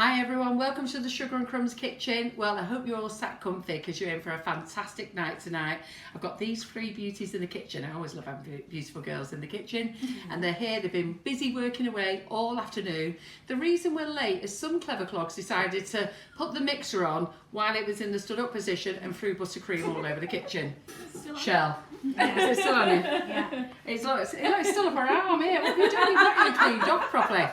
Hi everyone, welcome to the Sugar and Crumbs Kitchen. Well, I hope you're all sat comfy because you're in for a fantastic night tonight. I've got these three beauties in the kitchen. I always love having beautiful girls in the kitchen. And they're here, they've been busy working away all afternoon. The reason we're late is some clever clogs decided to put the mixer on while it was in the stood up position and threw buttercream all over the kitchen. Shell. Yeah. Is it still on it? Yeah. It's still up her arm here. What have you done? You've got you cleaned up properly.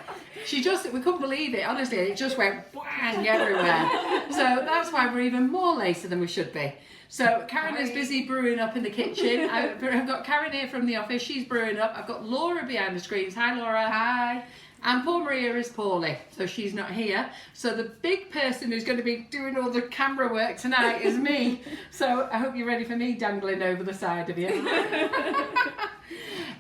We couldn't believe it, honestly. It just went bang everywhere. So that's why we're even more later than we should be. So Karen is busy brewing up in the kitchen. I've got Karen here from the office. She's brewing up. I've got Laura behind the screens. Hi, Laura. Hi. And poor Maria is poorly, so she's not here. So the big person who's going to be doing all the camera work tonight is me. So I hope you're ready for me dangling over the side of you.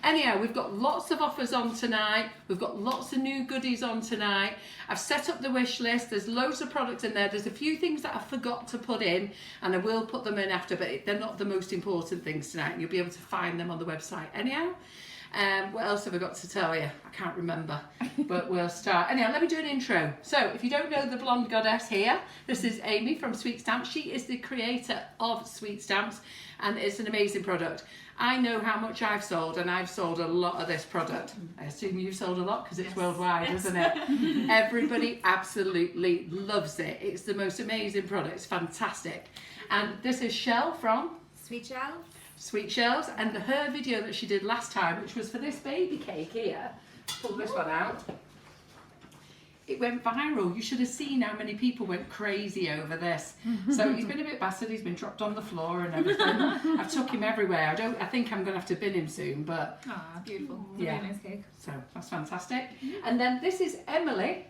Anyhow, we've got lots of offers on tonight. We've got lots of new goodies on tonight. I've set up the wish list. There's loads of products in there. There's a few things that I forgot to put in, and I will put them in after, but they're not the most important things tonight. You'll be able to find them on the website anyhow. What else have I got to tell you? I can't remember, but we'll start. Anyhow, let me do an intro. So, if you don't know the blonde goddess here, this is Amy from Sweet Stamps. She is the creator of Sweet Stamps, and it's an amazing product. I know how much I've sold, and I've sold a lot of this product. I assume you've sold a lot because it's worldwide, isn't it? Everybody absolutely loves it. It's the most amazing product. It's fantastic. And this is Shell from Sweet Shells. Sweet Shells, and her video that she did last time, which was for this baby cake here. Pull this one out. It went viral. You should have seen how many people went crazy over this. So he's been a bit battered. He's been dropped on the floor and everything. I've took him everywhere. I think I'm going to have to bin him soon, but ah, beautiful. Yeah. Really nice cake. So that's fantastic. And then this is Emily.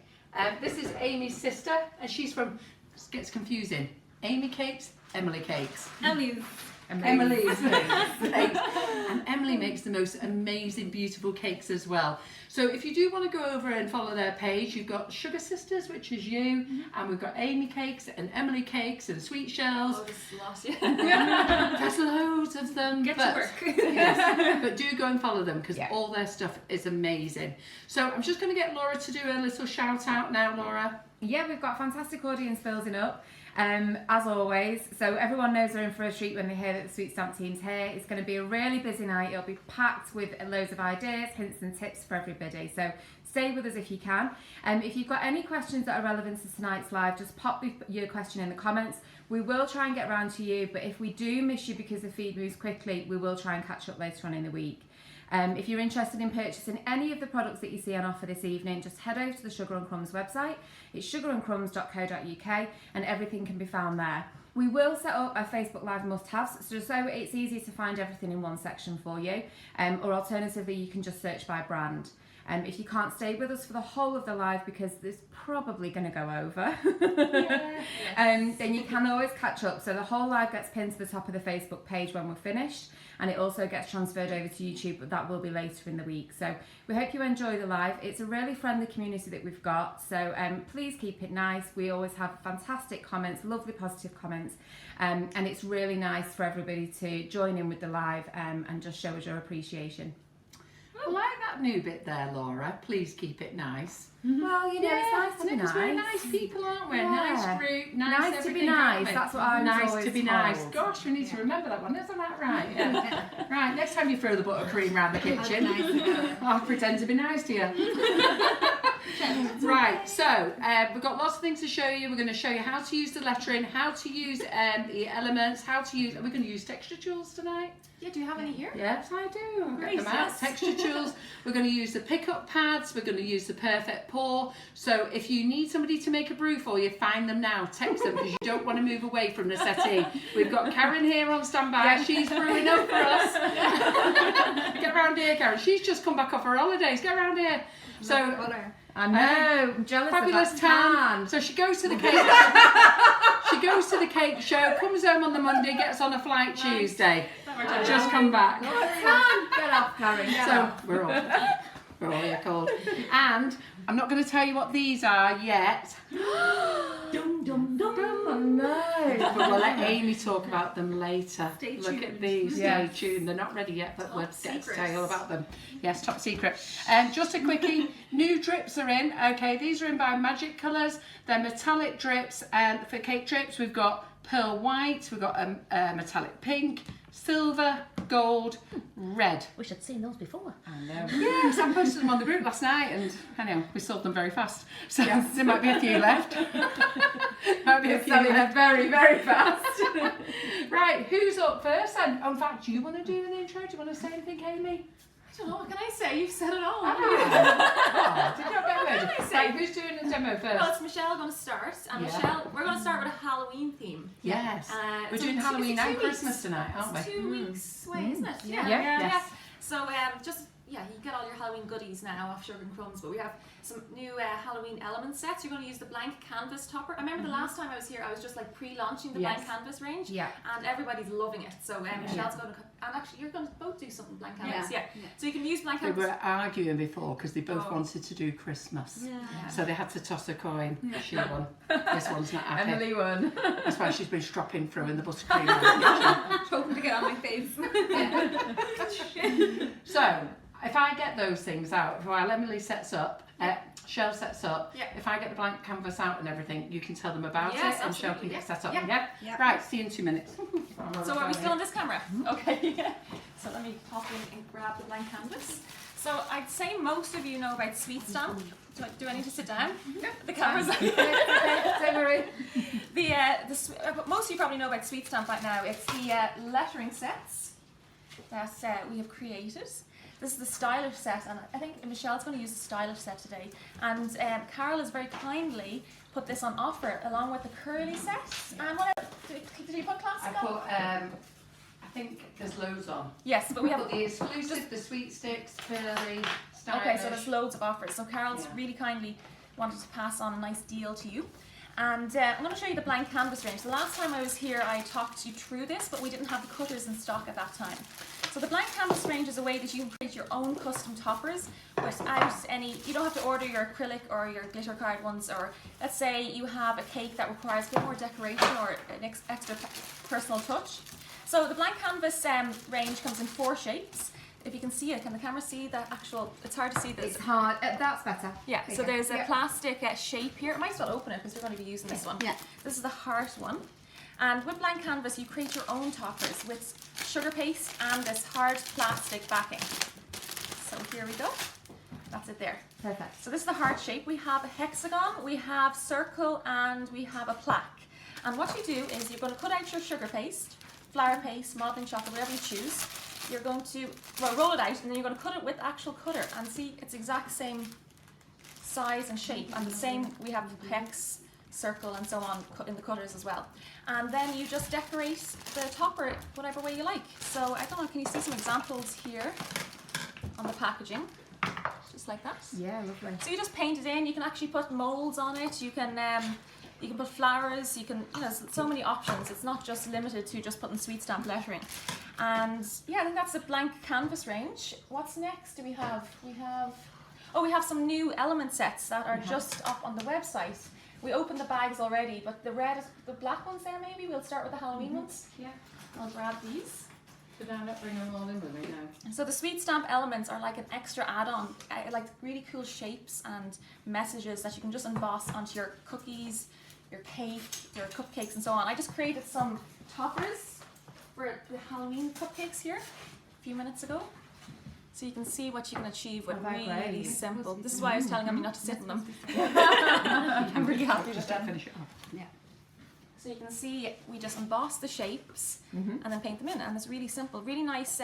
This is Amy's sister, and she's from. It gets confusing. AmyCakes, Emily Cakes. Emmy's. Emily's cakes. And Emily makes the most amazing, beautiful cakes as well. So if you do want to go over and follow their page, you've got Sugar Sisters, which is you, and we've got AmyCakes and Emily Cakes and Sweet Shells. Oh, there's a lot. There's loads of them. Get to work. Yes, but do go and follow them because all their stuff is amazing. So I'm just going to get Laura to do a little shout out now, Laura. Yeah, we've got a fantastic audience building up, as always. So everyone knows they're in for a treat when they hear that the Sweet Stamp team's here. It's going to be a really busy night. It'll be packed with loads of ideas, hints and tips for everybody. So stay with us if you can. If you've got any questions that are relevant to tonight's live, just pop your question in the comments. We will try and get round to you, but if we do miss you because the feed moves quickly, we will try and catch up later on in the week. If you're interested in purchasing any of the products that you see on offer this evening, just head over to the Sugar and Crumbs website. It's sugarandcrumbs.co.uk, and everything can be found there. We will set up a Facebook Live must-haves, so it's easy to find everything in one section for you, or alternatively you can just search by brand. If you can't stay with us for the whole of the live because it's probably going to go over, then you can always catch up. So the whole live gets pinned to the top of the Facebook page when we're finished, and it also gets transferred over to YouTube, but that will be later in the week. So we hope you enjoy the live. It's a really friendly community that we've got, so please keep it nice. We always have fantastic comments, lovely positive comments, and it's really nice for everybody to join in with the live and just show us your appreciation. I like that new bit there, Laura. Please keep it nice. Well, you know, it's nice to be nice. We're nice people, aren't we? Yeah. Nice group, nice to be nice. That's what I'm nice always to be told. nice. Gosh, we need to remember that one. Isn't that right? Yeah. Right, next time you throw the buttercream around the kitchen, I'll pretend to be nice to you. Right, so we've got lots of things to show you. We're going to show you how to use the lettering, how to use the elements, how to use. Are we going to use texture tools tonight? Yeah, do you have any here? Yes, I do. I'll get them out. Texture tools. We're going to use the pickup pads. We're going to use the perfect pour. So if you need somebody to make a brew for you, find them now. Text them because you don't want to move away from the settee. We've got Karen here on standby. She's brewing up for us. Get round here, Karen. She's just come back off her holidays. Get round here. So I know. I'm jealous fabulous of that tan. So she goes to the cake. She goes to the cake show, comes home on the Monday, gets on a flight Tuesday. Just come back. Get off, Karen. So we're all here cold. And I'm not going to tell you what these are yet. Dum dum dum. Oh no. but we'll let Amy talk about them later. Stay Look tuned. at these, Yeah. stay tuned. They're not ready yet, but Top we'll get to secrets. tell you all about them. Yes, top secret. Just a quickie, new drips are in. Okay, these are in by Magic Colours. They're metallic drips, and for cake drips we've got pearl white, we've got a metallic pink, silver, gold, red. Wish I'd seen those before. I know. Yes, I posted them on the group last night, and I know we sold them very fast. So there might be a few left. Might be a few Selling left. very, very fast. Right, who's up first then? In fact, do you want to do an intro? Do you want to say anything, Amy? I don't know, what can I say? You've said it all. Oh, did you have a better word? What can I say? Right, who's doing the demo first? Well, it's Michelle going to start, and Yeah. Michelle, we're going to start with a Halloween theme. Yes. We're it's doing only Halloween it's 2 and weeks. Christmas tonight, aren't we? It's 2 weeks away, isn't it? Yeah. Yes. So you get all your Halloween goodies now off Sugar and Crumbs, but we have some new Halloween element sets. You're going to use the blank canvas topper. I remember the last time I was here, I was just like pre-launching the blank Yes. canvas range, Yeah. and everybody's loving it. So Michelle's going to, and actually you're going to both do something blank canvas. Yeah. Yeah. So you can use blank They canvas. were arguing before because they both Oh. wanted to do Christmas. Yeah. So they had to toss a coin. She won. This one's not happy. Emily won. That's why she's been stropping through in the buttercream. Kitchen. Hoping to get on my face. So, if I get those things out, while Emily sets up, Shell sets up, Yeah. if I get the blank canvas out and everything, you can tell them about Yes, it and Shell can absolutely, get yeah. set up. Yeah. Yeah? Yeah. Right, see you in 2 minutes. So are we still on this camera? Okay. So let me pop in and grab the blank canvas. So I'd say most of you know about Sweet Stamp. Do I need to sit down? No. The camera's Okay, don't worry. most of you probably know about Sweet Stamp by now. It's the lettering sets that we have created. This is the stylish set, and I think Michelle's going to use the stylish set today. And Carol has very kindly put this on offer along with the curly set. And what else? Did you put classic I on? put, I think there's loads on. Yes, but we have. Put the exclusive, the sweet sticks, curly, stylish. Okay, so there's loads of offers. So Carol's Yeah. really kindly wanted to pass on a nice deal to you. And I'm going to show you the blank canvas range. The last time I was here I talked you through this, but we didn't have the cutters in stock at that time. So the blank canvas range is a way that you can create your own custom toppers without any, you don't have to order your acrylic or your glitter card ones, or let's say you have a cake that requires a bit more decoration or an extra personal touch. So the blank canvas range comes in 4 shapes. If you can see it, can the camera see the actual, it's hard to see this. It's hard. That's better. Yeah, There so you go. there's a Yeah. plastic shape here. I might as well open it because we're going to be using this one. Yeah. This is the heart one. And with blank canvas, you create your own toppers with sugar paste and this hard plastic backing. So here we go. That's it there. Perfect. So this is the heart shape. We have a hexagon, we have circle, and we have a plaque. And what you do is you're going to cut out your sugar paste, flour paste, modeling chocolate, whatever you choose. You're going to roll it out, and then you're going to cut it with actual cutter. And see, it's exact same size and shape, and the same. We have hex, circle, and so on in the cutters as well. And then you just decorate the topper whatever way you like. So I don't know. Can you see some examples here on the packaging? Just like that. Yeah, lovely. So you just paint it in. You can actually put molds on it. You can put flowers. You can, so many options. It's not just limited to just putting Sweet Stamp lettering. And yeah, I think that's the blank canvas range. What's next? Do we have? We have some new element sets that are just up on the website. We opened the bags already, but the black ones there maybe. We'll start with the Halloween ones. Yeah. I'll grab these. Did I not bring them all in with me now? So the Sweet Stamp elements are like an extra add-on, like really cool shapes and messages that you can just emboss onto your cookies, your cake, your cupcakes and so on. I just created some toppers for the Halloween cupcakes here a few minutes ago. So you can see what you can achieve with Oh, they're really great. simple. This is why I was telling Emily not to sit in them. I'm really happy with Just them. to finish it off. Yeah. So you can see we just emboss the shapes and then paint them in, and it's really simple, really nice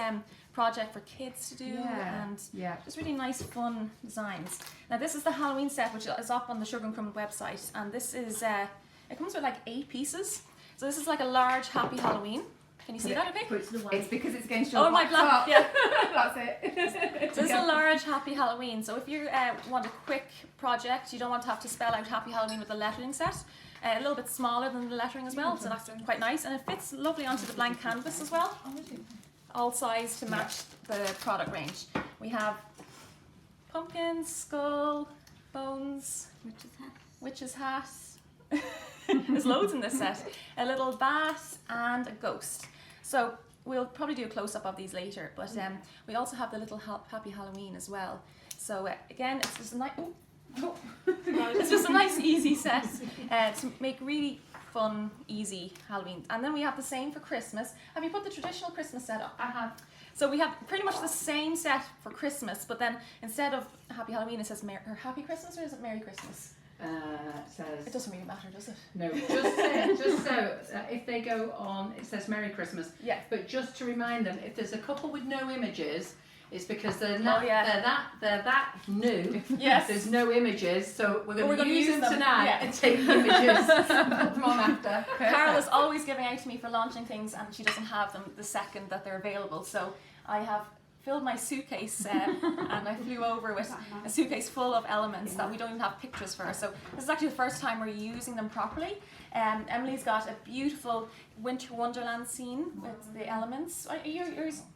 project for kids to do, Yeah. and Yeah. just really nice fun designs. Now this is the Halloween set, which is up on the Sugar and Crumbs website, and this is it comes with like 8 pieces. So this is like a large Happy Halloween. Can you see that okay? Put it to the It's because it's against Oh, your my black, top. yeah. That's it. So this is a large Happy Halloween. So if you want a quick project, you don't want to have to spell out Happy Halloween with the lettering set. A little bit smaller than the lettering as well, so that's quite nice, and it fits lovely onto the blank canvas as well. All sized to match the product range. We have pumpkins, skull, bones, Which is that? witch's hat, There's loads in this set. A little bat and a ghost. So we'll probably do a close-up of these later, but we also have the little Happy Halloween as well. So again, it's just a nice, it's just a nice easy set to make really fun, easy Halloween. And then we have the same for Christmas. Have you put the traditional Christmas set up? I have. So we have pretty much the same set for Christmas, but then instead of Happy Halloween, it says or Happy Christmas, or is it Merry Christmas? It says. It doesn't really matter, does it? No, just so if they go on, it says Merry Christmas. Yeah. But just to remind them, if there's a couple with no images, it's because they're not. Oh, yeah. They're that new. Yes. There's no images, so we're going to use them them tonight yeah. and take the images. Put them on after. Carol is always giving out to me for launching things, and she doesn't have them the second that they're available. So I have filled my suitcase and I flew over with a suitcase full of elements that we don't even have pictures for. So this is actually the first time we're using them properly. Emily's got a beautiful winter wonderland scene with the elements. Are you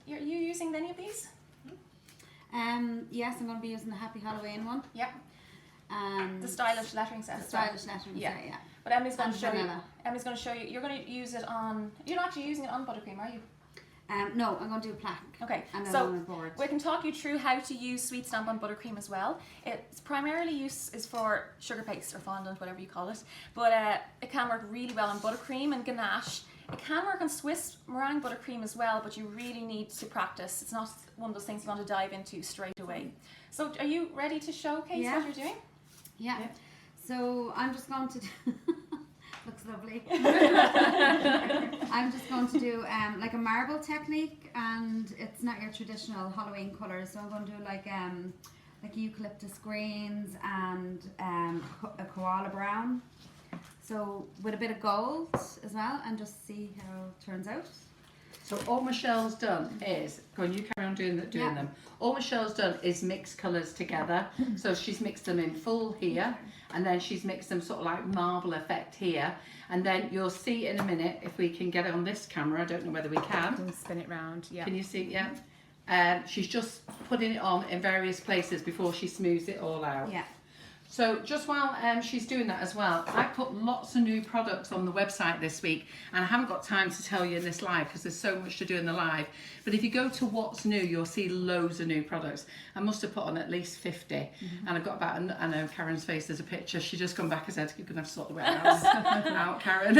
using any of these? Yes, I'm going to be using the Happy Halloween one. Yeah. And The stylish lettering set. the stylish lettering Yeah. set, yeah. But Emily's going to And show you. vanilla. Emily's going to show you. You're going to use it on. You're not actually using it on buttercream, are you? No, I'm going to do a plaque. Okay. And then So on a board. we can talk you through how to use sweet stamp on buttercream as well. Its primarily use is for sugar paste or fondant, whatever you call it. But it can work really well on buttercream and ganache. It can work on Swiss meringue buttercream as well, but you really need to practice. It's not one of those things you want to dive into straight away. So are you ready to showcase Yeah. what you're doing? Yeah. Yeah. So I'm just going to do looks lovely. I'm just going to do like a marble technique, and it's not your traditional Halloween colours. So I'm going to do like eucalyptus greens and a koala brown. So with a bit of gold as well, and just see how it turns out. So all Michelle's done is, go on, you carry on doing Yeah. them. All Michelle's done is mix colours together. So she's mixed them in full here, and then she's mixed them sort of like marble effect here. And then you'll see in a minute, if we can get it on this camera, I don't know whether we can. And spin it round. Yeah. Can you see? Yeah. She's just putting it on in various places before she smooths it all out. Yeah. So just while she's doing that as well, I put lots of new products on the website this week, and I haven't got time to tell you in this live because there's so much to do in the live. But if you go to What's New, you'll see loads of new products. I must have put on at least 50, and I've got about, I know Karen's face, there's a picture. She just come back and said, you're going to have to sort the warehouse out, Karen.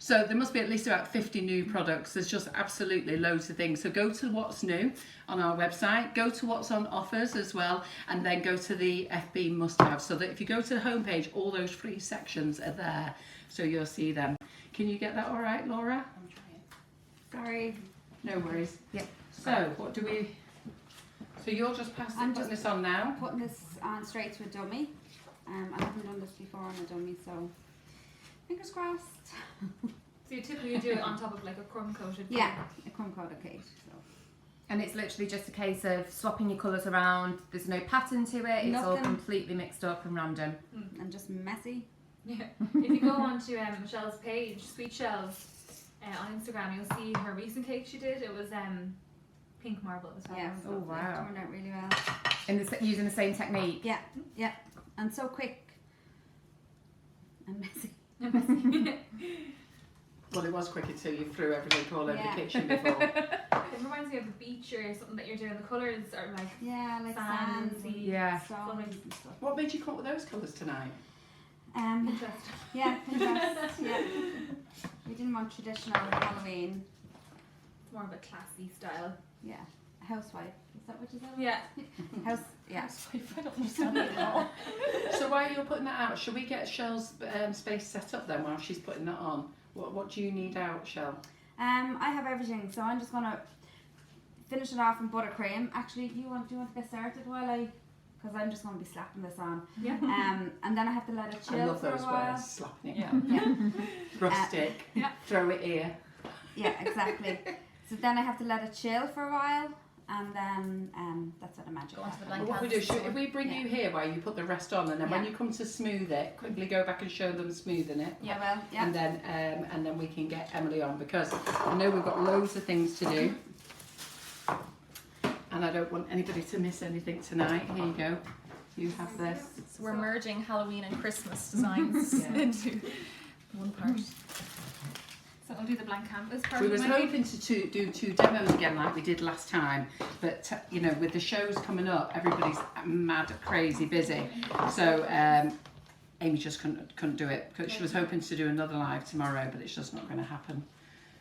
So there must be at least about 50 new products. There's just absolutely loads of things. So go to What's New on our website, go to What's on Offers as well, and then go to the FB Must Have, so that if you go to the homepage, all those free sections are there, so you'll see them. Can you get that all right, Laura? I'm trying. Sorry. No worries. Yeah. So what do we... So you're just I'm putting just this on now? Putting this on straight to a dummy. I haven't done this before on a dummy, so fingers crossed. So you typically do it on top of like a crumb coated Yeah, a crumb coated cake. So. And it's literally just a case of swapping your colours around. There's no pattern to it. It's all Nothing. completely mixed up and random. And just messy. Yeah. If you go onto Michelle's page, Sweet Shells, on Instagram, you'll see her recent cake she did. It was pink marble as well. Yeah. Oh, wow. Turned out really well. Using the same technique. Yeah, yeah. And so quick. And messy. Well, it was quick until you threw everything all over Yeah. the kitchen before. It reminds me of a beach or something that you're doing. The colours are like Yeah, like Sands, sands and Yeah. stones and stuff. What made you come up with those colours tonight? Pinterest. Yeah, Pinterest. Yeah. We didn't want traditional Halloween. It's more of a classy style. Yeah. Housewife. Is that what you said? Yeah. House. Yeah. I don't understand it at all. So while you're putting that out, should we get Shell's space set up then while she's putting that on? What do you need out, Shell? I have everything, so I'm just gonna finish it off in buttercream. Actually, do you want to get started while I? Because I'm just gonna be slapping this on. Yeah. And then I have to let it chill I love for those a while. words, slapping it Yeah. down. Yeah. Rustic, Yeah. throw it here. Yeah, exactly. So then I have to let it chill for a while, and then that's what the magic Go on to the happens. blank What we do, if we bring you here while you put the rest on, and then when Yeah. you come to smooth it, quickly go back and show them smoothing it. Yeah, well, yeah. And then we can get Emily on, because I know we've got loads of things to do, and I don't want anybody to miss anything tonight. Here you go. You have this. So we're merging Halloween and Christmas designs Yeah. into one part. So I'll do the blank canvas part. We of was my hoping to do 2 demos again like we did last time, but you know, with the shows coming up, everybody's mad, crazy busy. So Amy just couldn't do it because she was hoping to do another live tomorrow, but it's just not going to happen.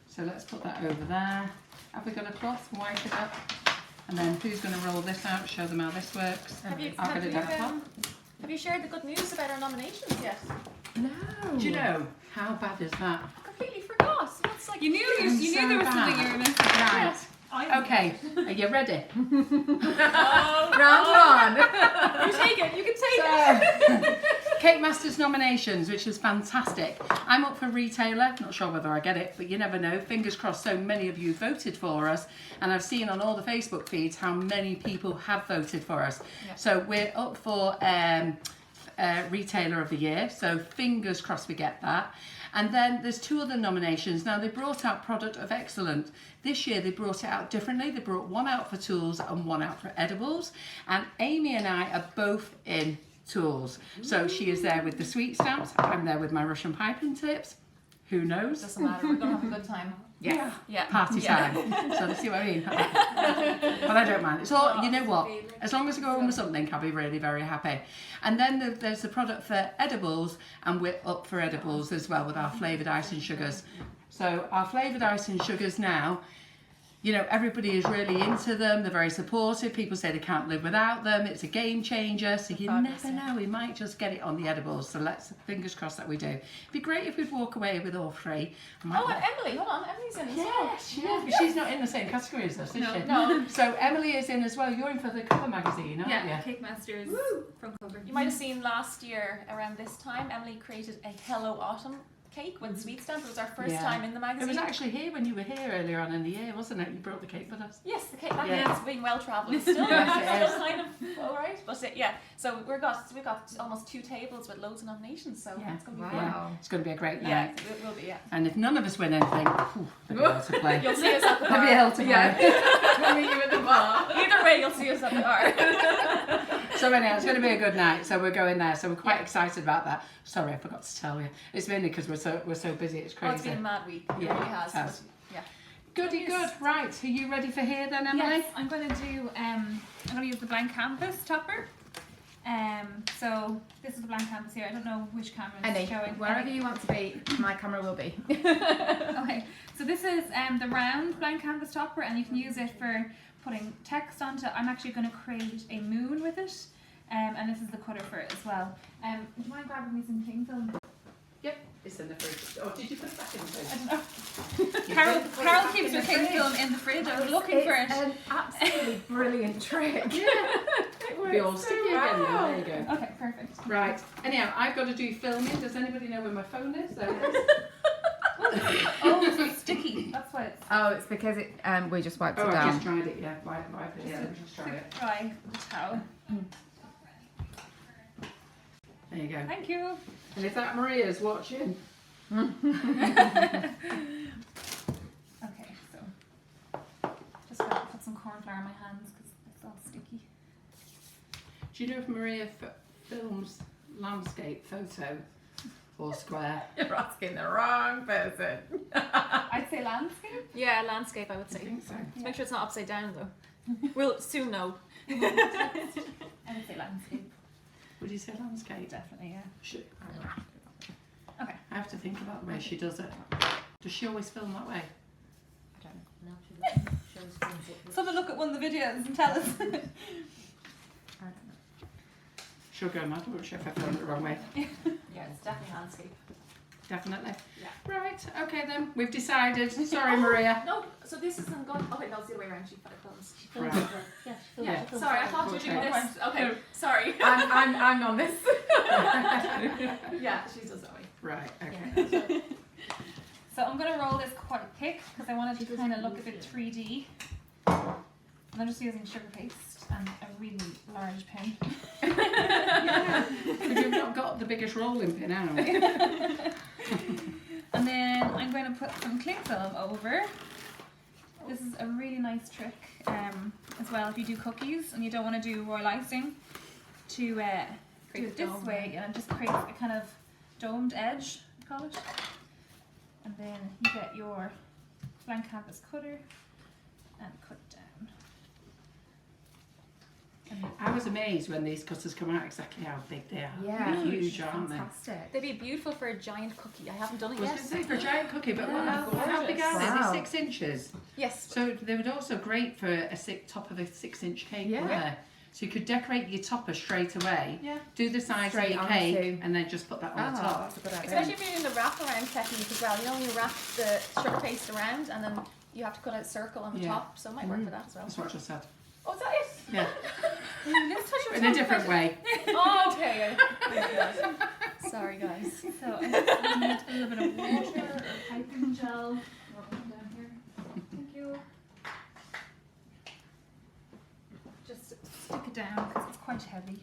So let's put that over there. Have we got a cloth? Wipe it up. And then who's going to roll this out? Show them how this works. I'll get it down. Have you shared the good news about our nominations yet? No. Do you know how bad is that? I completely forgot. That's like You knew I'm so there was something bad. you were missing. Right. I- Okay. Are you ready? Round one. You take it. You can take it. So, Cake Masters nominations, which is fantastic. I'm up for retailer, not sure whether I get it, but you never know. Fingers crossed, so many of you voted for us, and I've seen on all the Facebook feeds how many people have voted for us. Yeah. So we're up for retailer of the year, so fingers crossed we get that. And then there's 2 other nominations. Now they brought out product of excellence. This year they brought it out differently. They brought one out for tools and one out for edibles. And Amy and I are both in tools. So she is there with the sweet stamps. I'm there with my Russian piping tips. Who knows? Doesn't matter. We're gonna have a good time. Yes. Yeah. Party Yeah. time. So see what I mean? But I don't mind. It's all, you know what? As long as I go home with something, I'll be really very happy. And then there's the product for edibles, and we're up for edibles as well with our flavoured icing sugars. So our flavoured icing sugars now, you know, everybody is really into them. They're very supportive. People say they can't live without them. It's a game changer. So you Fabulous, never yeah. know. We might just get it on the edibles. So let's fingers crossed that we do. It'd be great if we'd walk away with all 3. I might Oh, and Emily. Hold on. Emily's in as well. Yes, yeah, but she's not in the same category as us, is No. she? No. So Emily is in as well. You're in for the cover magazine, aren't Yeah, you? Cake Masters front cover. You might have seen last year around this time, Emily created a Hello Autumn cake with sweet stamp. It was our first Yeah. time in the It magazine. was actually here when you were here earlier on in the year, wasn't it? You brought the cake with us. Yes, the cake. That Yeah. is being well travelled. Still, Yes, it is. still kind of all right. But yeah, so we've got almost 2 tables with loads of nominations. So Yeah. it's gonna be Wow. fun. Yeah, it's going to be a great Yeah, night. it will be. Yeah. And if none of us win anything, there'll be hell to play. You'll see us at the There'll be bar. hell to play. We'll meet you at the bar. Either way, you'll see us at the bar. So anyhow, it's going to be a good night. So we're going there. So we're quite excited about that. Sorry, I forgot to tell you. It's mainly because we're so busy. It's Oh, crazy. it's been a mad week. It Yeah, really has. it has. But, yeah. Goody good. Right. Are you ready for here then, Emily? Yes, I'm going to do. I'm going to use the blank canvas topper. So this is the blank canvas here. I don't know which camera Any, is showing. wherever you want to be, my camera will be. Okay, so this is the round blank canvas topper, and you can use it for putting text onto. I'm actually going to create a moon with it, and this is the cutter for it as well. Do you mind grabbing me some cling film? Yep. It's in the fridge. Oh, did you put it back in the I fridge? don't know. Carol keeps her cling film in the fridge. I was looking for it. It's an absolutely brilliant trick. Be all sticky again now. There you go. Okay, perfect. Right. Anyhow, I've got to do filming. Does anybody know where my phone is? There it is. Oh, it's sticky. That's why it's Oh, it's because it we just wiped Oh, it I've down. just tried it. Yeah, wipe it. Yeah, just try it. dry the towel. There you go. Thank you. And if that Maria's watching, Okay, so just gotta put some corn flour in my hands because it's all sticky. do you know if Maria films landscape photo or square? You're asking the wrong person. I'd say landscape. Yeah, landscape, I would I say. think so. Make sure it's not upside down though. We'll soon know. I would say landscape. Would you say landscape? Definitely, yeah. Should, Okay. I have to think about the way she does it. Does she always film that way? Someone look at one of the videos and tell us. She'll go mad, won't she, if I film it the wrong way? Yeah, it's definitely landscape. Definitely. Yeah. Right, okay then. We've decided. Sorry, Maria. No, so this isn't going. Okay, no, it's the other way around. She films. Right. Yeah. Sorry, I thought you were doing Okay. this. Okay, sorry. I'm on this. Yeah, she does that way. Right, okay. So I'm going to roll this quite thick because I want it to kind of look a bit 3D. And I'm just using sugar paste and a really large pen. Because you've not got the biggest rolling pin out. And then I'm going to put some cling film over. This is a really nice trick as well if you do cookies and you don't want to do royal icing. to create it this way, and it just creates a kind of domed edge, I call it. And then you get your blank canvas cutter and cut down. I was amazed when these cutters come out exactly how big they are. Yeah, They're huge, aren't they? fantastic. They'd be beautiful for a giant cookie. I haven't done it I was yet. going to say for a giant cookie, but Yeah, how big are they? Wow. They're 6 inches. Yes. So they would also great for a top of a 6-inch cake. Yeah. Wouldn't they? So you could decorate your topper straight away. Yeah. Do the size Straight of your cake, onto- and then just put that on the Oh, top. that's a good idea. Especially if you're doing the wraparound technique as well. You know, you wrap the sugar paste around and then you have to cut out a circle on the Yeah. top. So it might work for that as well. That's what I just said. Oh, is that it? Yeah, Let's touch your in a tongue different first. way. Oh, okay. Sorry, guys. So I just need a little bit of water or piping gel. Down here. Thank you. Just stick it down because it's quite heavy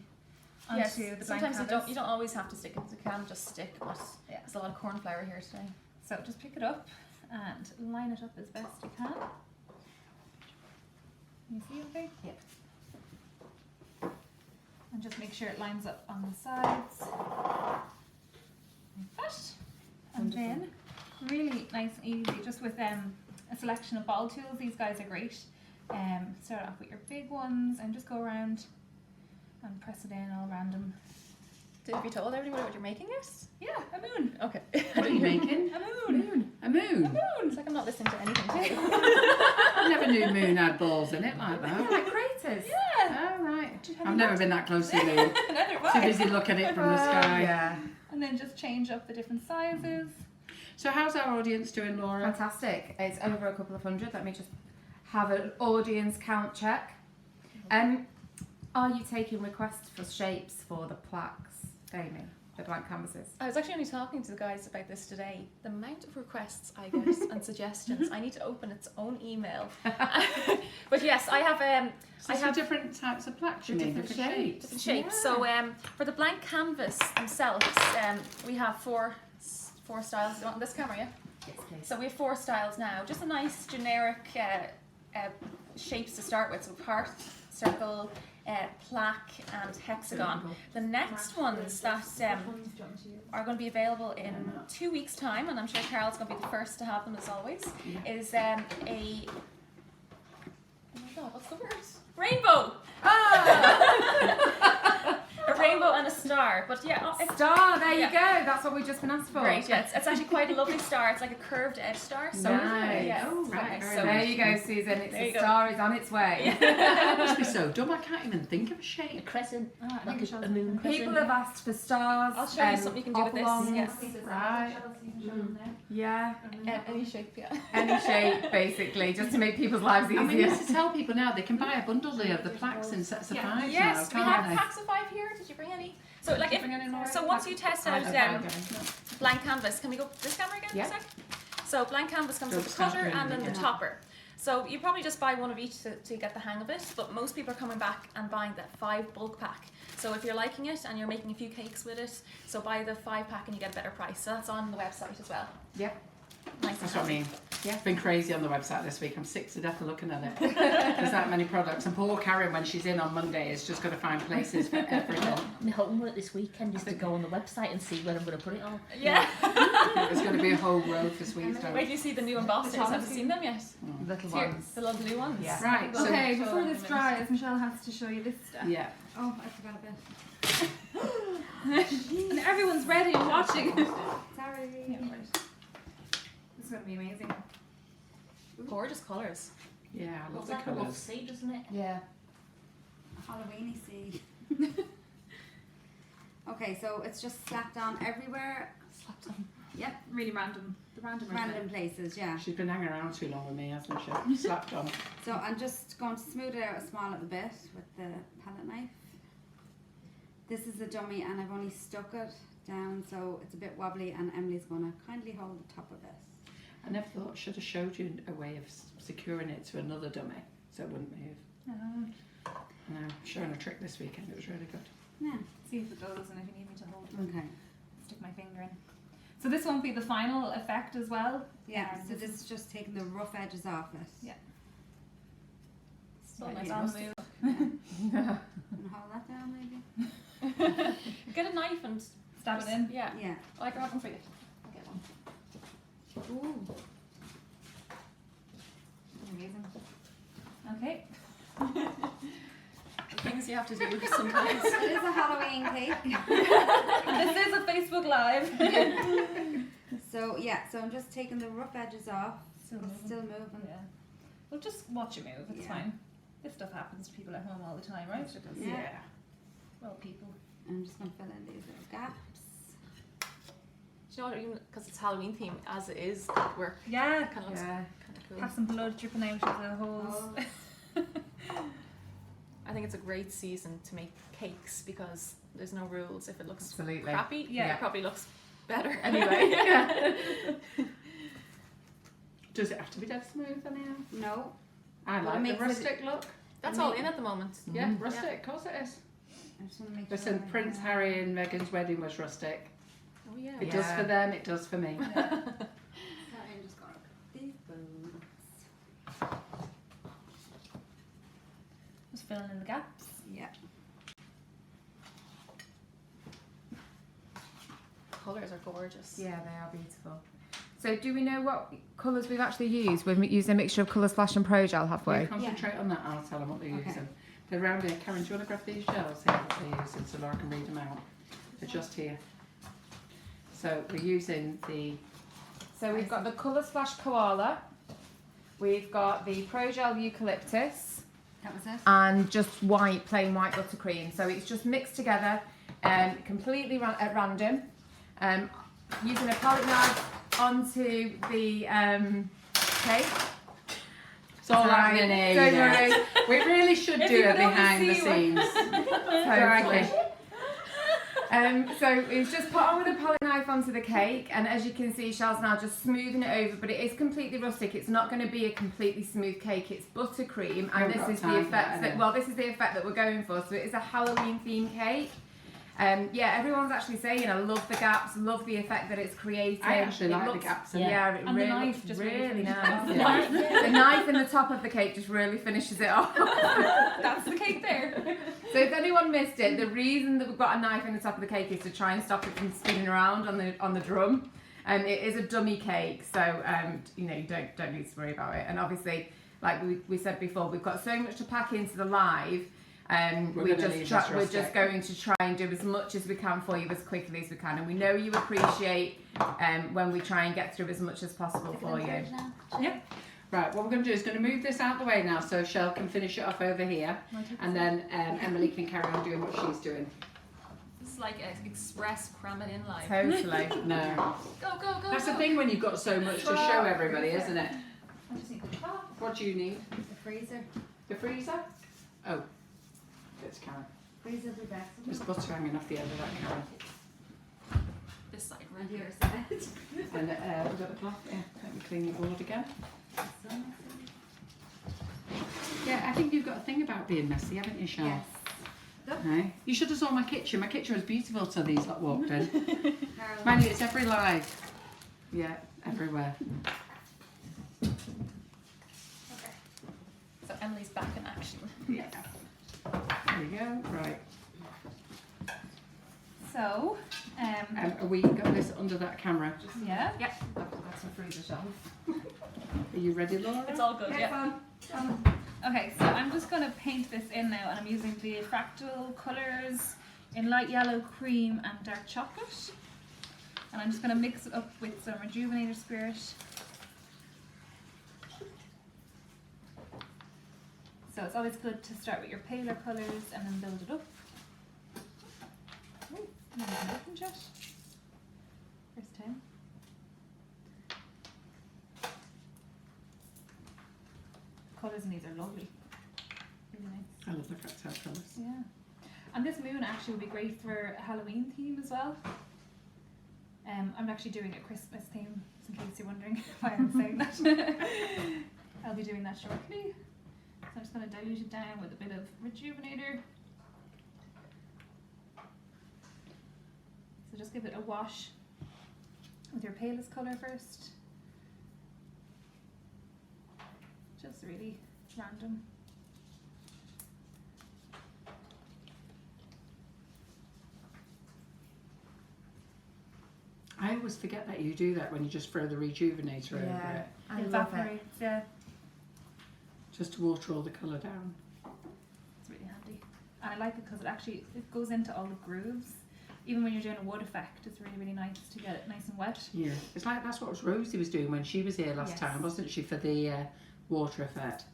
onto Yes. the blank Sometimes canvas. you don't always have to stick it. You can just stick, but Yeah. there's a lot of corn flour here today. So just pick it up and line it up as best you can. You see okay? Yep. And just make sure it lines up on the sides. Like that. And then really nice and easy, just with a selection of ball tools. These guys are great. Start off with your big ones and just go around and press it in all random. Have you told everybody what you're making yet? Yeah, a moon. Okay. What are you making? A moon. A moon. It's like I'm not listening to anything today. I never knew moon had balls in it like Yeah, that. like craters. Yeah. Oh, right. Did you have I've a never nut? been that close to the moon. Neither have Too I. busy looking at it from the sky. Yeah. And then just change up the different sizes. So how's our audience doing, Laura? Fantastic. It's over a couple of hundred. Let me just have an audience count check. Are you taking requests for shapes for the plaques, Amy? The blank canvases? I was actually only talking to the guys about this today. The amount of requests I get and suggestions. I need to open its own email. But yes, I have So I for have different types of plaques, you mean? different Different shapes. different shapes. Yeah. So for the blank canvas themselves, we have four styles. You want this camera, yeah? Yes, please. So we have 4 styles now. Just a nice generic shapes to start with. So heart, circle, plaque and hexagon. The next ones that are going to be available in 2 weeks' time, and I'm sure Carol's going to be the first to have them as always, is a... Oh my god, what's the word? Rainbow! A rainbow and a star. But yeah, it's Star, there you Yeah. go. That's what we've just been asked for. great. Yeah, it's actually quite a lovely star. It's like a curved edge star. So Nice. yeah, Oh, it's right, quite nice. very So There you go, Susan. It's There a you go. star is on its way. It must be so dumb. I can't even think of a A shape. crescent, I think like Michelle's a moon crescent. People have asked for stars. I'll show you something you can do with this. oblongs. Yes. Right. Yeah. Any shape, yeah. Any shape, basically, just to make people's lives And we easier. need to tell people now they can buy a bundle of the plaques in sets of 5 Yes, now, we can't have they? packs of 5 here. Did you bring any? So like, Bring any more? so once you test out Okay. blank canvas, can we go this camera again Yeah. for a sec? So blank canvas comes Go with the start cutter doing and then it, the yeah. topper. So you probably just buy one of each to get the hang of it, but most people are coming back and buying that 5 bulk pack. So if you're liking it and you're making a few cakes with it, so buy the 5 pack and you get a better price. So that's on the website as well. Yep. Nice. That's what I mean. Yeah. It's been crazy on the website this week. I'm sick to death of looking at it. There's that many products. And poor Karen, when she's in on Monday, is just going to find places for everything. My homework this weekend is to go on the website and see where I'm going to put it all. Yeah. There's going to be a whole row for sweet stuff. Wait till you see the new embossers. Have you seen them yet? Little Here, ones. the little blue ones. Yeah. Right, so Okay, Show before them this in a dries, Michelle has to show you this stuff. yeah. Oh, I forgot a bit. And everyone's ready and watching. Sorry. This is going to be amazing. Gorgeous colours. Yeah, I love Looks the like a love colours. seed, doesn't it? Yeah. Halloweeny seed. Okay, so it's just slapped on everywhere. Slapped on. Yep, Really random. The random. random places, yeah. She's been hanging around too long with me, hasn't she? Slapped on. So I'm just going to smooth it out a small little bit with the palette knife. This is a dummy and I've only stuck it down so it's a bit wobbly, and Emily's going to kindly hold the top of this. I never thought I should have showed you a way of securing it to another dummy so it wouldn't move. No, showing a trick this weekend. It was really good. Yeah. See if it goes, and if you need me to hold it, Okay. stick my finger in. So this won't be the final effect as well. Yeah, so this is just taking the rough edges off it. Yeah. Still Right, nice yeah. on the move. And hold that down maybe. Get a knife and Stab it in. Yeah. Yeah. Oh, I can have one for you. I'll get one. Ooh. Amazing. Okay. The things you have to do sometimes. It is a Halloween cake. This is a Facebook Live. So I'm just taking the rough edges off. Still It's moving. still moving. Yeah. Well, just watch it move. It's Yeah. fine. This stuff happens to people at home all the time, right? Yeah. Well, people. I'm just gonna fill in these little gaps. Do you know what? Even because it's Halloween theme, as it is, we're Yeah. kind of looks Yeah. kind of cool. Have some blood dripping out of the holes. Oh. I think it's a great season to make cakes because there's no rules. If it looks Absolutely. crappy, Yeah. it probably looks better Anyway. anyway. Does it have to be dead smooth, anyhow? No. I Well, it like the makes it- rustic look. That's all in at the moment. Yeah, Mhm. rustic, of course it is. I just want to make sure. Listen, I Prince have- Harry and Meghan's wedding was rustic. Oh yeah. If it Yeah. does for them, it does for me. So I'm just gonna put these bones. Just filling in the gaps. Yeah. Colours are gorgeous. Yeah, they are beautiful. So do we know what colours we've actually used? We've used a mixture of Colour Splash and Pro Gel, have You we? concentrate on that, I'll tell them what they're Okay. using. They're round here. Karen, do you want to grab these gels here that they're using so Laura can read them out? They're just here. So we're using the So we've got the Colour Splash Koala, we've got the Pro Gel Eucalyptus, That was it. and just white, plain white buttercream. So it's just mixed together, completely at random. Using a palette knife onto the cake. It's all Right, happening here. don't you know. worry. We really should If do you it could only behind the see scenes. Totally. So it's just put on with a palette knife onto the cake, and as you can see, Shell's now just smoothing it over, but it is completely rustic. It's not going to be a completely smooth cake. It's buttercream, and Haven't this got is time the for that, effect that, have well, this is the effect that we're going for. So it is a Halloween themed cake. Yeah, everyone's actually saying I love the gaps, love the effect that it's creating. I actually It like looks- the gaps in Yeah, it. it And the really knife looks just really really nice. finishes it Yeah. The knife in the top of the cake just really finishes it off. That's the cake there. So if anyone missed it, the reason that we've got a knife in the top of the cake is to try and stop it from spinning around on the drum. It is a dummy cake, so you know, you don't need to worry about it. And obviously, like we said before, we've got so much to pack into the live. We're gonna leave this We're rustic. just going to try and do as much as we can for you as quickly as we can, and we know you appreciate when we try and get through as much as possible for you. Right, what we're going to do is going to move this out the way now so Shell can finish it off over here, and then Emily can carry on doing what she's doing. This is like an express cram it in live. Totally. No. Go, go, go. That's go. the thing when you've got so much to show everybody, isn't it? I just need the top. What do you need? The freezer. The freezer? Oh. It's Karen. Freezer the best. There's butter hanging off the end of that, Karen. This side, And right? your side. And we've got the cloth. Yeah, let me clean the board again. Yeah, I think you've got a thing about being messy, haven't you, Shell? Yes. No? You should have saw my kitchen. My kitchen was beautiful till these lot walked in. Carol. Mind you, it's every live. Yeah, everywhere. Okay. So Emily's back in action. Yeah. There we go. Right. So, Are we got this under that camera? yeah. That's a freezer shelf. Are you ready, Laura? It's all good, Okay, yeah. fun. Okay, so I'm just going to paint this in now, and I'm using the fractal colours in light yellow, cream, and dark chocolate. And I'm just going to mix it up with some Rejuvenator Spirit. So it's always good to start with your paler colours and then build it up. Ooh, I haven't opened yet. First time. Colours in these are lovely. Really nice. I love the fractal colours. Yeah. And this moon actually would be great for a Halloween theme as well. I'm actually doing a Christmas theme, in case you're wondering why I'm saying that. I'll be doing that shortly. So I'm just going to dilute it down with a bit of Rejuvenator. So just give it a wash with your palest colour first. Just really random. always forget that you do that when you just throw the rejuvenator over Yeah, it, I It love it. evaporates, yeah. just to water all the colour down. It's really handy. And I like it because it goes into all the grooves. Even when you're doing a wood effect, it's really, really nice to get it nice and wet. Yeah, it's like that's what Rosie was doing when she was here last Yes. time, wasn't she, for the water effect?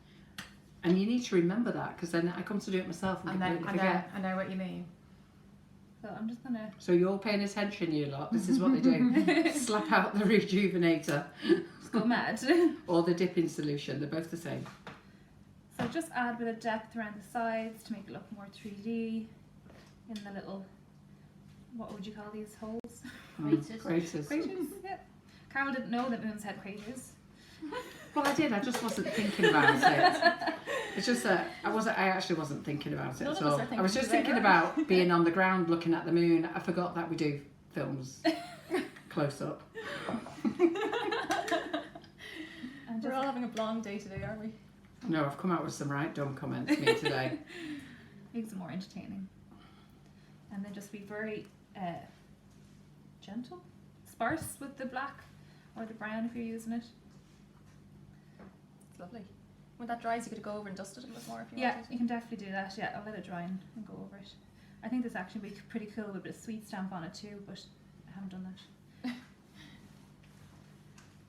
And you need to remember that, because then I come to do it myself and And then completely forget. I know what you mean. So I'm just gonna. So you're paying attention, you lot. This is what they do. Slap out the rejuvenator Go mad. or the dipping solution. They're both the same. So just add a bit of depth around the sides to make it look more 3D in the little, what would you call these holes? Craters. Craters. Craters, yeah. Carol didn't know that moons had craters. Well, I did. I just wasn't thinking about it. It's just that I actually wasn't thinking about it None at of us all. are I was thinking just today, thinking right? about being on the ground looking at the moon. I forgot that we do films close up. And We're just all having a long day today, aren't we? No, I've come out with some right dumb comments me today. makes it more entertaining. And then just be very gentle, sparse with the black or the brown if you're using it. It's lovely. When that dries, you could go over and dust it a bit more if you Yeah, wanted. you can definitely do that. Yeah, I'll let it dry and go over it. I think this actually would be pretty cool with a bit of sweet stamp on it too, but I haven't done that.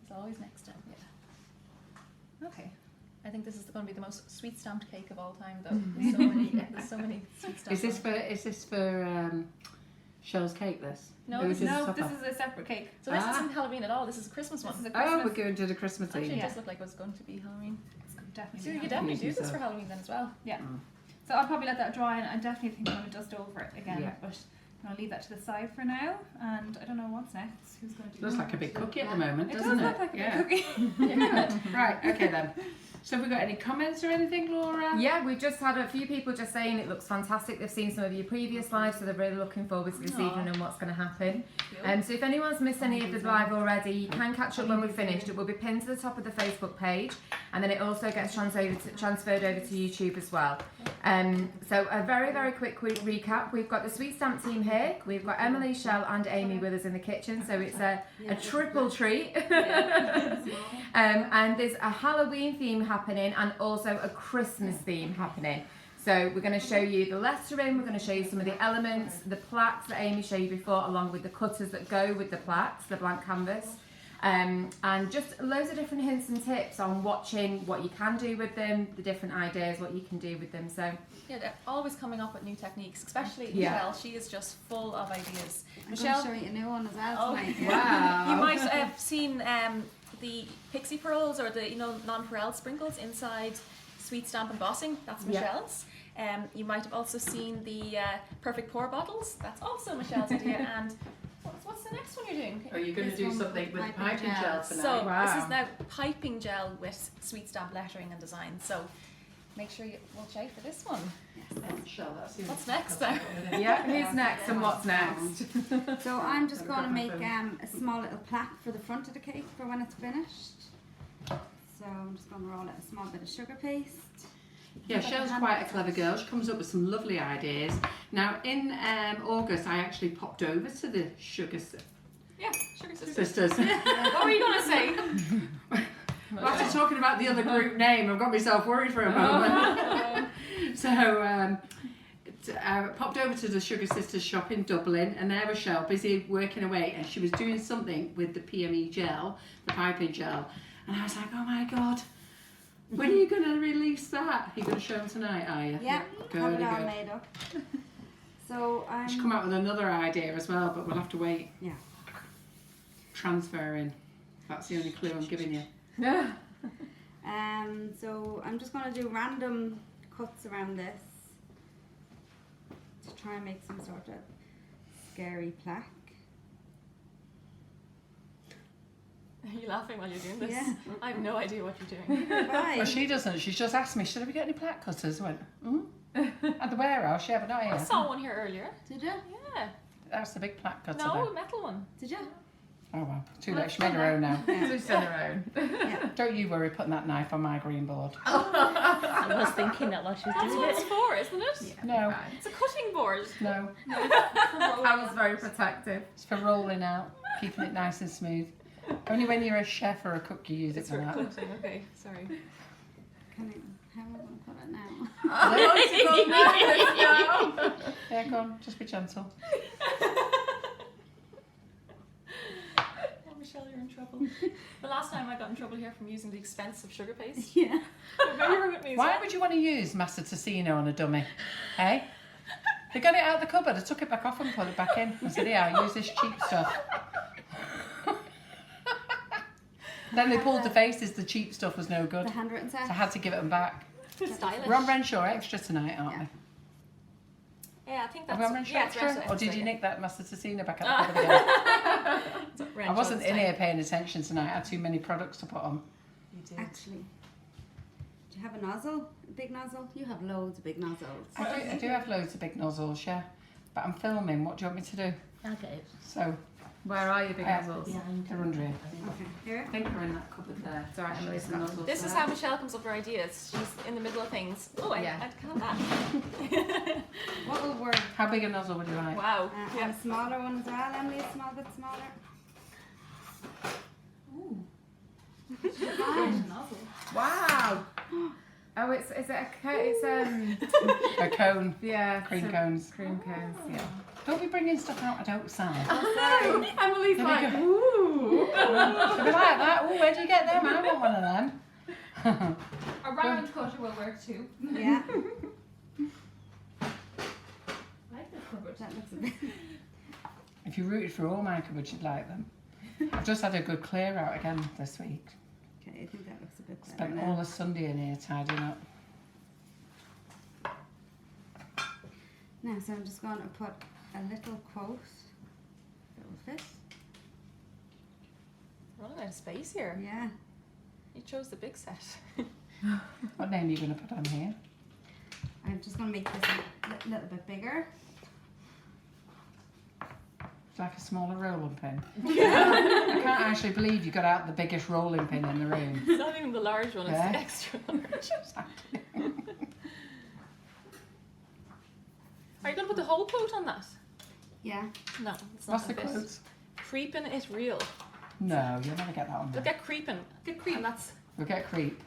It's always next time. Yeah. Okay. I think this is going to be the most sweet stamped cake of all time, though. There's so many sweet stamps. Is this for Shell's cake? This? No, Or this is No, topper? this is a separate cake. So this Ah. isn't Halloween at all. This is a Christmas one. This is a Oh, Christmas. we're going to the Christmas Actually, theme. it does look like it was going to be Halloween. It's definitely. So be you could Halloween. definitely do this so. for Halloween then as well. So I'll probably let that dry, and I definitely think I'm going to dust over it again. Yeah. But I'll leave that to the side for now, and I don't know what's next. Who's going to do Looks that? like a big cookie at the moment, It doesn't does it? look like Yeah. a cookie. Yeah. Right. Okay then. So have we got any comments or anything, Laura? Yeah, we've just had a few people just saying it looks fantastic. They've seen some of your previous lives, so they're really looking forward to this Aw. evening and what's going to happen. So if anyone's missed any of the live already, you can catch up when we're finished. It will be pinned to the top of the Facebook page, and then it also gets transferred over to YouTube as well. So a very, very quick recap. We've got the Sweet Stamp team here. We've got Emily, Shell and Amy with us in the kitchen, so it's a triple treat. And there's a Halloween theme happening and also a Christmas theme happening. So we're going to show you the lettering, we're going to show you some of the elements, the plaques that Amy showed you before, along with the cutters that go with the plaques, the blank canvas. And just loads of different hints and tips on watching what you can do with them, the different ideas, what you can do with them. So Yeah, they're always coming up with new techniques, especially Yeah. Michelle. She is just full of ideas. I'm Michelle, going to show you a new one as well Oh. tonight. Wow. you might have seen the pixie pearls or the non-pearl sprinkles inside Sweet Stamp embossing. That's Yeah. Michelle's. You might have also seen the perfect pour bottles. That's also Michelle's idea. And what's the next one you're doing? Are you going to This do one something with with piping piping gel gel. tonight? So Wow. this is now piping gel with Sweet Stamp lettering and design. So make sure you watch out for this one. Shell, that's the What's next now? yeah, who's next and what's next? So I'm just going to make a small little plaque for the front of the cake for when it's finished. So I'm just going to roll out a small bit of sugar paste. Yeah, Shell's quite a clever girl. She comes up with some lovely ideas. Now, in August, I actually popped over to the Sugar Yeah, sugar sisters. Sisters. What were you going to say? Well, after talking about the other group name, I've got myself worried for a moment. So, I popped over to the Sugar Sisters shop in Dublin, and there was Shell busy working away, and she was doing something with the PME gel, the piping gel, and I was like, oh my god, when are you going to release that? You're going to show them tonight, are you? Yeah, Good, have it all good. made up. So I'm She's come out with another idea as well, but we'll have to wait. Yeah. Transferring. That's the only clue I'm giving you. so I'm just going to do random cuts around this to try and make some sort of scary plaque. Are you laughing while you're doing this? Yeah. I have no idea what you're doing. Bye. Well, she doesn't. She's just asked me, should we get any plaque cutters? I went, At the warehouse, yeah, but not I here. saw one here earlier. Did you? Yeah. That's the big plaque cutter No, there. a metal one. Did you? Oh well, too late. She made her own now. So she's on her own. Don't you worry putting that knife on my green board. I was thinking that while she was That's doing what it. it's for, isn't it? Yeah, No. fine. It's a cutting board. No, I was very protective. it's for rolling out. keeping it nice and smooth. Only when you're a chef or a cook you use it for that. Okay, sorry. How am I going to put it now? Yeah, go on, just be gentle. Oh, Michelle, you're in trouble. The last time I got in trouble here from using the expensive sugar paste. Yeah. Remember with me as Why well? would you want to use Master Tocino on a dummy? Hey? They got it out of the cupboard. I took it back off and put it back in. I said, yeah, I use this cheap stuff. Then they pulled the faces. The cheap stuff was no good. The handwritten So set. I had to give it them back. Stylish. We're on Renshaw Extra tonight, aren't we? Yeah, I think Are that's we on Renshaw yeah, it's Extra? Renshaw Or did Extra, you yeah. nick that Master Tocino back out the cupboard again? Renshaw I wasn't this in time. here paying attention tonight. I had too many products to put on. You did. Actually. Do you have a nozzle? A big nozzle? You have loads of big nozzles. I do have loads of big nozzles, yeah. But I'm filming. What do you want me to do? I'll get it. So, Where are your big nozzles? Behind. they're under here. Okay. Here. I think they're in that cupboard there. It's alright, Emily's got them. This is how Michelle comes up with her ideas. She's in the middle of things. Oh, Yeah. I can't that. What will work? How big a nozzle would you like? Wow. And a smaller one as well, Emily, a small bit smaller. Wow. Oh, is it a it's A cone. yeah, Cream some cones. cream cones, yeah. Don't be bringing stuff out I don't sell. Oh, Emily's There we like, go. ooh. It'll be like that. Oh, where'd you get them? I want one of them. A round cutter will work too. Yeah. I like this cupboard. That looks a bit. If you rooted through all my cupboards, you'd like them. I've just had a good clear out again this week. Okay, I think that looks a bit better. Spent now. all the Sunday in here tidying up. Now, so I'm just going to put a little quote that will fit. Running out of space here. Yeah. You chose the big set. What name are you going to put on here? I'm just going to make this a little bit bigger. It's like a smaller rolling pin. I can't actually believe you got out the biggest rolling pin in the room. It's not even the large one, it's Yeah. the extra large. Are you going to put the whole quote on that? Yeah. No, it's not What's the gonna fit. quote? Creeping is real. No, you'll never get that on Look there. at creeping. Get creeping. And that's We'll get creep.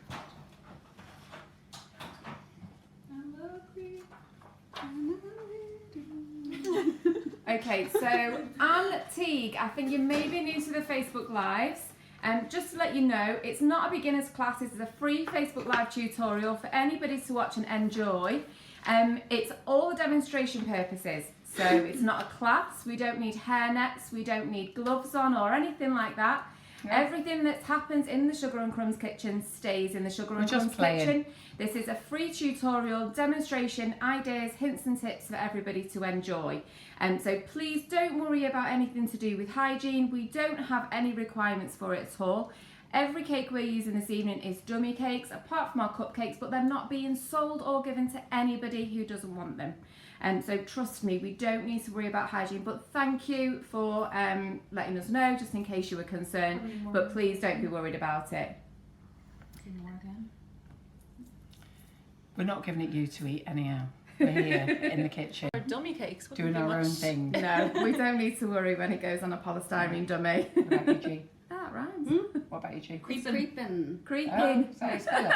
Okay, so Anne Teague, I think you may be new to the Facebook Lives. Just to let you know, it's not a beginner's class, this is a free Facebook Live tutorial for anybody to watch and enjoy. It's all demonstration purposes, so it's not a class, we don't need hairnets, we don't need gloves on or anything like that. No. Everything that happens in the Sugar and Crumbs kitchen stays in the Sugar and We're just Crumbs playing. kitchen. This is a free tutorial, demonstration, ideas, hints and tips for everybody to enjoy. So please don't worry about anything to do with hygiene. We don't have any requirements for it at all. Every cake we're using this evening is dummy cakes, apart from our cupcakes, but they're not being sold or given to anybody who doesn't want them. So trust me, we don't need to worry about hygiene, but thank you for letting us know, just in case you were concerned, but please don't be worried about it. We're not giving it you to eat anyhow. We're here in the kitchen our dummy cakes. Wouldn't doing be our own much. thing. No, we don't need to worry when it goes on a polystyrene dummy. What about you, G? That rhymes. What about you, G? It's creeping. Oh, Creeping. is that how you spell it?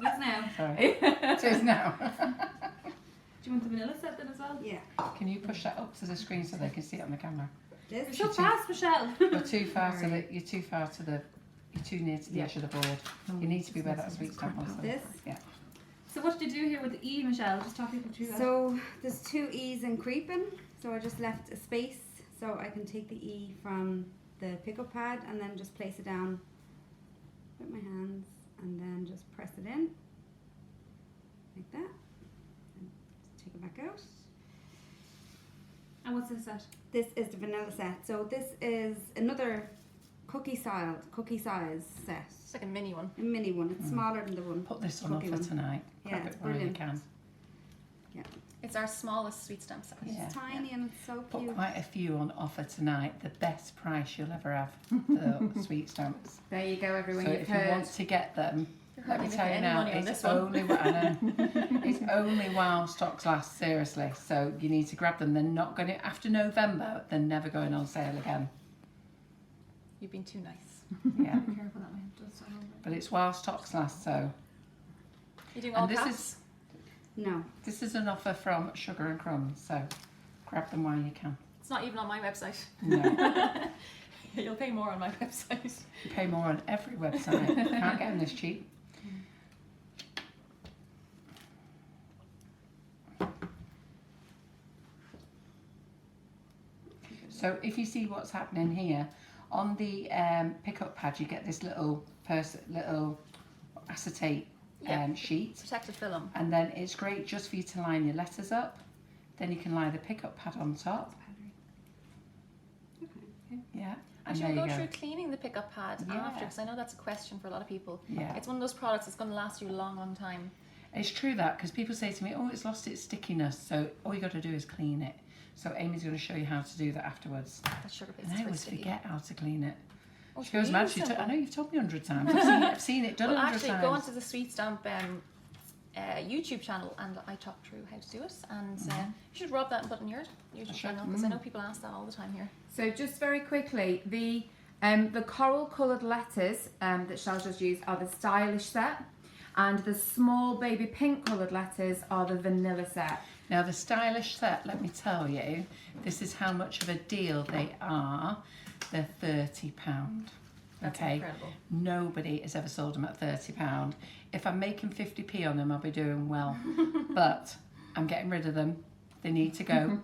Yes, now. Sorry. It is now. Do you want the vanilla set then as well? Yeah. Can you push that up to the screen so they can see it on the camera? You're This. so fast, Michelle. You're too far to the. You're too far to the. You're too near to the edge of the board. You need to be where that sweet stamp was. This. Yeah. So what did you do here with the E, Michelle? Just talk people through that. So there's two E's in creeping. So I just left a space so I can take the E from the pickup pad and then just place it down with my hands and then just press it in like that. And take it back out. And what's this set? This is the vanilla set. So this is another cookie size set. It's like a mini one. A mini one. It's smaller than the one. Put this one up cookie for one. tonight. Yeah, Grab it's it while you brilliant. can. It's our smallest sweet stamp set. Yeah. It's tiny and it's so Put cute. quite a few on offer tonight. The best price you'll ever have for sweet stamps. There you go, everyone. So You've if you heard. want to get them, You're let me hardly tell you making any now, money on it's this one. only I know. It's only while stocks last. Seriously, so you need to grab them. They're not going to after November. They're never going on sale again. You've been too nice. Yeah. Be careful that way. Just all over. But it's while stocks last, so. You're doing all And this caps? is No. this is an offer from Sugar and Crumbs, so grab them while you can. It's not even on my website. No, You'll pay more on my website. you pay more on every website. Can't get them this cheap. So if you see what's happening here, on the pickup pad you get this little acetate Yeah. sheet, Protected film. and then it's great just for you to line your letters up. Then you can lie the pickup pad on top. Yeah, and Actually, there we'll you go go. through cleaning the pickup pad Yeah. after, because I know that's a question for a lot of people. Yeah, It's one of those products that's going to last you a long, long time. it's true that, because people say to me, oh, it's lost its stickiness, so all you got to do is clean it. So Amy's going to show you how to do that afterwards. That sugar paste And is I very always sticky. forget how to clean it. Oh, She it's goes really mad. simple. I know you've told me 100 times. I've seen it done Well, 100 actually, times. go onto the Sweet Stamp YouTube channel and I talk through how to do it. And you should rub that and put it in your YouTube should. channel, because I know people ask that all the time here. So just very quickly, the coral coloured letters that Shell's just used are the stylish set, and the small baby pink coloured letters are the vanilla set. Now the stylish set, let me tell you, this is how much of a deal they are. They're £30. That's Okay, incredible. nobody has ever sold them at £30. If I'm making 50p on them, I'll be doing well. But I'm getting rid of them. They need to go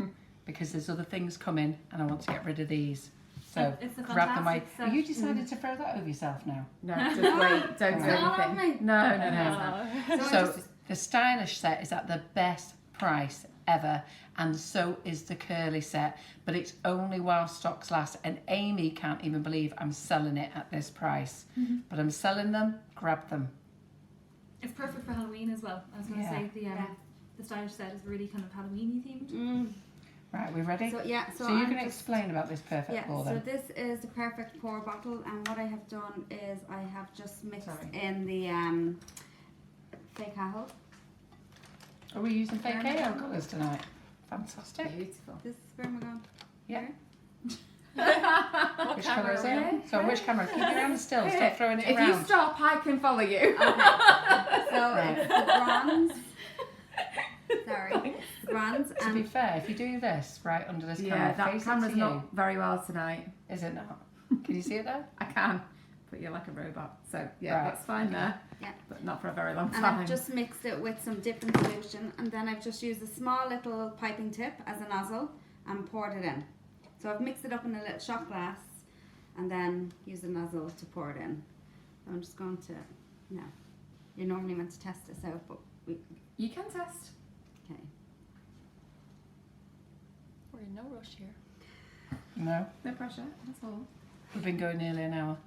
because there's other things coming, and I want to get rid of these. So It's a grab them away. fantastic set. You decided to throw that over yourself now. No, just wait, don't do It's not on anything. me. No, no, no. So the stylish set is at the best price ever, and so is the curly set, but it's only while stocks last, and Amy can't even believe I'm selling it at this price. But I'm selling them. Grab them. It's perfect for Halloween as well. I was going to Yeah. say the stylish set is really kind of Halloweeny themed. Right, we ready? So yeah, So I'm you're going to just- explain about this perfect Yeah, pour so then. this is the perfect pour bottle, and what I have done is I have just mixed Sorry. in the fake apple. Are we using fake AO colours tonight? Fantastic. Beautiful. This is where am I going? Yeah. What Which camera colour is are we on? it? So which camera? Keep your hand still. Stop throwing it If around. you stop, I can follow you. So Right. it's the bronze. Sorry, the bronze To be and fair, if you do this right under this camera, Yeah, that face it camera's to you, not very well tonight. is it not? Can you see it there? I can, but you're like a robot. So yeah, Right. that's fine there. Yeah. But not for a very long and time. I've just mixed it with some dipping solution, and then I've just used a small little piping tip as a nozzle and poured it in. So I've mixed it up in a little shot glass, and then use the nozzle to pour it in. I'm just going to, no, you're normally meant to test this out, but You can test. okay. We're in no rush here. No. No pressure. That's all. We've been going nearly an hour.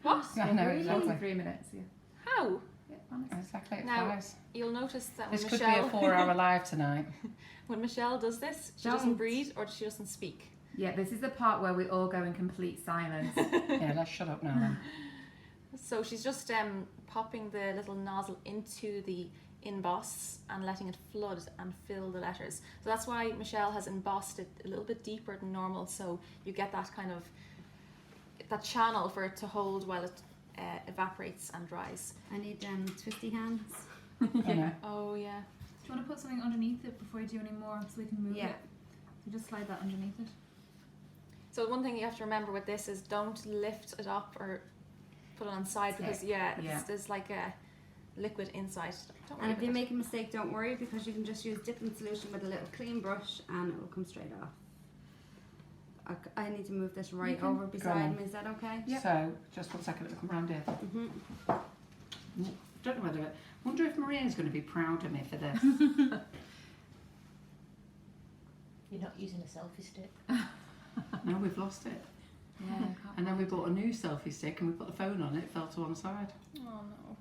What? I know, Really? exactly. 3 minutes. Yeah. How? Yeah, honestly. Exactly, it Now, flies. You'll notice that when This could be Michelle, a 4-hour live tonight. when Michelle does this, she doesn't Don't. breathe or she doesn't speak. Yeah, this is the part where we all go in complete silence. Yeah, let's shut up now then. So she's just popping the little nozzle into the emboss and letting it flood and fill the letters. So that's why Michelle has embossed it a little bit deeper than normal, so you get that kind of that channel for it to hold while it evaporates and dries. I need twisty hands. I know. Oh yeah. Do you want to put something underneath it before you do any more so we can move Yeah. it? So just slide that underneath it. So one thing you have to remember with this is don't lift it up or put it on side, because Yeah. there's like a liquid inside. Don't worry And if about you it. make a mistake, don't worry, because you can just use dipping solution with a little clean brush and it will come straight off. I need to move this right can over on. beside me, is that okay? Yep. So, just 1 second, let me come round here. Mm-hmm. Don't know whether wonder if Maria's going to be proud of me for this. You're not using a selfie stick. No, we've lost it. Yeah. And then we bought a new selfie stick and we put the phone on it, it fell to one side. Oh no.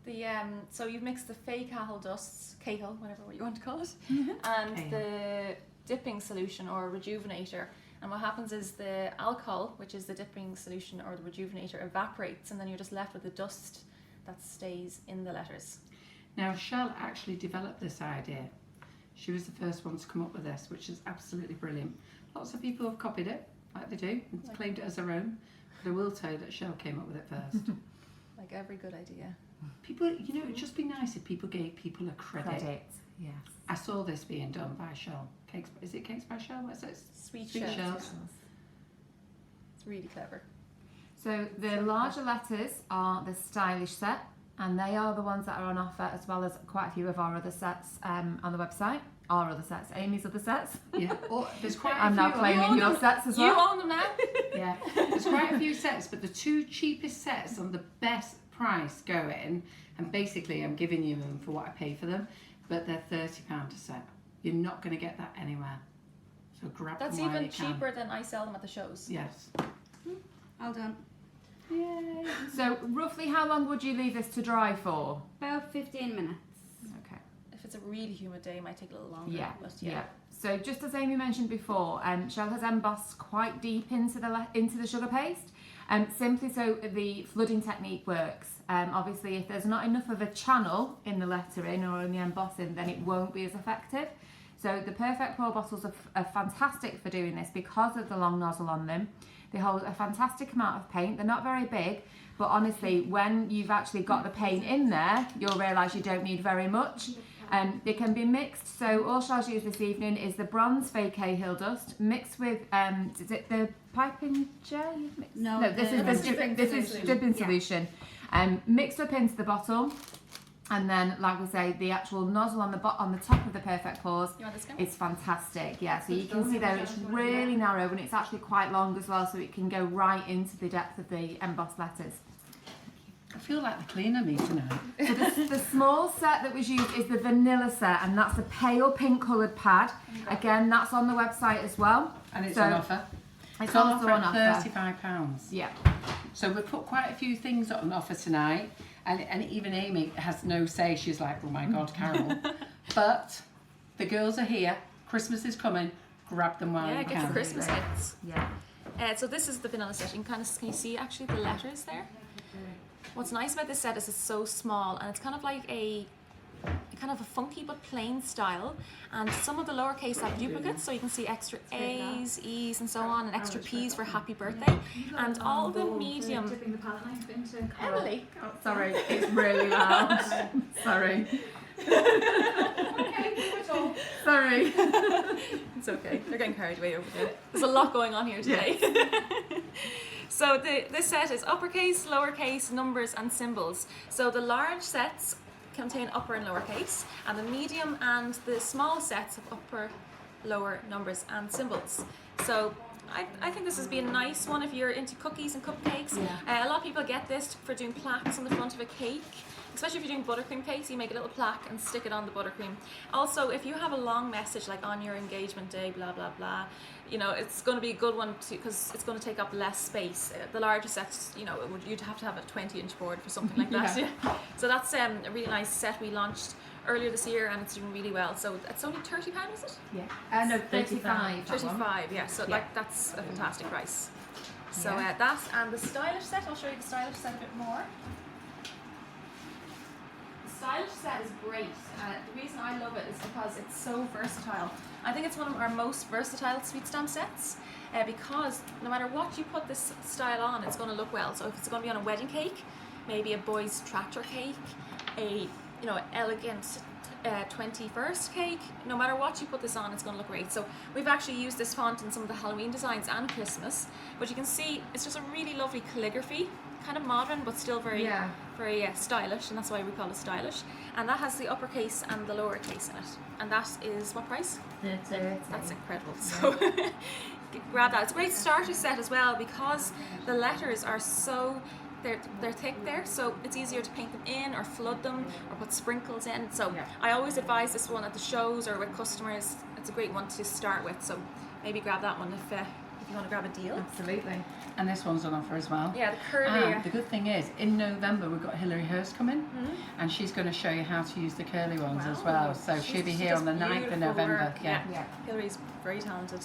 The so you've mixed the fake cahill dusts, cahill, whatever you want to call it, and Cahill. the dipping solution or rejuvenator. And what happens is the alcohol, which is the dipping solution or the rejuvenator, evaporates, and then you're just left with the dust that stays in the letters. Now, Shell actually developed this idea. She was the first one to come up with this, which is absolutely brilliant. Lots of people have copied it, like they do, and claimed it as their own. But I will tell you that Shell came up with it first. Like every good idea. People, you know, it'd just be nice if people gave people a credit. Yes. I saw this being done by Shell. Cakes, is it Cakes by Shell? What's it? Sweet Sweet shells. Shells. It's really clever. So the larger letters are the stylish set, and they are the ones that are on offer, as well as quite a few of our other sets on the website. Our other sets, Amy's other sets. Yeah. Oh, there's quite a I'm few. now claiming your sets as You well. own them now. Yeah. There's quite a few sets, but the two cheapest sets on the best price going, and basically I'm giving you them for what I pay for them, but they're £30 a set. You're not going to get that anywhere. So grab That's them while even you can. cheaper than I sell them at the shows. Yes. All done. Yay. So roughly how long would you leave this to dry for? About 15 minutes. Okay. If it's a really humid day, it might take a little longer. Yeah, But yeah. So just as Amy mentioned before, Shell has embossed quite deep into the sugar paste, simply so the flooding technique works. Obviously, if there's not enough of a channel in the lettering or in the embossing, then it won't be as effective. So the Perfect Pour bottles are fantastic for doing this because of the long nozzle on them. They hold a fantastic amount of paint. They're not very big, but honestly, when you've actually got the paint in there, you'll realise you don't need very much. They can be mixed, so all Shell's used this evening is the bronze fake Cahill dust mixed with, is it the piping gel you've mixed? No, this is dripping solution. Mixed up into the bottle, and then, like we say, the actual nozzle on the top of the Perfect Pours You want this guy? is fantastic. Yeah, so you can see there it's really narrow and it's actually quite long as well, so it can go right into the depth of the embossed letters. I feel like the cleaner me tonight. So the small set that was used is the vanilla set, and that's a pale pink coloured pad. Again, that's on the website as well. And it's So on offer. It's on also offer on at offer. £35. Yeah. So we've put quite a few things on offer tonight, and even Amy has no say. She's like, oh my God, Carol. But the girls are here. Christmas is coming. Grab them while Yeah, you get can. your Christmas hits. Yeah. So this is the vanilla set. You can you see actually the letters there? What's nice about this set is it's so small, and it's kind of like a funky but plain style, and some of the lowercase have duplicates, so you can see extra A's, E's and so on, and extra P's for happy birthday, and all the medium. Dipping the palette knife into Emily, Oh, sorry, it's really loud. Sorry. Sorry. it's okay. They're getting carried away over there. There's a lot going on here today. So this set is uppercase, lowercase, numbers and symbols. So the large sets contain upper and lowercase, and the medium and the small sets have upper, lower numbers and symbols. So I think this has been a nice one if you're into cookies and cupcakes. A lot of people get this for doing plaques on the front of a cake. Especially if you're doing buttercream cakes, you make a little plaque and stick it on the buttercream. Also, if you have a long message like on your engagement day, blah, blah, blah, you know, it's going to be a good one because it's going to take up less space. The larger sets, you know, you'd have to have a 20-inch board for something like that. Yeah. So that's a really nice set we launched earlier this year, and it's doing really well. So it's only £30, is it? Yeah. No, 35. 35, yeah. So like that's a fantastic price. So that and the stylish set, I'll show you the stylish set a bit more. The stylish set is great. The reason I love it is because it's so versatile. I think it's one of our most versatile sweet stamp sets because no matter what you put this style on, it's going to look well. So if it's going to be on a wedding cake, maybe a boy's tractor cake, a elegant 21st cake, no matter what you put this on, it's going to look great. So we've actually used this font in some of the Halloween designs and Christmas, but you can see it's just a really lovely calligraphy, kind of modern but still very stylish, and that's why we call it stylish. And that has the uppercase and the lowercase in it, and that is what price? That's incredible. So grab that. It's a great starter set as well because the letters are so they're thick there, so it's easier to paint them in or flood them or put sprinkles in. So I always advise this one at the shows or with customers. It's a great one to start with, so maybe grab that one if you want to grab a deal. Absolutely. And this one's on offer as well. Yeah, the curly. And the good thing is, in November we've got Hilary Hurst coming, and she's going to show you how to use the curly ones as well. So she'll be here on the 9th of November. Work. Yeah. Hilary's very talented.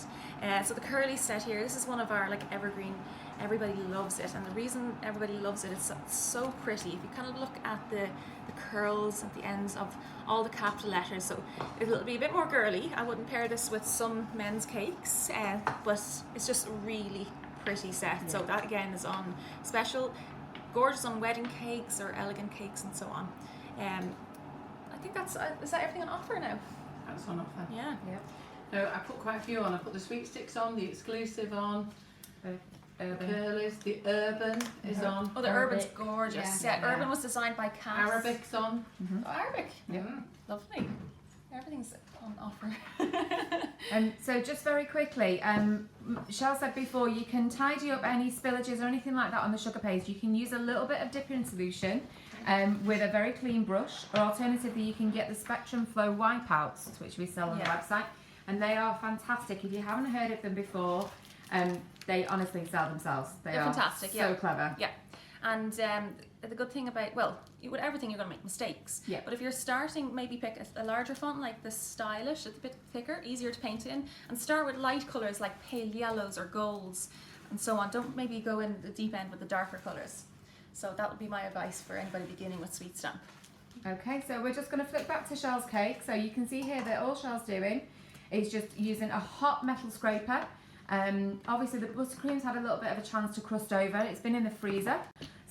So the curly set here, this is one of our like evergreen. Everybody loves it, and the reason everybody loves it is it's so pretty. If you kind of look at the curls at the ends of all the capital letters, so it'll be a bit more girly. I wouldn't pair this with some men's cakes, but it's just really pretty set. So that again is on special, gorgeous on wedding cakes or elegant cakes and so on. I think that's is that everything on offer now? That's on offer. Yeah. No, I put quite a few on. I put the sweet sticks on, the exclusive on, Urban. curlies, the urban is on, Oh, the Urban's gorgeous. Yeah. Yeah, Urban was designed by Cass. Arabic's on. Oh, Arabic. Yeah. Lovely. Everything's on offer. So just very quickly, Shell said before, you can tidy up any spillages or anything like that on the sugar paste. You can use a little bit of dipping solution with a very clean brush, or alternatively you can get the Spectrum Flow wipeouts, which we sell on the website, and they are fantastic. If you haven't heard of them before, they honestly sell themselves. They're fantastic. so clever. Yeah. And the good thing about, well, with everything you're going to make mistakes. Yeah. But if you're starting, maybe pick a larger font like the Stylish. It's a bit thicker, easier to paint in. And start with light colours like pale yellows or golds and so on. Don't maybe go in the deep end with the darker colours. So that would be my advice for anybody beginning with Sweet Stamp. Okay, so we're just going to flip back to Shell's cake. So you can see here that all Shell's doing is just using a hot metal scraper. Obviously the buttercream's had a little bit of a chance to crust over. It's been in the freezer.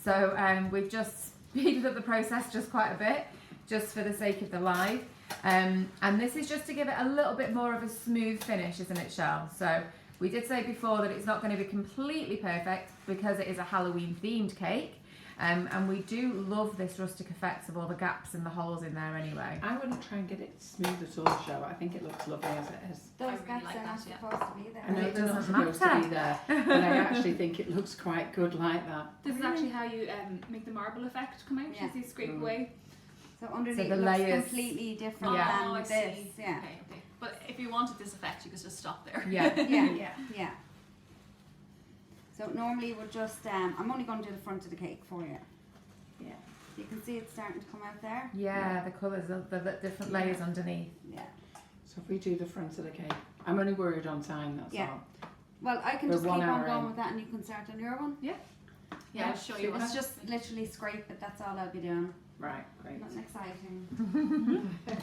So we've just speeded up the process just quite a bit, just for the sake of the live. And this is just to give it a little bit more of a smooth finish, isn't it, Shell? So we did say before that it's not going to be completely perfect because it is a Halloween themed cake. And we do love this rustic effect of all the gaps and the holes in there anyway. I wouldn't try and get it smooth at all, Show. I think it looks lovely as it is. Those really gaps like are not that, yeah. supposed to be there. I know it they're not doesn't supposed to matter. be there, but I actually think it looks quite good like that. This is actually how you make the marble effect come out. Yeah. As you scrape away. So underneath the it looks layers. completely different Oh, I than see. this. Yeah. Okay. But if you wanted this effect, you could just stop there. Yeah. Yeah. So normally we'll just, I'm only going to do the front of the cake for you. Yeah. You can see it's starting to come out there. Yeah, the colours of the different layers underneath. Yeah. So if we do the front of the cake, I'm only worried on time, that's Yeah. all. Well, I can We're just keep 1 on hour going in. with that and you can start on your one. Yeah, I'll show you. It's just literally scrape it, that's all I'll be doing. Right, great. Nothing exciting. Okay.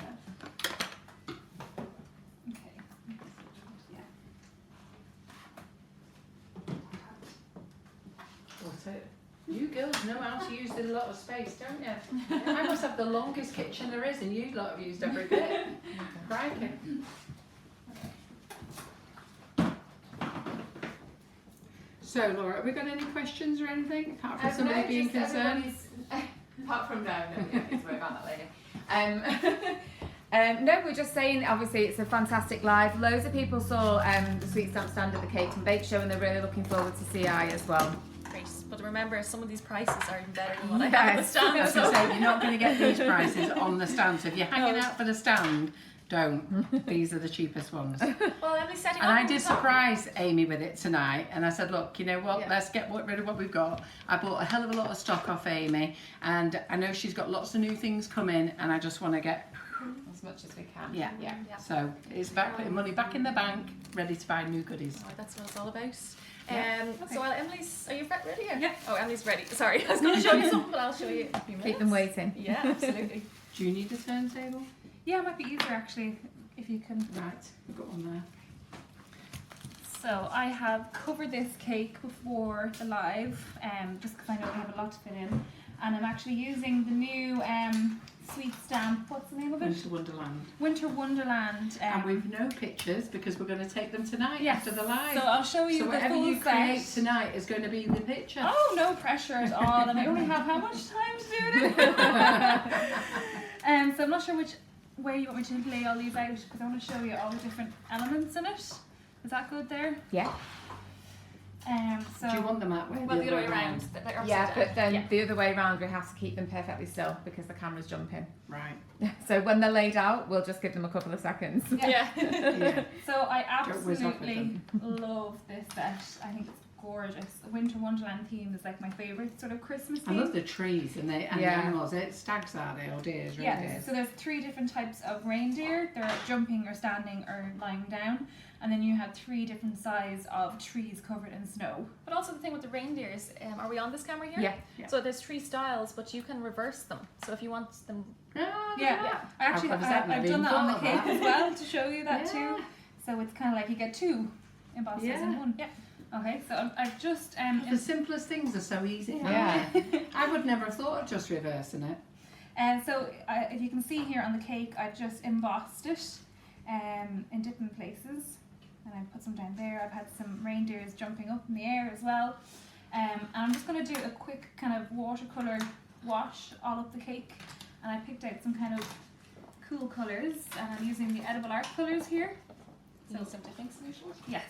What's it? You girls know how to use a lot of space, don't you? I must have the longest kitchen there is and you lot have used every bit. Crikey. So Laura, have we got any questions or anything apart from somebody being concerned? Apart from no, don't need to worry about that later. No, we're just saying, obviously, it's a fantastic live. Loads of people saw the Sweet Stamp stand at the Cake and Bake Show, and they're really looking forward to CI as well. Great. But remember, some of these prices are even better than what I have at the Yes. stand. As I say, you're not going to get these prices on the stand. So if you're hanging out for the stand, don't. These are the cheapest ones. Well, Emily's setting And up I on did the top. surprise Amy with it tonight, and I said, look, you know what, Yeah. let's get rid of what we've got. I bought a hell of a lot of stock off Amy, and I know she's got lots of new things coming, and I just want to get, As much as we can. yeah. Yeah. So it's about putting money back in the bank, ready to buy new goodies. Oh, that's what it's all about. Yeah. So while Emily's, are you ready? Or? Yeah. Oh, Emily's ready. Sorry, I was going to show you something, but I'll show you in a few minutes. Keep them waiting. Yeah, absolutely. Do you need a turntable? Yeah, it might be easier actually if you can. Right, we've got one there. So I have covered this cake before the live, just because I know we have a lot to fit in, and I'm actually using the new Sweet Stamp. What's the name of it? Winter Wonderland. Winter Wonderland. And we've no pictures because we're going to take them tonight Yes. after the live. So I'll show you So the whatever full you set. create tonight is going to be the picture. Oh, no pressure at all, and I only have how much time to do it? So I'm not sure which way you want me to lay all these out because I want to show you all the different elements in it. Is that good there? Yeah. So Do you want them that way? Well, the other way around. They're upside Yeah, down. but then Yeah. the other way around, we have to keep them perfectly still because the camera's jumping. Right. So when they're laid out, we'll just give them a couple of seconds. Yeah. Yeah. So I Don't whiz off with absolutely love this set. I think it's gorgeous. The Winter Wonderland theme is like my favourite sort of Christmas I theme. love the trees and the Yeah. animals. It stags, are they? Or deers, Yeah, reindeers? so there's 3 different types of reindeer. They're jumping or standing or lying down. And then you have 3 different sizes of trees covered in snow. But also the thing with the reindeers, are we on this camera here? Yeah. Yeah. So there's 3 styles, but you can reverse them. So if you want them, Oh, Yeah, I actually, I've never I've even done that on the thought of cake that. as well to show you that Yeah. too. So it's kind of like you get 2 embossers Yeah. in one. Yeah. Okay, so I've just The simplest things are so easy. Yeah. I would never have thought of just reversing it. And so if you can see here on the cake, I've just embossed it in different places. And I've put some down there. I've had some reindeers jumping up in the air as well. And I'm just going to do a quick kind of watercolour wash all up the cake. And I picked out some kind of cool colours. And I'm using the edible art colours here. So some dipping solution. Yes,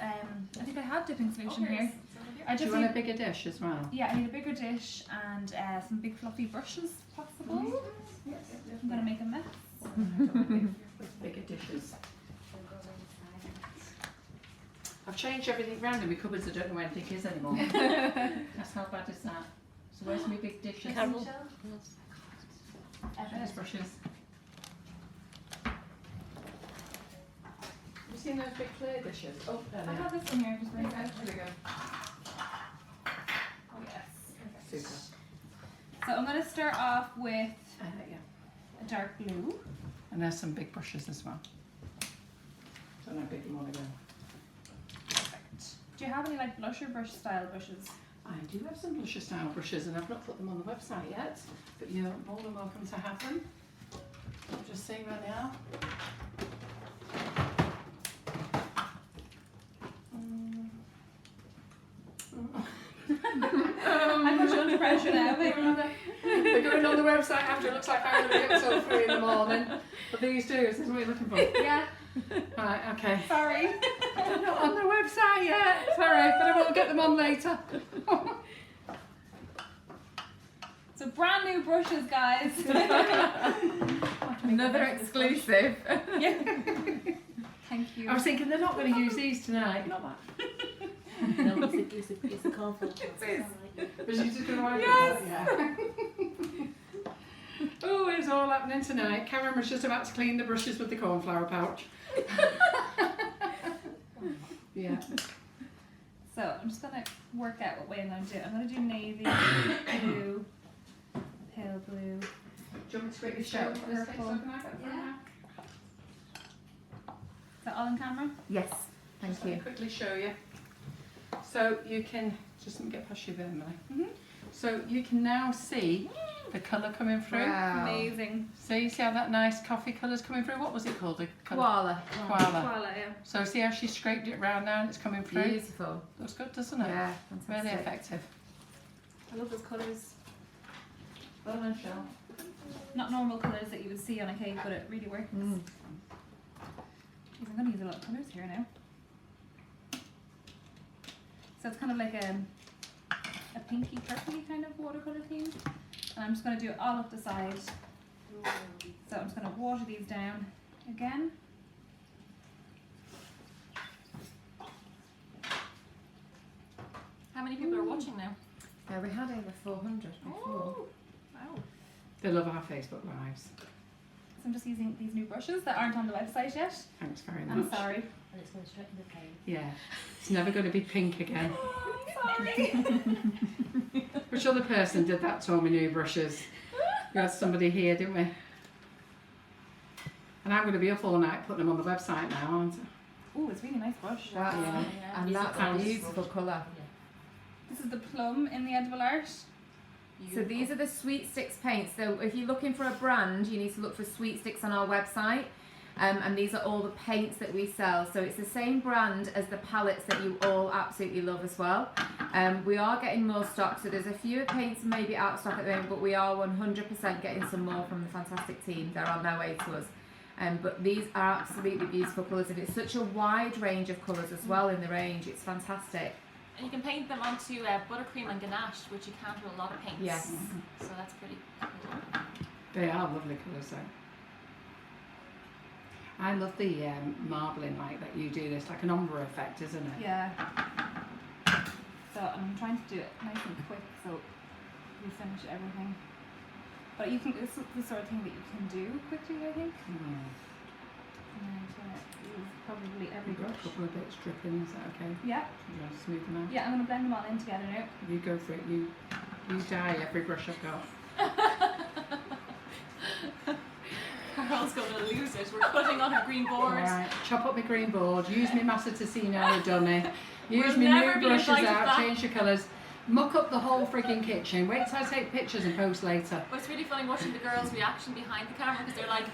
I think I have dipping solution here it here. is. It's over here. I Do just you want need, a bigger dish as well? yeah, I need a bigger dish and some big fluffy brushes, if possible. I'm going to make a mess. Bigger dishes. I've changed everything round in my cupboards. I don't know where anything is anymore. That's how bad is that? So where's my big dishes? Carol. There's brushes. Have you seen those big clear dishes? Oh, there I they are. have this in here, just bring it out. There we go. Oh yes. Super. So I'm going to start off with Yeah. a dark blue. And there's some big brushes as well. Don't know how big you want to go. Perfect. Do you have any like blusher brush style brushes? I do have some blusher style brushes and I've not put them on the website yet, but you're more than welcome to have them. I'm just seeing where they are. I put you under pressure now. They're going on the website after it looks like I'm going to get till 3 in the morning. But these two, is this what you're looking for? Yeah. Right, okay. Sorry. They're not on the website yet. Sorry, but I will get them on later. So brand new brushes, guys. Another exclusive. Yeah. Thank you. I was thinking they're not going to use these tonight. Not that. No, it's a conflict. But she's just going to wipe Yes. it out. Yeah. Oh, it's all happening tonight. Karen was just about to clean the brushes with the cornflour pouch. Yeah. So I'm just gonna work out what way I'm gonna do. I'm gonna do navy, blue, pale blue. Do you want me to quickly show what this takes? Purple. Can I get Is that all on camera? Yes, thank Just let me you. quickly show you. So you can, just let me get past you there, Emily. Mhm. So you can now see the colour coming through. Wow. Amazing. So you see how that nice coffee colour's coming through? What was it called? The colour? Koala. Koala. Voila, yeah. So see how she scraped it round now and it's coming through? Beautiful. Looks good, doesn't it? Yeah, Really fantastic. effective. I love those colours. Well done, Shell. Not normal colours that you would see on a cake, but it really works. Mm. Jeez, I'm gonna use a lot of colours here now. So it's kind of like a pinky purpley kind of watercolour theme. And I'm just gonna do it all up the side. So I'm just gonna water these down again. How many people are watching now? We had over 400 before. Oh, wow. They love our Facebook Lives. So I'm just using these new brushes that aren't on the website yet. Thanks very much. I'm sorry. And it's going straight in the paint. Yeah. It's never going to be pink again. Sorry. Which other person did that to all my new brushes? We had somebody here, didn't we? And I'm going to be up all night putting them on the website now, aren't I? Ooh, it's a really nice brush. That's, Yeah. And It's a that's a colour. beautiful colour. This is the plum in the edible art. So these are the Sweet Sticks paints. So if you're looking for a brand, you need to look for Sweet Sticks on our website. And these are all the paints that we sell. So it's the same brand as the palettes that you all absolutely love as well. We are getting more stock, so there's a few paints maybe out of stock at the moment, but we are 100% getting some more from the fantastic team. They're on their way to us. But these are absolutely beautiful colours, and it's such a wide range of colours as well in the range. It's fantastic. And you can paint them onto buttercream and ganache, which you can't with a lot of paints. Yes. So that's pretty cool. They are lovely colours though. I love the marbling like that you do this, like an ombre effect, isn't it? Yeah. So I'm trying to do it nice and quick so we finish everything. But you can, this is the sort of thing that you can do quickly, I think. Mm. And I'm gonna use probably every You've got a brush. couple of bits dripping, is that okay? Yeah, You want to smooth them out? yeah, I'm gonna blend them all in together now. You go for it, you dye every brush I've got. Carol's going to lose it. We're putting on her green board. Alright, chop up my green board, use my Massa Tessino dummy, Use We'll my never new be brushes invited out, back. change the colours. Muck up the whole freaking kitchen. Wait till I take pictures and post later. But it's really funny watching the girls' reaction behind the camera because they're like,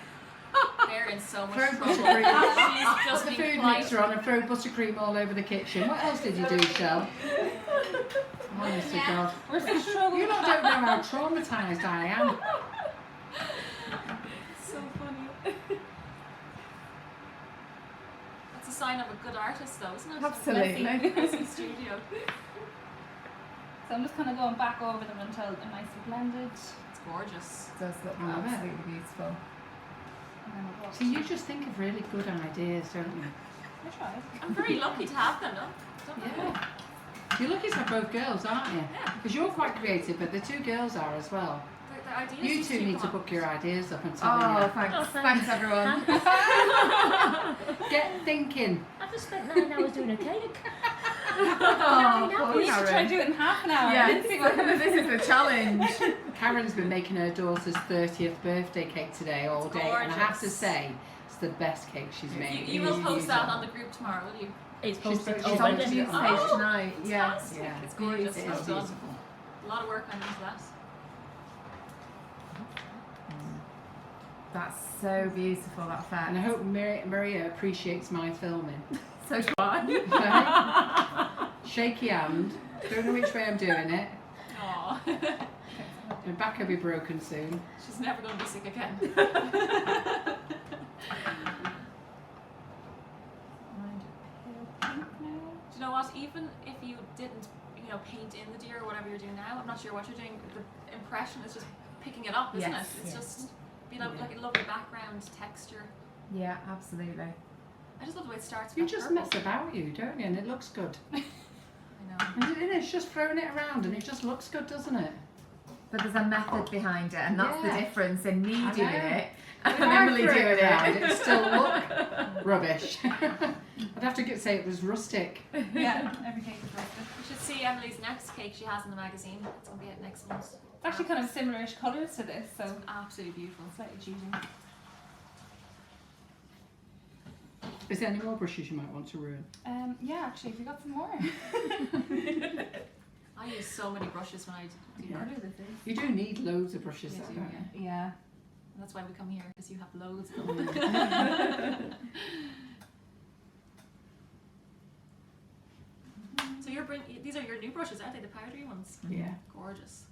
they're in so much Throw trouble. buttercream. She's Put just the being food quiet. mixer on and throw buttercream all over the kitchen. What else did you do, Shell? Honest to God. We're so struggling. You lot don't know how traumatised I am. So funny. That's a sign of a good artist, though, isn't it? Absolutely. Messy studio. So I'm just kind of going back over them until they're nicely blended. It's gorgeous. It does look I love it. absolutely beautiful. And then we'll go See, you just think of really good ideas, don't you? I tried. I'm very lucky to have them, though. Don't you? Yeah. You're lucky to have both girls, aren't you? Because you're quite creative, but the two girls are as well. The ideas You just two do need to come up. book your ideas up and tell Oh, me. thanks. Oh, Thanks, everyone. Get thinking. I've just spent 9 hours doing a cake. Oh, poor We used to try and Karen. do it in half an hour. Yeah, I didn't think we could. this is the challenge. Karen's been making her daughter's 30th birthday cake today all day, and I have to Gorgeous. say, it's the best cake she's made. You will post that on the group tomorrow, will you? It's She's posted she's on It's on on the the Monday. news Oh, page tonight. Yeah. Fantastic. Yeah. It's gorgeous. It Well is done. beautiful. A lot of work went into that. That's so beautiful, that And I effect. hope Maria appreciates my filming. So do I. Okay? Shaky hand. Don't know which way I'm doing it. Aww. My back will be broken soon. She's never going to be sick again. Do you know what? Even if you didn't, paint in the deer or whatever you're doing now, I'm not sure what you're doing. The impression is just picking it up, isn't Yes, it? It's yes. just like a lovely background texture. Yeah, absolutely. I just love the way it starts. You with that just purple. mess about you, don't you? And it looks good. I know. And it's just throwing it around and it just looks good, doesn't it? But there's a method behind it, and that's the Yeah. difference in me I doing know. it If and I Emily threw doing it around, it. it'd still look rubbish. I'd have to say it was rustic. Yeah, every cake is roasted. You should see Emily's next cake she has in the magazine. It's going to be out next month. It's actually kind of similar-ish colours to this, so Absolutely beautiful. slightly cheating. Is there any more brushes you might want to ruin? Yeah, actually, if you got some more. I use so many brushes when I do Yeah. work. What is this? You do need loads of brushes, You though, do, don't you? Yeah. That's why we come here, because you have loads of them. So these are your new brushes, aren't they? The powdery ones. Yeah. Gorgeous.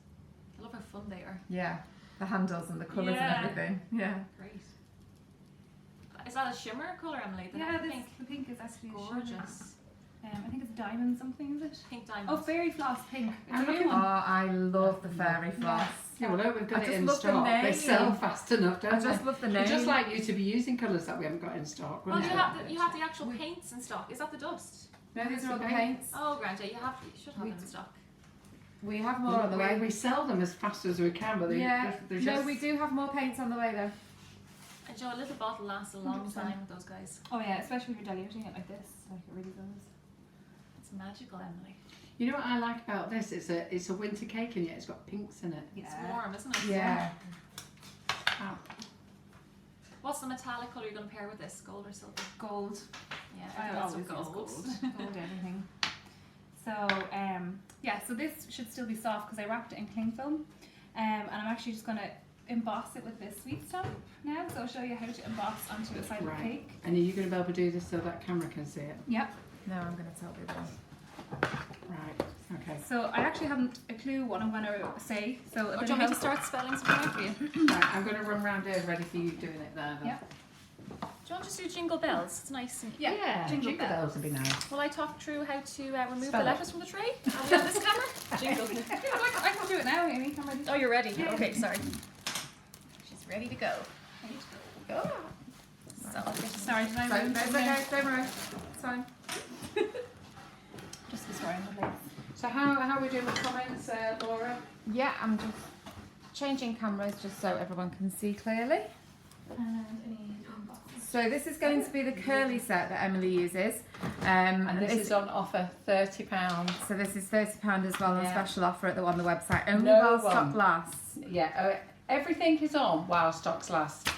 I love how fun they are. Yeah, the handles and the colours Yeah. and everything. Yeah. Great. Is that a shimmer colour, Emily? The Yeah, pink. the pink is actually a shimmer. Gorgeous. I think it's diamond something, is it? Pink diamonds. Oh, fairy floss pink. It's I'm a new looking- Oh, one. I love the fairy floss. Yeah, well, look, we've got I it just in love the stock. They name. sell fast enough, don't I they? just love the We'd name. just like you to be using colours that we haven't got in stock, Well, wouldn't you it? have the actual paints in stock. Is that the dust? No, these are all the Okay. paints. Oh, Grant, yeah, you should have We- them in stock. We have more on the way. We sell them as fast as we can, but Yeah. they're No, just... we do have more paints on the way though. And Joe, a little bottle lasts a long 100%. time with those guys. Oh yeah, especially when you're diluting it like this. Like it really does. It's magical, Emily. You know what I like about this? It's a winter cake and yet it's got pinks in it. It's warm, isn't it? Yeah. Wow. What's the metallic colour you're going to pair with this? Gold or silver? Gold. Yeah, I everyone's always with use gold. Gold everything. So yeah, so this should still be soft because I wrapped it in cling film, and I'm actually just gonna emboss it with this sweet stamp now. So I'll show you how to emboss onto a side of the Right. cake. And are you going to be able to do this so that camera can see it? Yep. No, I'm going to tell you that. Right. Okay. So I actually haven't a clue what I'm gonna say. So a Or bit do you of want me to help. start spelling something out for you? Do Right, I'm going to run round here ready for you doing it there. Then. Yeah. you want to just do jingle bells? It's nice and Yeah. Jingle bells would be nice. Will I talk through how to remove Spell the it. letters from the tray? Are we on this camera? Jingle. I can do it now, Amy. I'm ready. Oh, you're ready? Okay, sorry. She's ready to go. Oh. So, Sorry, did I Don't, ruin no, it's something? okay, don't worry. It's fine. Just the story in the place. So how are we doing with comments, Laura? Yeah, I'm just changing cameras just so everyone can see clearly. And any boxes. So this is going to be the curly set that Emily uses. And this is on offer £30. So this is £30 as well on Yeah. special offer on the website. Only No while stock one. lasts. Yeah, everything is on while stocks last.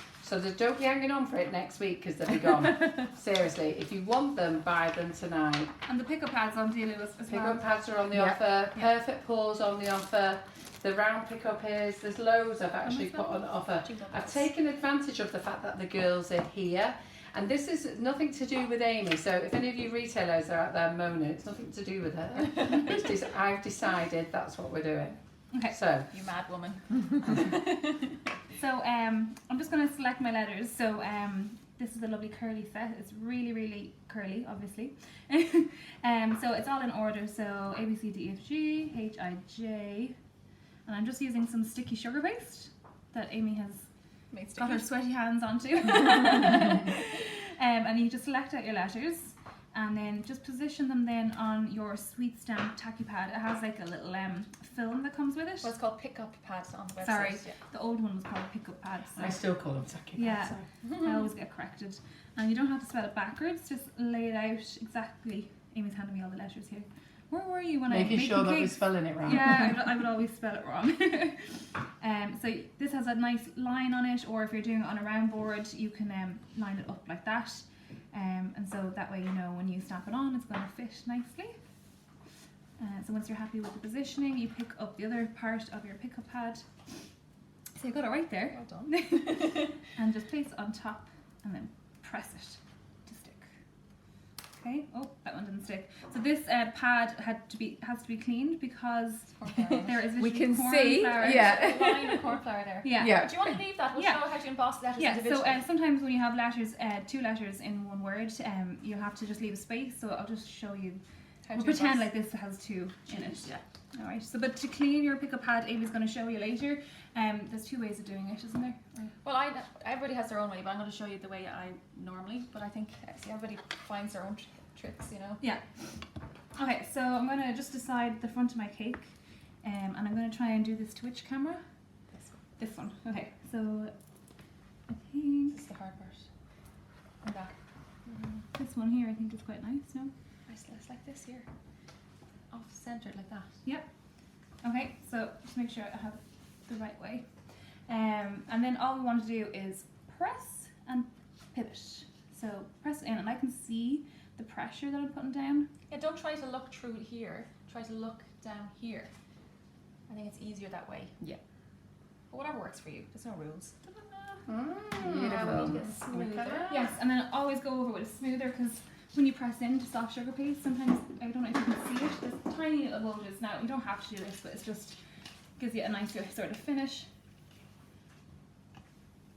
So don't be hanging on for it next week because they'll be gone. Seriously, if you want them, buy them tonight. And the pickup pads on deal as well. Pickup pads are on the Yeah. offer. Perfect Paws on the offer. The round pickup is. There's loads I've actually put on offer. I've taken advantage of the fact that the girls are here. And this is nothing to do with Amy, so if any of you retailers are out there moaning, it's nothing to do with her. It's just, I've decided that's what we're doing. Okay. So, You mad woman. So I'm just going to select my letters. So this is the lovely curly set. It's really, really curly, obviously. So it's all in order. So A, B, C, D, E, F, G, H, I, J. And I'm just using some sticky sugar paste that Amy has got her sweaty hands onto. And you just select out your letters and then just position them then on your sweet stamp tacky pad. It has like a little film that comes with it. Well, it's called pickup pads on the website. Sorry, Yeah. the old one was called pickup pads. So I still call them tacky Yeah. pads. I always get corrected. And you don't have to spell it backwards, just lay it out exactly. Amy's handing me all the letters here. Where were you when I Making made sure the that we're cakes? spelling it right. Yeah, I would always spell it wrong. So this has a nice line on it, or if you're doing it on a round board, you can line it up like that. And so that way you know when you snap it on, it's going to fit nicely. So once you're happy with the positioning, you pick up the other part of your pickup pad. So you got it right there. Well done. And just place it on top and then press it to stick. Okay. Oh, that one didn't stick. So this pad has to be cleaned because there is We literally can corn see. flour. Yeah. A line of corn flour there. Yeah. Yeah. Do you want to leave that? We'll Yeah. show how to emboss the letters Yeah, so individually. sometimes when you have letters, two letters in one word, you have to just leave a space. So I'll just show you. How We'll to pretend emboss. like this has two in it. Yeah. All right. So, but to clean your pickup pad, Amy's going to show you later. There's two ways of doing it, isn't there? Well, everybody has their own way, but I'm going to show you the way I normally. But I think everybody finds their own tricks, you know. Yeah. Okay, so I'm going to just decide the front of my cake, and I'm going to try and do this to which camera? This one. Okay, so I think This is the hard part. And that. this one here I think is quite nice, no? It's like this here. Off centered like that. Okay, so just make sure I have it the right way. And then all we want to do is press and pivot. So press it in, and I can see the pressure that I'm putting down. Yeah, don't try to look through here. Try to look down here. I think it's easier that way. Yeah. But whatever works for you. There's no rules. Beautiful. Yes, and then always go over with a smoother, because when you press into soft sugar paste, sometimes, I don't know if you can see it, there's tiny little bulges. Now, you don't have to do this, but it's just gives you a nicer sort of finish.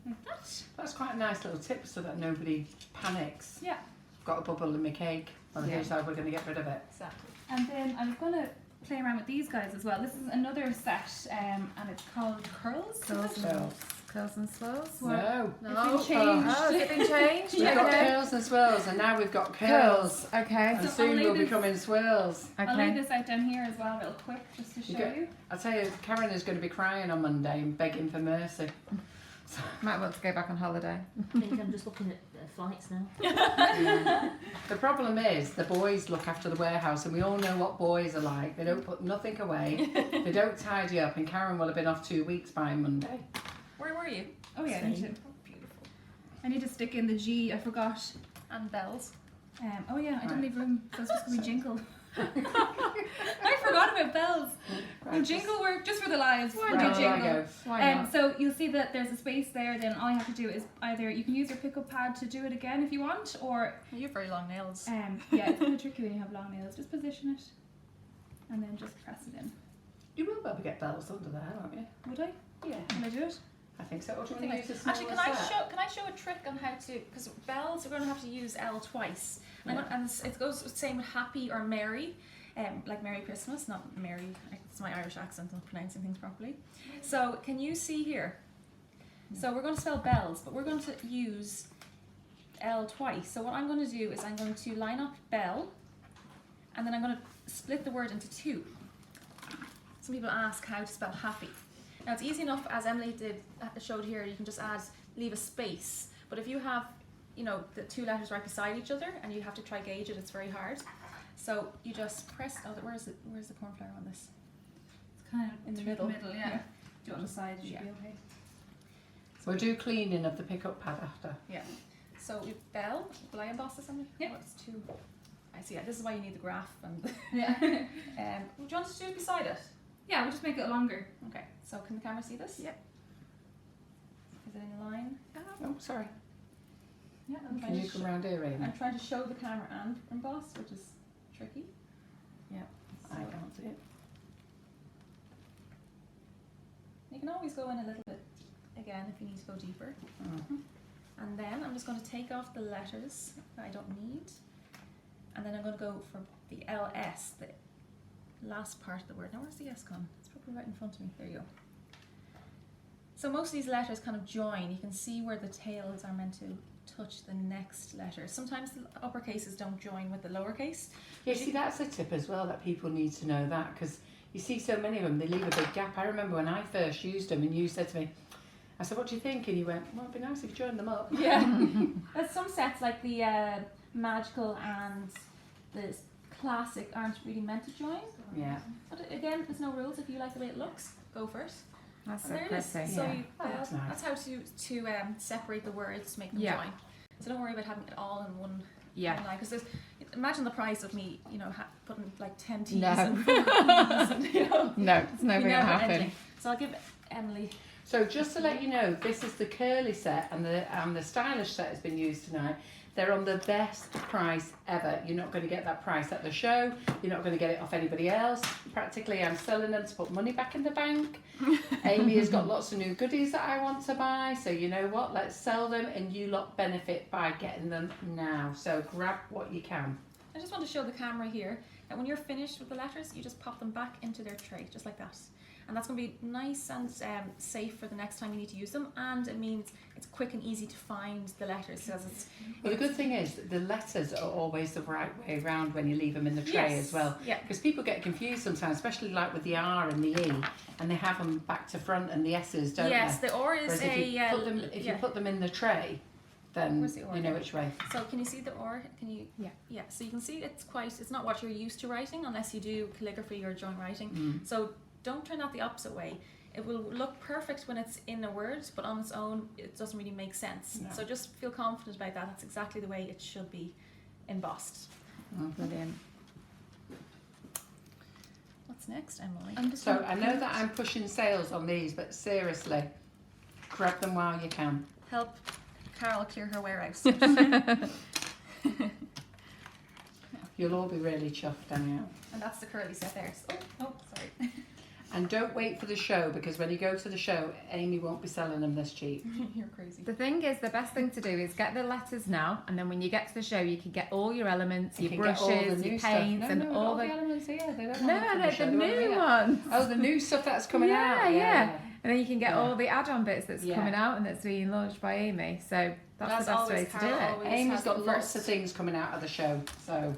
Like that. That's quite a nice little tip so that nobody panics. Yeah. Got a bubble in my cake. Well, here's how we're going to get rid of it. Exactly. And then I was going to play around with these guys as well. This is another set, and it's called Curls. Curls and swirls. No. It's been changed. Oh, has it been changed? We've got Okay. curls and swirls, and now we've got curls. Okay. And So soon I'll lay we'll be this- coming swirls. I'll lay Okay. this out down here as well real quick, just to show you. I'll tell you, Karen is going to be crying on Monday and begging for mercy. Might want to go back on holiday. I think I'm just looking at flights now. The problem is the boys look after the warehouse, and we all know what boys are like. They don't put nothing away. They don't tidy up, and Karen will have been off 2 weeks by Monday. Where were you? Oh yeah, I need to, Beautiful. I need to stick in the G. I forgot. And bells. Oh yeah, I didn't Right. leave room, so it's just going to be jingle. I forgot about bells. Will jingle work just for the lives? Why We'll do not? There I jingle. go. Why not? So you'll see that there's a space there. Then all you have to do is either you can use your pickup pad to do it again if you want, or You have very long nails. yeah, it's kind of tricky when you have long nails. Just position it, and then just press it in. You will be able to get bells under there, won't you? Would I? Yeah, Can I do it? I think so. Or do you want to use a smaller Actually, can I show a trick on how to? Because bells, we're going to have to use L twice, Yeah. and it goes the same with happy or merry, like Merry Christmas, not Merry. It's my Irish accent, not pronouncing things properly. So can you see here? So we're going to spell bells, but we're going to use L twice. So what I'm going to do is I'm going to line up bell, and then I'm going to split the word into two. Some people ask how to spell happy. Now it's easy enough, as Emily showed here. You can just leave a space. But if you have, the two letters right beside each other, and you have to try gauge it, it's very hard. So you just press. Oh, where's the cornflour on this? It's kind of In the through middle. yeah. Do it on the side, it should Yeah. be okay. We'll do cleaning of the pickup pad after. Yeah. So we Belle, will I emboss this on? Yeah. Oh, it's too. I see. Yeah, this is why you need the graph and. Yeah. Do you want to do it beside it? Yeah, we'll just make it longer. Okay. So can the camera see this? Yep. Is it in line? Oh, sorry. Yeah. I'm Can trying, you to come around here, Amy? I'm trying to show the camera and emboss, which is tricky. I can't see it. You can always go in a little bit again if you need to go deeper. Oh. And then I'm just going to take off the letters that I don't need. And then I'm going to go for the LS, the last part of the word. Now where's the S gone? It's probably right in front of me. There you go. So most of these letters kind of join. You can see where the tails are meant to touch the next letter. Sometimes the uppercases don't join with the lowercase. Yeah, see, that's a tip as well that people need to know that, because you see so many of them, they leave a big gap. I remember when I first used them and you said to me, I said, what do you think? And you went, well, it'd be nice if you joined them up. Yeah. There's some sets like the Magical and the Classic aren't really meant to join. Yeah. But again, there's no rules. If you like the way it looks, go for it. That's so And there it is. pretty. So Yeah. you, Oh, that's nice. that's how to separate the words, make them Yeah. join. So don't worry about having it all in one Yeah. line. Because imagine the price of me, you know, putting like 10 T's No. and 4 E's and, you know, No, it's never you going to never happen. ending. So I'll give Emily. So just to let you know, this is the curly set and the stylish set has been used tonight. They're on the best price ever. You're not going to get that price at the show. You're not going to get it off anybody else. Practically, I'm selling them to put money back in the bank. Amy has got lots of new goodies that I want to buy. So you know what? Let's sell them and you lot benefit by getting them now. So grab what you can. I just want to show the camera here that when you're finished with the letters, you just pop them back into their tray, just like that. And that's going to be nice and safe for the next time you need to use them. And it means it's quick and easy to find the letters. Because it's, Well, the good thing is that the letters are always the right way around when you leave them in the tray Yes. as well. Yeah. Because people get confused sometimes, especially like with the R and the E, and they have them back to front and the S's, don't yes, they? the or is Whereas if you put them, if yeah. you put them in the tray, then Where's the or you know here? which way. So can you see the or? Can you? Yeah. Yeah. So you can see it's not what you're used to writing unless you do calligraphy or joint writing. Mm. So don't turn out the opposite way. It will look perfect when it's in a word, but on its own, it doesn't really make sense. No. So just feel confident about that. That's exactly the way it should be embossed. Oh, Brilliant. What's next, Emily? I'm just So gonna I know that I'm pushing sales on these, but seriously, grab them while you can. Help Carol clear her warehouse. You'll all be really chuffed anyhow. And that's the curly set there. Oh, sorry. And don't wait for the show, because when you go to the show, Amy won't be selling them this cheap. You're crazy. The thing is, the best thing to do is get the letters now, and then when you get to the show, you can get all your elements, You your can get all the brushes, new your stuff. paints, No, and no, all the the. elements here. They don't No, want them no, for the show, they want them new here. ones. Oh, the new stuff that's coming out. Yeah. And then you can get Yeah. all the add-on bits that's Yeah. coming out and that's being launched by Amy. So that's the best way to do it. Amy's got lots of things coming out of the show, so.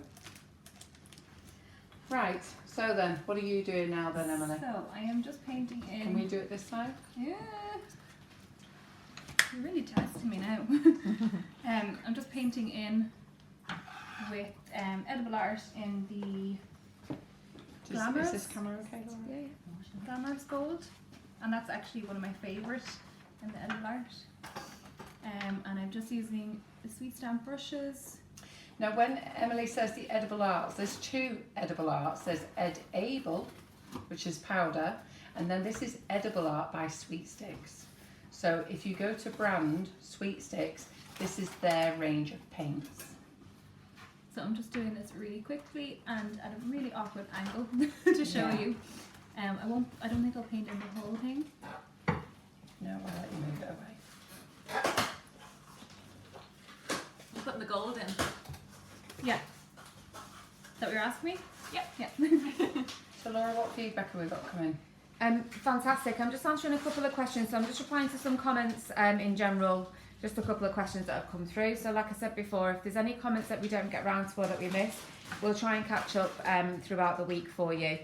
Right, so then, what are you doing now then, Emily? So I am just painting in. Can we do it this time? Yeah. You're really testing me now. I'm just painting in with edible art in the Is Glamorous? this camera okay? Laura? Yeah, yeah. Glamorous Gold, and that's actually one of my favourite in the edible art. And I'm just using the sweet stamp brushes. Now, when Emily says the edible arts, there's two edible arts. There's Ed-able, which is powder, and then this is edible art by Sweet Sticks. So if you go to brand Sweet Sticks, this is their range of paints. So I'm just doing this really quickly and at a really awkward angle to show Yeah. you. I don't think I'll paint in the whole thing. No, I'll let you move it away. You're putting the gold in. Yeah. Is that what you're asking me? Yep. Yeah. So Laura, what feedback have we got coming? Fantastic. I'm just answering a couple of questions. So I'm just replying to some comments in general, just a couple of questions that have come through. So like I said before, if there's any comments that we don't get round to or that we miss, we'll try and catch up throughout the week for you.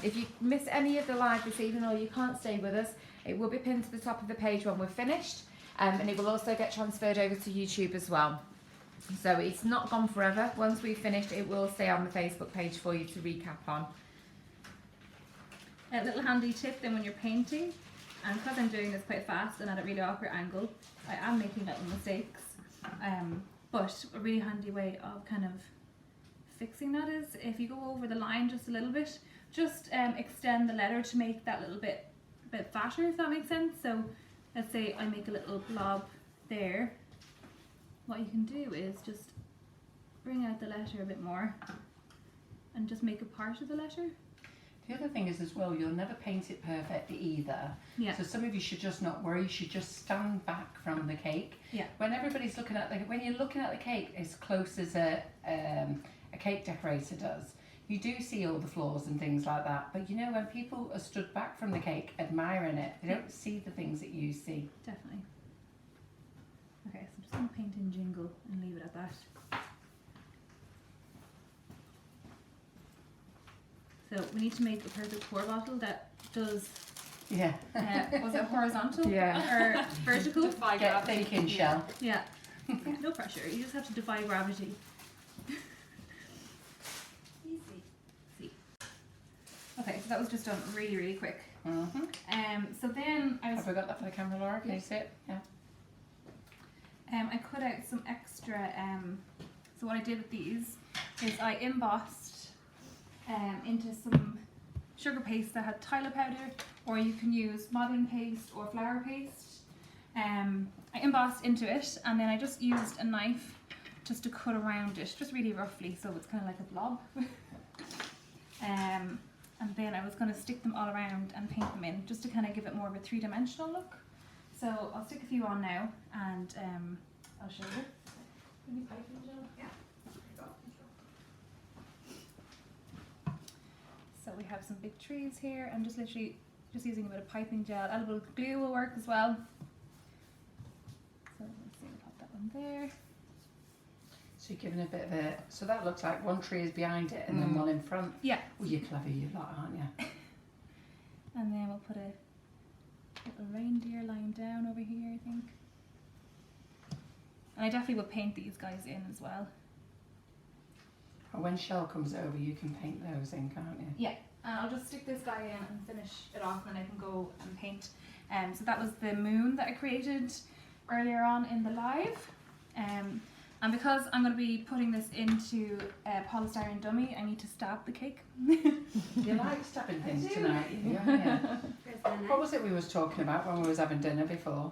If you miss any of the live this evening or you can't stay with us, it will be pinned to the top of the page when we're finished, and it will also get transferred over to YouTube as well. So it's not gone forever. Once we've finished, it will stay on the Facebook page for you to recap on. A little handy tip then when you're painting And because I'm doing this quite fast and at a really awkward angle, I am making little mistakes. But a really handy way of kind of fixing that is if you go over the line just a little bit, just extend the letter to make that little bit fatter, if that makes sense. So let's say I make a little blob there. What you can do is just bring out the letter a bit more and just make a part of the letter. The other thing is as well, you'll never paint it perfectly either. Yeah. So some of you should just not worry. You should just stand back from the cake. Yeah. When everybody's looking at when you're looking at the cake as close as a cake decorator does, you do see all the flaws and things like that. But you know, when people are stood back from the cake admiring it, they don't see the things that you see. Definitely. Okay, so I'm just going to paint in Jingle and leave it at that. So we need to make a perfect pour bottle that does, Yeah. was it horizontal? Yeah. Or vertical? Defy Get gravity. thinking, Shell. Yeah. No pressure, you just have to defy gravity. Easy. Okay, so that was just done really, really quick. Mm-hmm. So then I was Have we got that for the camera, Laura? Can you see it? Yeah. I cut out some extra, so what I did with these is I embossed into some sugar paste that had Tyler powder, or you can use modelling paste or flour paste. I embossed into it, and then I just used a knife just to cut around it, just really roughly, so it's kind of like a blob. And then I was going to stick them all around and paint them in, just to kind of give it more of a three-dimensional look. So I'll stick a few on now, and I'll show you. Maybe piping gel? Yeah. So we have some big trees here. I'm just literally just using a bit of piping gel. A little glue will work as well. So let's see, we'll pop that one there. So you're giving a bit of a. So that looks like one tree is behind it and then one in front. Yeah. Well, you're clever, you lot, aren't you? And then we'll put a little reindeer line down over here, I think. And I definitely will paint these guys in as well. And when Shell comes over, you can paint those in, can't you? Yeah, and I'll just stick this guy in and finish it off, and then I can go and paint. So that was the moon that I created earlier on in the live. And because I'm going to be putting this into a polystyrene dummy, I need to stab the cake. You like stabbing things tonight? Yeah, yeah. Here's my What knife. was it we was talking about when we was having dinner before?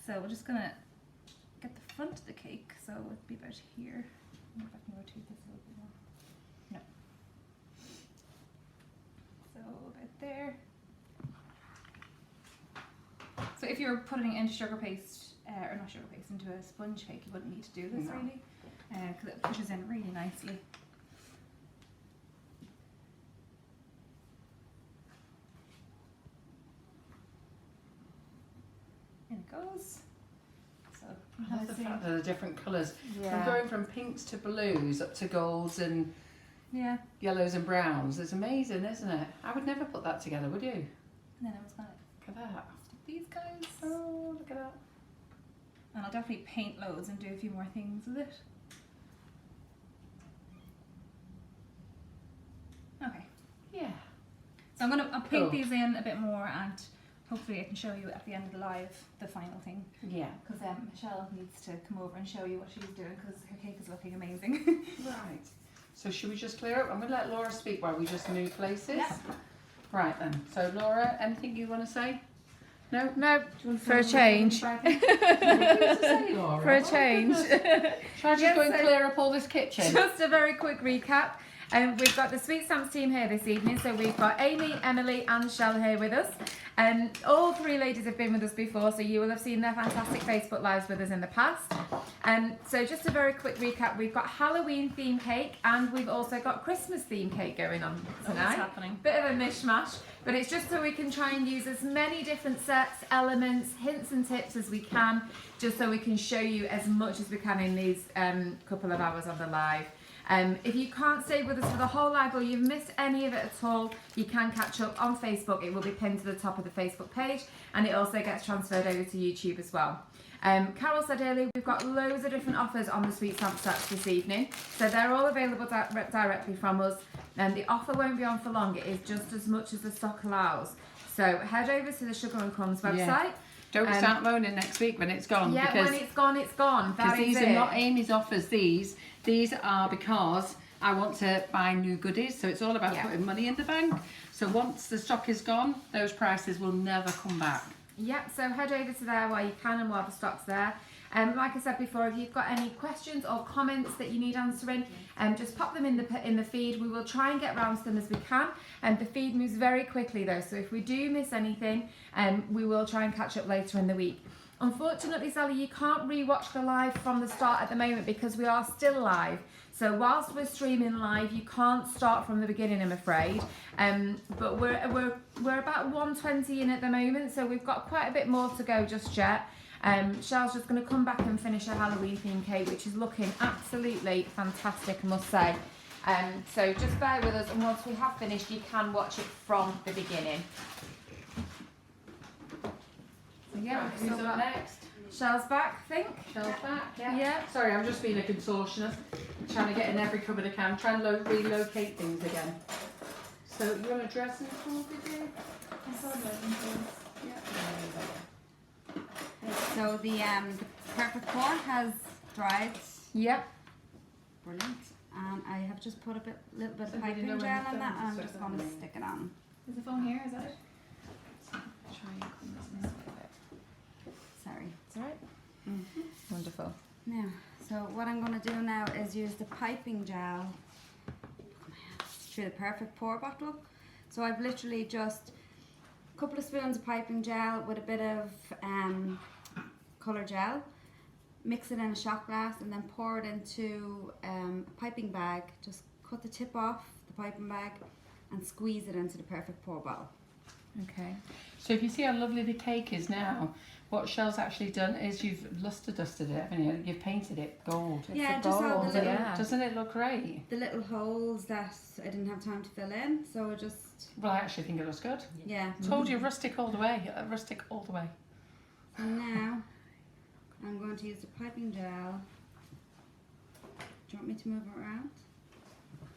So we're just going to get the front of the cake, so it'll be about here. I wonder if I can rotate this a little bit more. No. So about there. So if you're putting it into sugar paste, or not sugar paste, into a sponge cake, you wouldn't need to do this No. really, because it pushes in really nicely. In it goes. So you I have love the the fact same. that the different colours. From Yeah. going from pinks to blues up to golds and Yeah, yellows and browns. It's amazing, isn't it? I would never put that together, would you? and then I was gonna Look at that. stick these guys. Oh, look at that. And I'll definitely paint loads and do a few more things with it. Okay, Yeah. so I'll paint Cool. these in a bit more, and hopefully I can show you at the end of the live the final thing. Yeah. Because Michelle needs to come over and show you what she's doing, because her cake is looking amazing. Right. So should we just clear up? I'm going to let Laura speak while we just move places. Yeah. Right then. So Laura, anything you want to say? No? No, Do you want to for a say change. What do you want to say, Laura? For a Oh, change. goodness. Shall I just Yes, go and so- clear up all this kitchen? Just a very quick recap. We've got the Sweet Stamps team here this evening. So we've got Amy, Emily and Shell here with us. All three ladies have been with us before, so you will have seen their fantastic Facebook Lives with us in the past. So just a very quick recap. We've got Halloween theme cake and we've also got Christmas theme cake going on What's tonight. happening? Bit of a mishmash, but it's just so we can try and use as many different sets, elements, hints and tips as we can, just so we can show you as much as we can in these couple of hours of the live. If you can't stay with us for the whole live or you've missed any of it at all, you can catch up on Facebook. It will be pinned to the top of the Facebook page, and it also gets transferred over to YouTube as well. Carol said earlier, we've got loads of different offers on the sweet stamp sets this evening, so they're all available directly from us, and the offer won't be on for long. It is just as much as the stock allows. So head over to the Sugar and Crumbs website. Yeah. Don't start moaning next week when it's gone. Yeah, because when it's gone, it's gone. That these is are it. not Amy's offers. These are because I want to buy new goodies. So it's all about putting money in the bank. So once the stock is gone, those prices will never come back. Yep, so head over to there while you can and while the stock's there. Like I said before, if you've got any questions or comments that you need answering, just pop them in the feed. We will try and get round to them as we can. The feed moves very quickly though, so if we do miss anything, we will try and catch up later in the week. Unfortunately, Sally, you can't re-watch the live from the start at the moment because we are still live. So whilst we're streaming live, you can't start from the beginning, I'm afraid. But we're about 120 in at the moment, so we've got quite a bit more to go just yet. Shell's just going to come back and finish her Halloween themed cake, which is looking absolutely fantastic, I must say. So just bear with us, and once we have finished, you can watch it from the beginning. So yeah, Who's so up next? Shell's back, I think. Shell's back, yeah. Yeah. Sorry, I'm just being a contortionist. Trying to get in every cupboard I can. Trying to relocate things again. So you want a dressing table, did you? So the perfect pour has dried. Yep. Brilliant. And I have just put little bit So of do you piping know gel when on the that, and I'm phone's just going to stick it on. Is the phone here? Is that it? Try and come this way a bit. Sorry. It's alright. Wonderful. Now, so what I'm going to do now is use the piping gel through the perfect pour bottle. So I've literally just a couple of spoons of piping gel with a bit of colour gel, mix it in a shot glass, and then pour it into a piping bag. Just cut the tip off the piping bag and squeeze it into the perfect pour bottle. Okay. So if you see how lovely the cake is now, what Shell's actually done is you've luster dusted it, haven't you? You've painted it gold. Yeah, the just all gold, the little, yeah. Doesn't it look great? the little holes that I didn't have time to fill in, so I just, Well, I actually think it looks good. yeah. Told you, rustic all the way. Rustic all the way. So now I'm going to use the piping gel. Do you want me to move it around?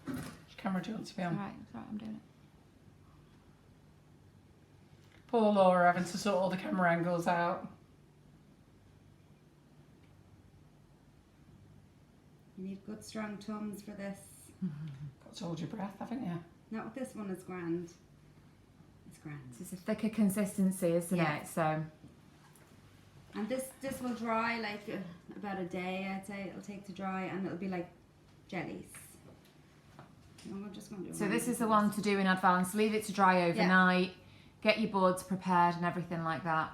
Which camera do you want to be on? Alright, I'm doing it. Poor Laura having to sort all the camera angles out. You need good strong thumbs for this. Got to hold your breath, haven't you? Not with this one, it's grand. It's grand. It's a thicker consistency, isn't Yeah. it? So And this will dry like about a day, I'd say it'll take to dry, and it'll be like jellies. I'm just going to do So this is the one to do in advance. Leave it to dry overnight. Get your boards prepared and everything like that.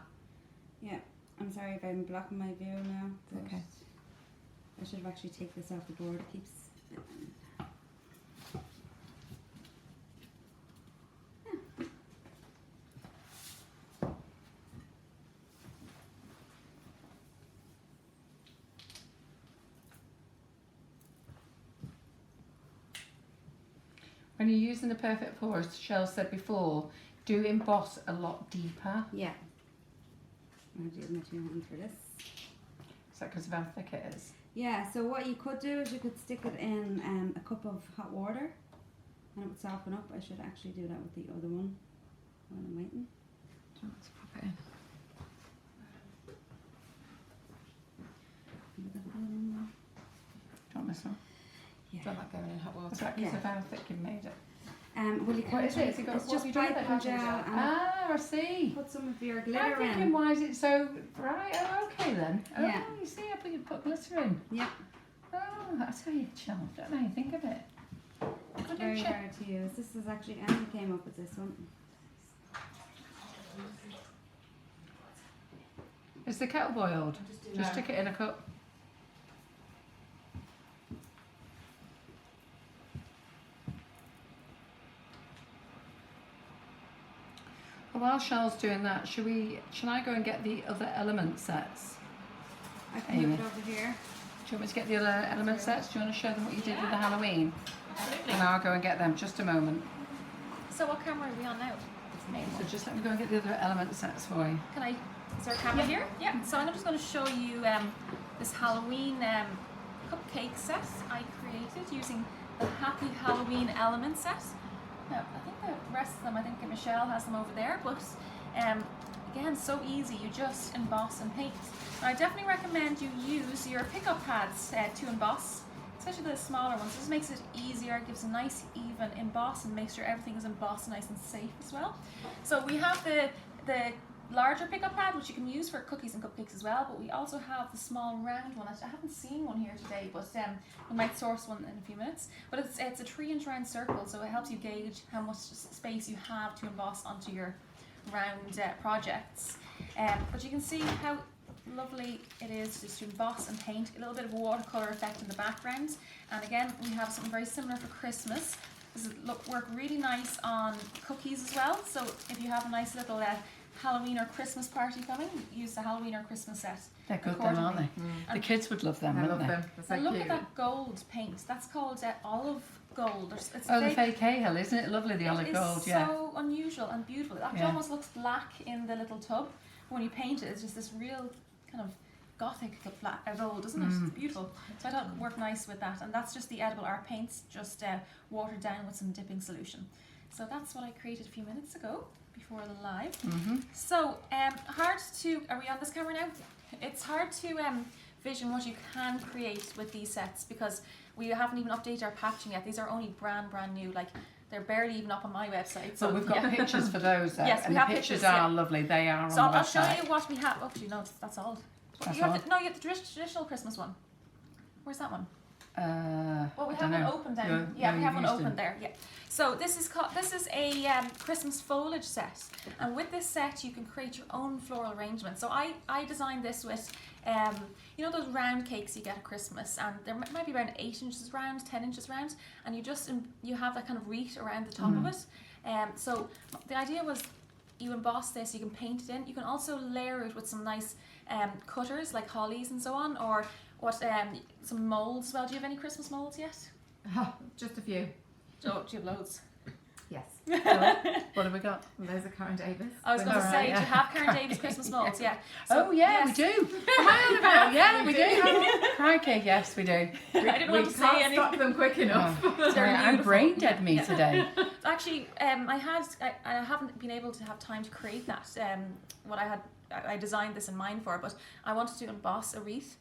Yeah. I'm sorry if I'm blocking my view now. but Okay. I should have actually taken this off the board. It keeps. When you're using the perfect pour, as Shell said before, do emboss a lot deeper. Yeah. I'm going to use my 2 hands for this. Is that because of how thick it is? Yeah, so what you could do is you could stick it in a cup of hot water and it would soften up. I should actually do that with the other one while I'm waiting. Let's pop it in. Would that go in there? Do you want this one? Don't like going in hot Is water. that because Yeah. of how thick you've made it? Well, you What can is it? Has it got, it's what just have you done with it? piping gel and Ah, I see. put some of your I'm glitter thinking, in. why is it so bright? Oh, okay then. Oh, Yeah. you see, I put glitter in. Yeah, Oh, that's how you chill. Don't know how you think of it. Good very check. hard to use. This is actually Amy came up with this one. Is the kettle boiled? Just stick it in a cup. Well, while Shell's doing that, shall I go and get the other element sets? I can Amy. move it over here. Do you want me to get the other element sets? Do you want to show them what you did with the Halloween? Absolutely. And I'll go and get them. Just a moment. So what camera are we on now? So just let me go and get the other element sets for you. Can I, is there a camera here? Yeah. So I'm just going to show you this Halloween cupcake set I created using the Happy Halloween element set. Now, I think the rest of them, I think Michelle has them over there, but again, so easy. You just emboss and paint. Now, I definitely recommend you use your pickup pads to emboss, especially the smaller ones. This makes it easier, it gives a nice even emboss and makes sure everything is embossed nice and safe as well. So we have the larger pickup pad, which you can use for cookies and cupcakes as well, but we also have the small round one. I haven't seen one here today, but we might source one in a few minutes. But it's a 3-inch round circle, so it helps you gauge how much space you have to emboss onto your round projects. But you can see how lovely it is just to emboss and paint. A little bit of a watercolour effect in the background. And again, we have something very similar for Christmas. This will work really nice on cookies as well. So if you have a nice little Halloween or Christmas party coming, use the Halloween or Christmas set. They're good then, aren't they? The kids would love them, I wouldn't love they? them. They're so And look cute. at that gold paint. That's called olive gold. It's Oh, the fake Cahill, isn't it lovely, the olive gold? It's Yeah. so unusual and beautiful. It actually Yeah. almost looks black in the little tub. When you paint it, it's just this real kind of gothic gold, isn't it? It's beautiful. So I thought it would work nice with that. And that's just the edible art paints, just watered down with some dipping solution. So that's what I created a few minutes ago before the live. So hard to, are we on this camera now? It's hard to vision what you can create with these sets because we haven't even updated our packaging yet. These are only brand new, like they're barely even up on my website. So we've got pictures for those there, Yes, we and the have pictures pictures, are yeah. lovely. They are So on the I'll show website. you what we have. Oh, actually, no, that's all. That's You have all? the, no, you have the traditional Christmas one. Where's that one? Well, we I have don't one know. open down. Yeah, Yeah, we you've have one used open them. there. Yeah. So this is a Christmas foliage set, and with this set you can create your own floral arrangement. So I designed this with, you know those round cakes you get at Christmas, and there might be around 8 inches round, 10 inches round, and you have that kind of wreath around the top of it. So the idea was you emboss this, you can paint it in. You can also layer it with some nice cutters like hollies and so on, or some molds as well. Do you have any Christmas molds yet? Oh, just a few. Oh, do you have loads? Yes. What have we got? Those are Karen Davis. I was going to All say, right, do you yeah. have Karen Davis Christmas molds? Yeah. Oh yeah, yes. we do. Am I on about? Yeah, we do. Crikey, yes, we do. I didn't We want to say can't anything. stop them quick enough. Sorry, I'm beautiful. brain dead me today. Actually, I haven't been able to have time to create that. I designed this in mind for, but I wanted to emboss a wreath.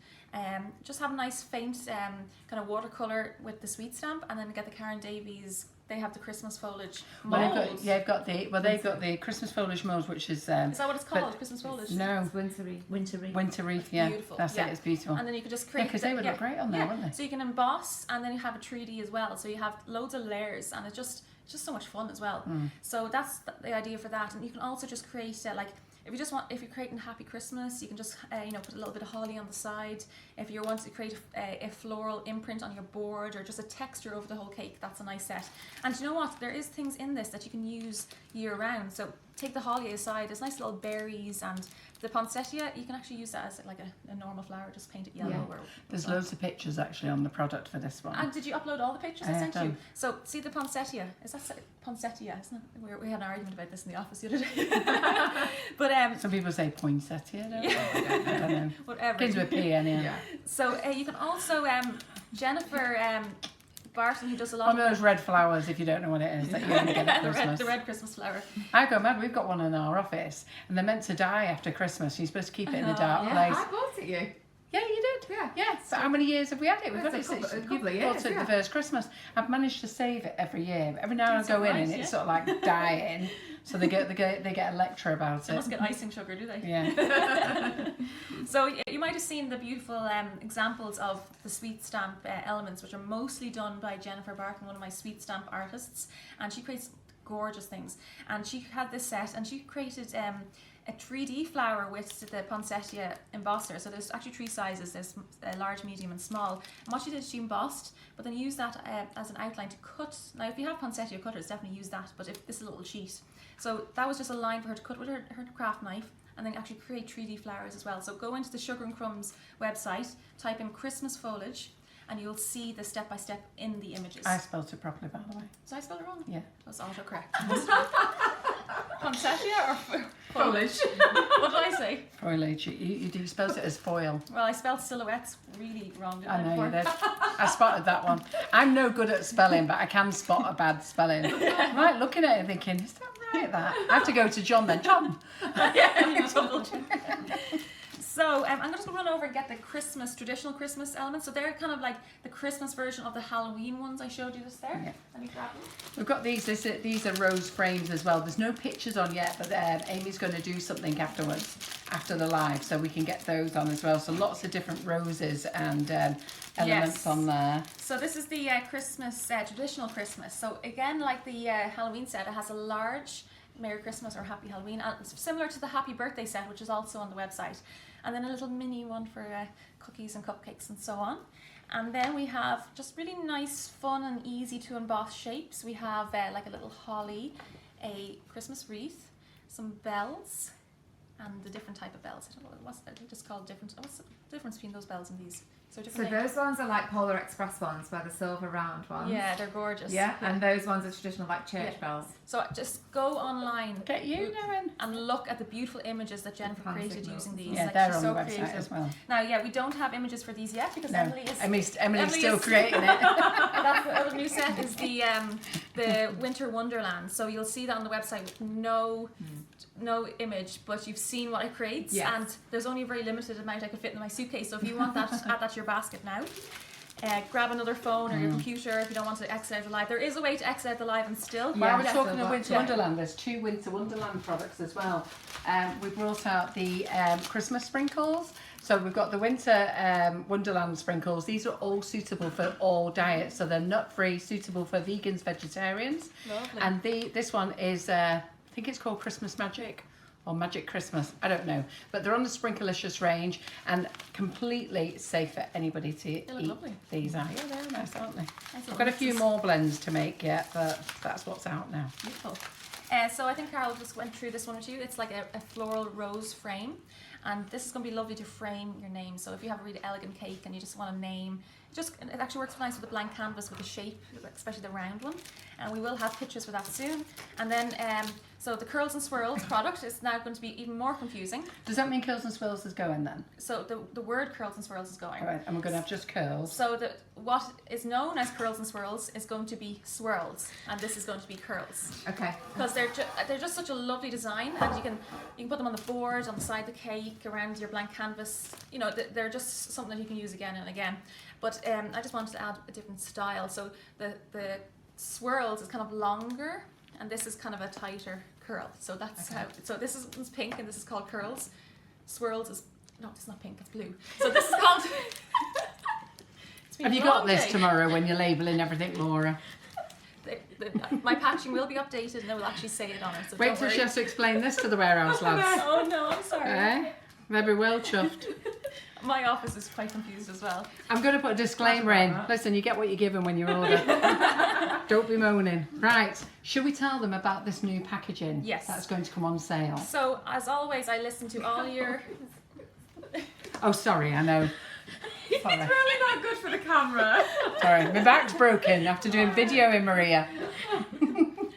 Just have a nice faint kind of watercolor with the sweet stamp, and then get the Karen Davies. They have the Christmas foliage Well, molds. they've got the Christmas foliage mold, which is Is that what it's called? but- Christmas foliage. no It's wintry. Wintry. winter wreath. Yeah, Beautiful, that's yeah. it. It's beautiful. And then you could just Yeah, create. because they would look great on there, wouldn't they? So you can emboss, and then you have a 3D as well. So you have loads of layers, and it's just so much fun as well. So that's the idea for that. And you can also just create if you're creating Happy Christmas, you can just put a little bit of holly on the side. If you want to create a floral imprint on your board, or just a texture over the whole cake, that's a nice set. And you know what? There is things in this that you can use year round. So take the holly aside. There's nice little berries, and the poinsettia. You can actually use that as like a normal flower. Just paint it yellow. Yeah. Or There's loads of pictures actually on the product for this one. And did you upload all the pictures I I sent have you? done. So see the poinsettia. Is that poinsettia? Isn't it? We had an argument about this in the office the other day. But Some people say poinsettia. Don't they? I don't know. whatever. Begins with P, anyhow. Yeah. So you can also Jennifer Barton, who does a lot One of of those red flowers, if you don't know what it is, that you only get at Christmas. the red Christmas flower. I go mad. We've got one in our office, and they're meant to die after Christmas. You're supposed to keep it in a dark Yeah, place. I bought it you. Yeah, you did. Yeah. Yes. But how many years have we had it? We've had it It's a since couple of years, bought it yeah. the first Christmas. I've managed to save it every year. Every now and That's I go in, nice, and yeah. it's sort of like dying. So they get a lecture about They it. must get icing sugar, do they? Yeah. So you might have seen the beautiful examples of the sweet stamp elements, which are mostly done by Jennifer Barton, one of my sweet stamp artists, and she creates gorgeous things. And she had this set, and she created a 3D flower with the poinsettia embosser. So there's actually 3 sizes. There's large, medium, and small. And what she did is she embossed, but then used that as an outline to cut. Now, if you have poinsettia cutters, definitely use that. But if this is a little sheet. So that was just a line for her to cut with her craft knife, and then actually create 3D flowers as well. So go into the Sugar and Crumbs website, type in Christmas foliage, and you'll see the step-by-step in the images. I spelled it properly, by the way. So I spelled it wrong? Yeah. That's autocorrect. Poinsettia or Foliage. what did I say? Foliage. You spelled it as foil. Well, I spelled silhouettes really wrong, didn't I know before? you did. I spotted that one. I'm no good at spelling, but I can spot a bad spelling. Right, looking at it thinking, is that right, that? I have to go to John then. John! Yeah, double check. So I'm just going to run over and get the traditional Christmas elements. So they're kind of like the Christmas version of the Halloween ones I showed you just there. Yeah. Let me grab them. We've got these these are rose frames as well. There's no pictures on yet, but Amy's going to do something afterwards, after the live, so we can get those on as well. So lots of different roses and elements on there. So this is the Christmas, traditional Christmas. So again, like the Halloween set, it has a large Merry Christmas or Happy Halloween, and it's similar to the Happy Birthday set, which is also on the website. And then a little mini one for cookies and cupcakes and so on. And then we have just really nice, fun and easy to emboss shapes. We have like a little holly, a Christmas wreath, some bells, and the different type of bells. I don't know what's just called different. What's the difference between those bells and these? So different. So those ones are like Polar Express ones, where the silver round ones. Yeah, they're gorgeous. Yeah, and those ones are traditional like church bells. So just go online. Get you knowing. And look at the beautiful images that Jennifer Fancy created notes. using these. Yeah, Like, they're she's on so the website creative. as well. Now, yeah, we don't have images for these yet because No, Emily is Emily's Emily still is- creating it. That's the other new set is the Winter Wonderland. So you'll see that on the website with no image, but you've seen what it creates, Yes. and there's only a very limited amount I could fit in my suitcase. So if you want that, add that to your basket now. Grab another phone or your computer if you don't want to exit out the live. There is a way to exit out the live and still. While we're Yeah, talking so of Winter yeah. Wonderland, there's 2 Winter Wonderland products as well. We brought out the Christmas sprinkles. So we've got the Winter Wonderland sprinkles. These are all suitable for all diets. So they're nut-free, suitable for vegans, vegetarians. Lovely. And this one is, I think it's called Christmas Magic. Or Magic Christmas, I don't know. But they're on the Sprinkalicious range and completely safe for anybody to eat lovely. these out. Yeah, they're nice, aren't they? Nice I've got a little few mixes. more blends to make yet, but that's what's out now. Beautiful. So I think Carol just went through this one with you. It's like a floral rose frame, and this is going to be lovely to frame your name. So if you have a really elegant cake and you just want a name, it actually works nice with a blank canvas with the shape, especially the round one. And we will have pictures for that soon. And then, so the Curls and Swirls product is now going to be even more confusing. Does that mean Curls and Swirls is going then? So the word Curls and Swirls is going. All right, and we're going to have just curls. So what is known as Curls and Swirls is going to be swirls, and this is going to be curls. Okay. Because they're just such a lovely design, and you can put them on the board, on the side of the cake, around your blank canvas. You know, they're just something that you can use again and again. But I just wanted to add a different style. So the swirls is kind of longer, and this is kind of a tighter curl. So that's how. So this is pink, and this is called curls. Swirls is it's not pink, it's blue. So this is called. It's been Have a you got long this day. tomorrow when you're labelling everything, Laura? My packaging will be updated, and it will actually say it on it. So Wait don't till worry. she has to explain this to the warehouse lads. Oh no, I'm sorry. Eh? They'll be well chuffed. My office is quite confused as well. I'm going to put a disclaimer in. Listen, you get what you're given when you order. Don't be moaning. Right, should we tell them about this new packaging? Yes. That's going to come on sale. So as always, I listen to all your. Oh, sorry, I know. Sorry. Really not good for the camera. Sorry, my back's broken after doing video in Maria.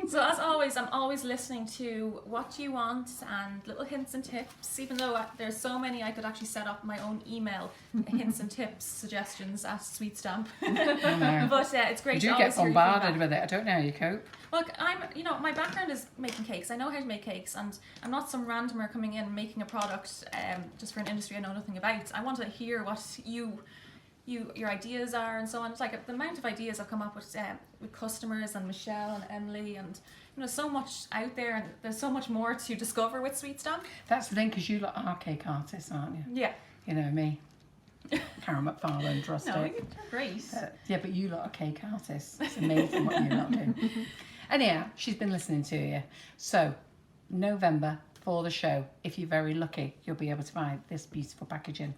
So as always, I'm always listening to what you want and little hints and tips. Even though there's so many, I could actually set up my own email hints and tips suggestions at Sweet Stamp. I know. But it's great. You to do always get hear your bombarded feedback. with it. I don't know how you cope. Look, my background is making cakes. I know how to make cakes, and I'm not some randomer coming in making a product just for an industry I know nothing about. I want to hear what your ideas are and so on. It's like the amount of ideas I've come up with customers and Michelle and Emily, and so much out there, and there's so much more to discover with Sweet Stamp. That's the thing, because you lot are cake artists, aren't you? Yeah. You know me. Karen McFarlane, trust No, it. you're great. Yeah, but you lot are cake artists. It's amazing what you lot do. Anyhow, she's been listening to you. So, November for the show, if you're very lucky, you'll be able to buy this beautiful packaging.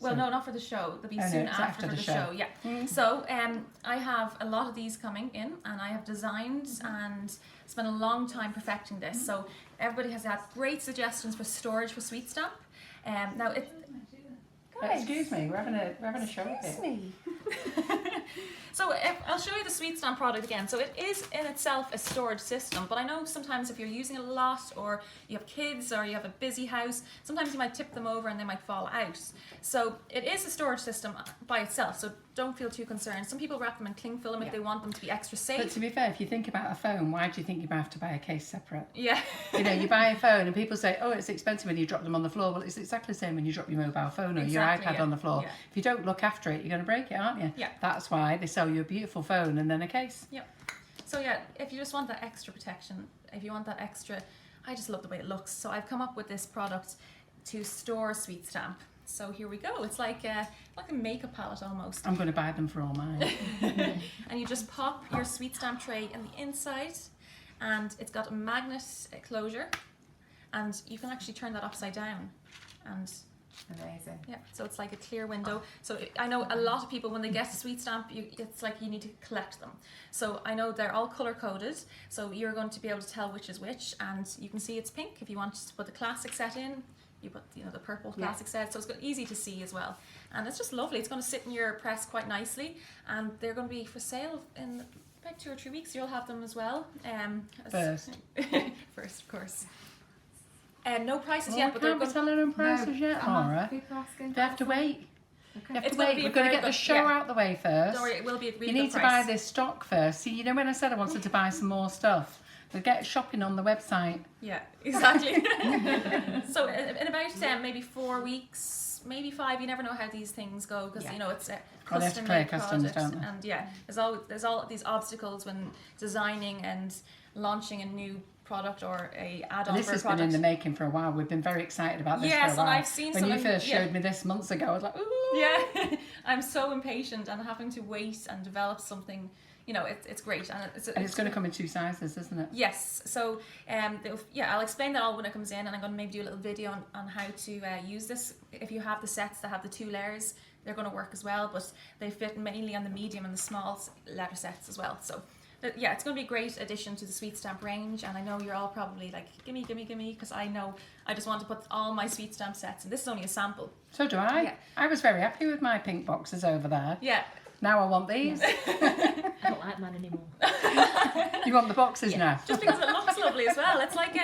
Well, no, not for the show. They'll be Oh, no, soon it's after for the show. Yeah. Mm. So I have a lot of these coming in, and I have designed and spent a long time perfecting this. So everybody has had great suggestions for storage for sweet stamp. Now it. Excuse me, we're having a show here. Excuse me. So I'll show you the sweet stamp product again. So it is in itself a storage system, but I know sometimes if you're using it a lot, or you have kids, or you have a busy house, sometimes you might tip them over and they might fall out. So it is a storage system by itself, so don't feel too concerned. Some people wrap them in cling film if they want them to be extra safe. But to be fair, if you think about a phone, why do you think you have to buy a case separate? Yeah. You know, you buy a phone and people say, oh, it's expensive when you drop them on the floor. Well, it's exactly the same when you drop your mobile phone or your iPad on the floor. Yeah. If you don't look after it, you're going to break it, aren't you? Yeah. That's why they sell you a beautiful phone and then a case. Yep. So yeah, if you just want that extra protection, if you want that extra, I just love the way it looks. So I've come up with this product to store sweet stamp. So here we go. It's like a makeup palette almost. I'm going to buy them for all mine. And you just pop your sweet stamp tray in the inside, and it's got a magnet closure, and you can actually turn that upside down, and Amazing. yeah, so it's like a clear window. So I know a lot of people, when they get a sweet stamp, it's like you need to collect them. So I know they're all color coded, so you're going to be able to tell which is which, and you can see it's pink. If you want to put the classic set in, you put the purple classic set, so it's easy to see as well. And it's just lovely. It's going to sit in your press quite nicely, and they're going to be for sale in about 2 or 3 weeks. You'll have them as well. First. First, of course. No prices Oh, yet, I but they're can't be going. telling them prices yet. All right. People asking. They have to wait. Okay. You have It's to gonna wait. be a We're going to very get the good- show yeah. out the way first. Don't worry, it will be a really You good need to price. buy this stock first. See, you know when I said I wanted to buy some more stuff? But get shopping on the website. Yeah, exactly. So in about maybe 4 weeks, maybe 5, you never know how these things go, because Yeah. it's a Oh, they have to custom clear made customs, product, don't they? and yeah, there's all these obstacles when designing and launching a new product or a add-on This for a has been in product. the making for a while. We've been very excited about this Yes, for a while. and I've seen when you some- first yeah. showed me this months ago, I was like, ooh. Yeah, I'm so impatient and having to wait and develop something. It's great, and And it's going to come in 2 sizes, isn't it? Yes, so I'll explain that all when it comes in, and I'm going to maybe do a little video on how to use this. If you have the sets that have the 2 layers, they're going to work as well, but they fit mainly on the medium and the small letter sets as well. So it's going to be a great addition to the sweet stamp range, and I know you're all probably like, gimme, because I know I just want to put all my sweet stamp sets, and this is only a sample. So do I. Yeah. I was very happy with my pink boxes over there. Yeah. Now I want these. I don't like mine anymore. You want the boxes now? Just because it looks lovely as well. It's like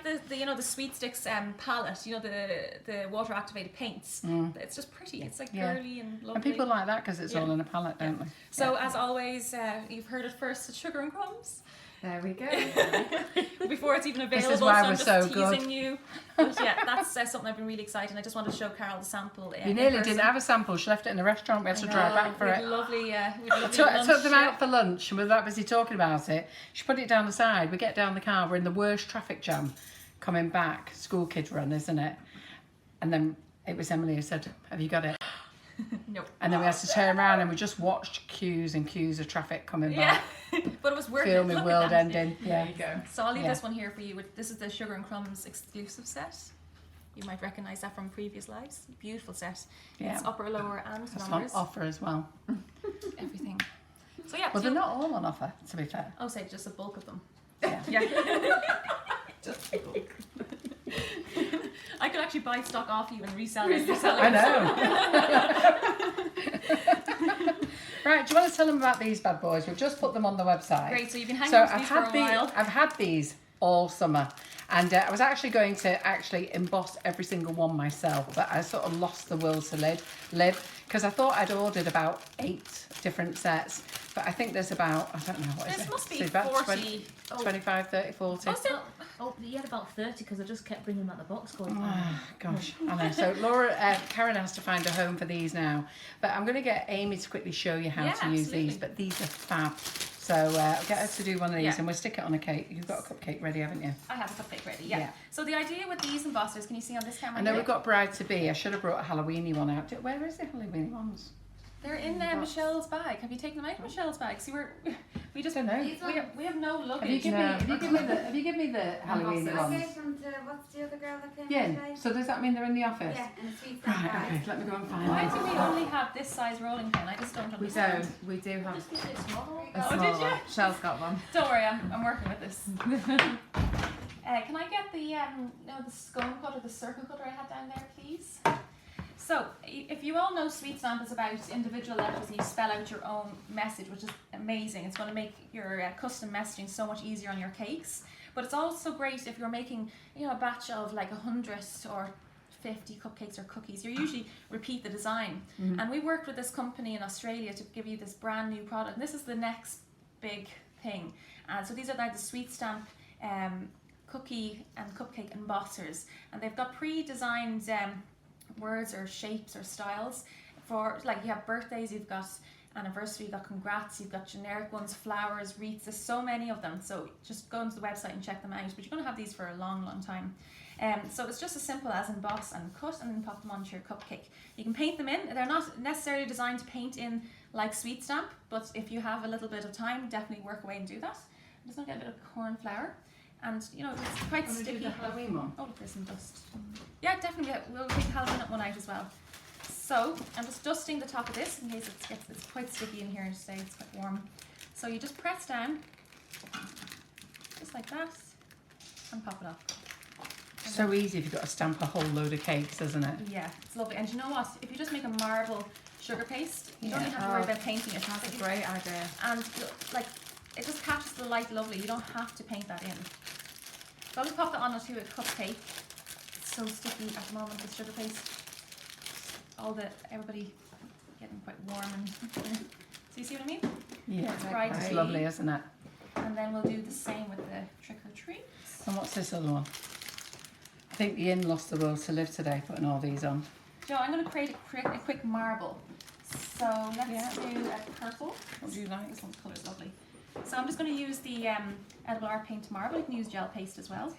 the Sweet Sticks palette, the water activated paints. It's just pretty. It's like Yeah. girly and lovely. And people like that because it's Yeah. all in a palette, don't they? So as always, you've heard it first at Sugar and Crumbs. There we go. Before it's even This available, is why so we're I'm just so teasing good. you. But yeah, that's something I've been really excited. I just wanted to show Carol the sample. You nearly didn't have a sample. She left it in the restaurant. We had to drive back for it. Lovely, I took them out for lunch and we were that busy talking about it. She put it down the side. We get down the car. We're in the worst traffic jam coming back. School kid run, isn't it? And then it was Emily who said, have you got it? No. And then we had to turn around and we just watched queues and queues of traffic coming back. Yeah, but it was worth Feel it. me Look at world that. ending. Yeah. There you go. So I'll leave Yeah. this one here for you. This is the Sugar and Crumbs exclusive set. You might recognise that from previous lives. Beautiful set. Yeah. It's upper, lower and That's on numbers. offer as well. Everything. So yeah. Well, they're not all on offer, to be fair. I'll say just a bulk of them. Yeah. Yeah. Just a bulk. I could actually buy stock off you and resell it. I know. Right, do you want to tell them about these bad boys? We've just put them on the website. Great, so you've been hanging So on to these for a while. I've had these all summer, and I was actually going to emboss every single one myself, but I sort of lost the will to live because I thought I'd ordered about 8 different sets, but I think there's about, I don't know, what is it? This must be So about 40. 25, 30, 40. Was it? Oh, you had about 30 because I just kept bringing them out the box going, Oh, gosh, I know. So Karen has to find a home for these now, but I'm going to get Amy to quickly show you how Yeah, to use absolutely. these, but these are fab. So I'll get her to do one of these Yeah. and we'll stick it on a cake. You've got a cupcake ready, haven't you? I have a cupcake ready, yeah. Yeah. So the idea with these embossers, can you see on this camera? I know here? we've got bride to be. I should have brought a Halloweeny one out. Where is the Halloweeny ones? They're in Michelle's bag. Have you taken them out of Michelle's bag? See, we just Don't know. we have no luggage. Have you given me the Halloween I ones? gave them to, what's the other girl that came Yeah. today? So does that mean they're in the office? Yeah, in a sweet bag. Right. Okay. Let me go and find Why them. do we only have this size rolling pin? I just don't We understand. don't. We do have Just give it a small one. a Oh, small did you? one. Shell's got one. Don't worry, I'm working with this. Can I get the the scone cutter, the circle cutter I had down there, please? So, if you all know Sweet Stamp is about individual letters and you spell out your own message, which is amazing. It's going to make your custom messaging so much easier on your cakes. But it's also great if you're making, a batch of like 100 or 50 cupcakes or cookies. You usually repeat the design. Mm-hmm. And we worked with this company in Australia to give you this brand new product. And this is the next big thing. And so these are like the Sweet Stamp cookie and cupcake embossers. And they've got pre-designed words or shapes or styles for, like, you have birthdays, you've got anniversary, you've got congrats, you've got generic ones, flowers, wreaths. There's so many of them, so just go onto the website and check them out. But you're going to have these for a long time. So it's just as simple as emboss and cut and then pop them onto your cupcake. You can paint them in. They're not necessarily designed to paint in like Sweet Stamp, but if you have a little bit of time, definitely work away and do that. I'm just going to get a bit of corn flour. And it's quite Want to do sticky. the Halloween one? Oh, there's some dust. Yeah, definitely. We'll take the Halloween one out as well. So I'm just dusting the top of this in case it's quite sticky in here today. It's quite warm. So you just press down, just like that, and pop it off. And So easy if you've got to stamp a whole load of cakes, isn't it? yeah, it's lovely. And you know what? If you just make a marble sugar paste, you don't Yeah. even have to worry about painting it. That's a great idea. And like, it just catches the light lovely. You don't have to paint that in. So I'll just pop that onto a cupcake. It's so sticky at the moment, the sugar paste. Everybody getting quite warm and so you see what I mean? Yeah. It's bright It's tea. lovely, isn't it? And then we'll do the same with the trick or treat. And what's this other one? I think the inn lost the will to live today, putting all these on. Joe, I'm going to create a quick marble. So let's do a purple. What do you like? This one's colour is lovely. So I'm just going to use the edible art paint marble. You can use gel paste as well.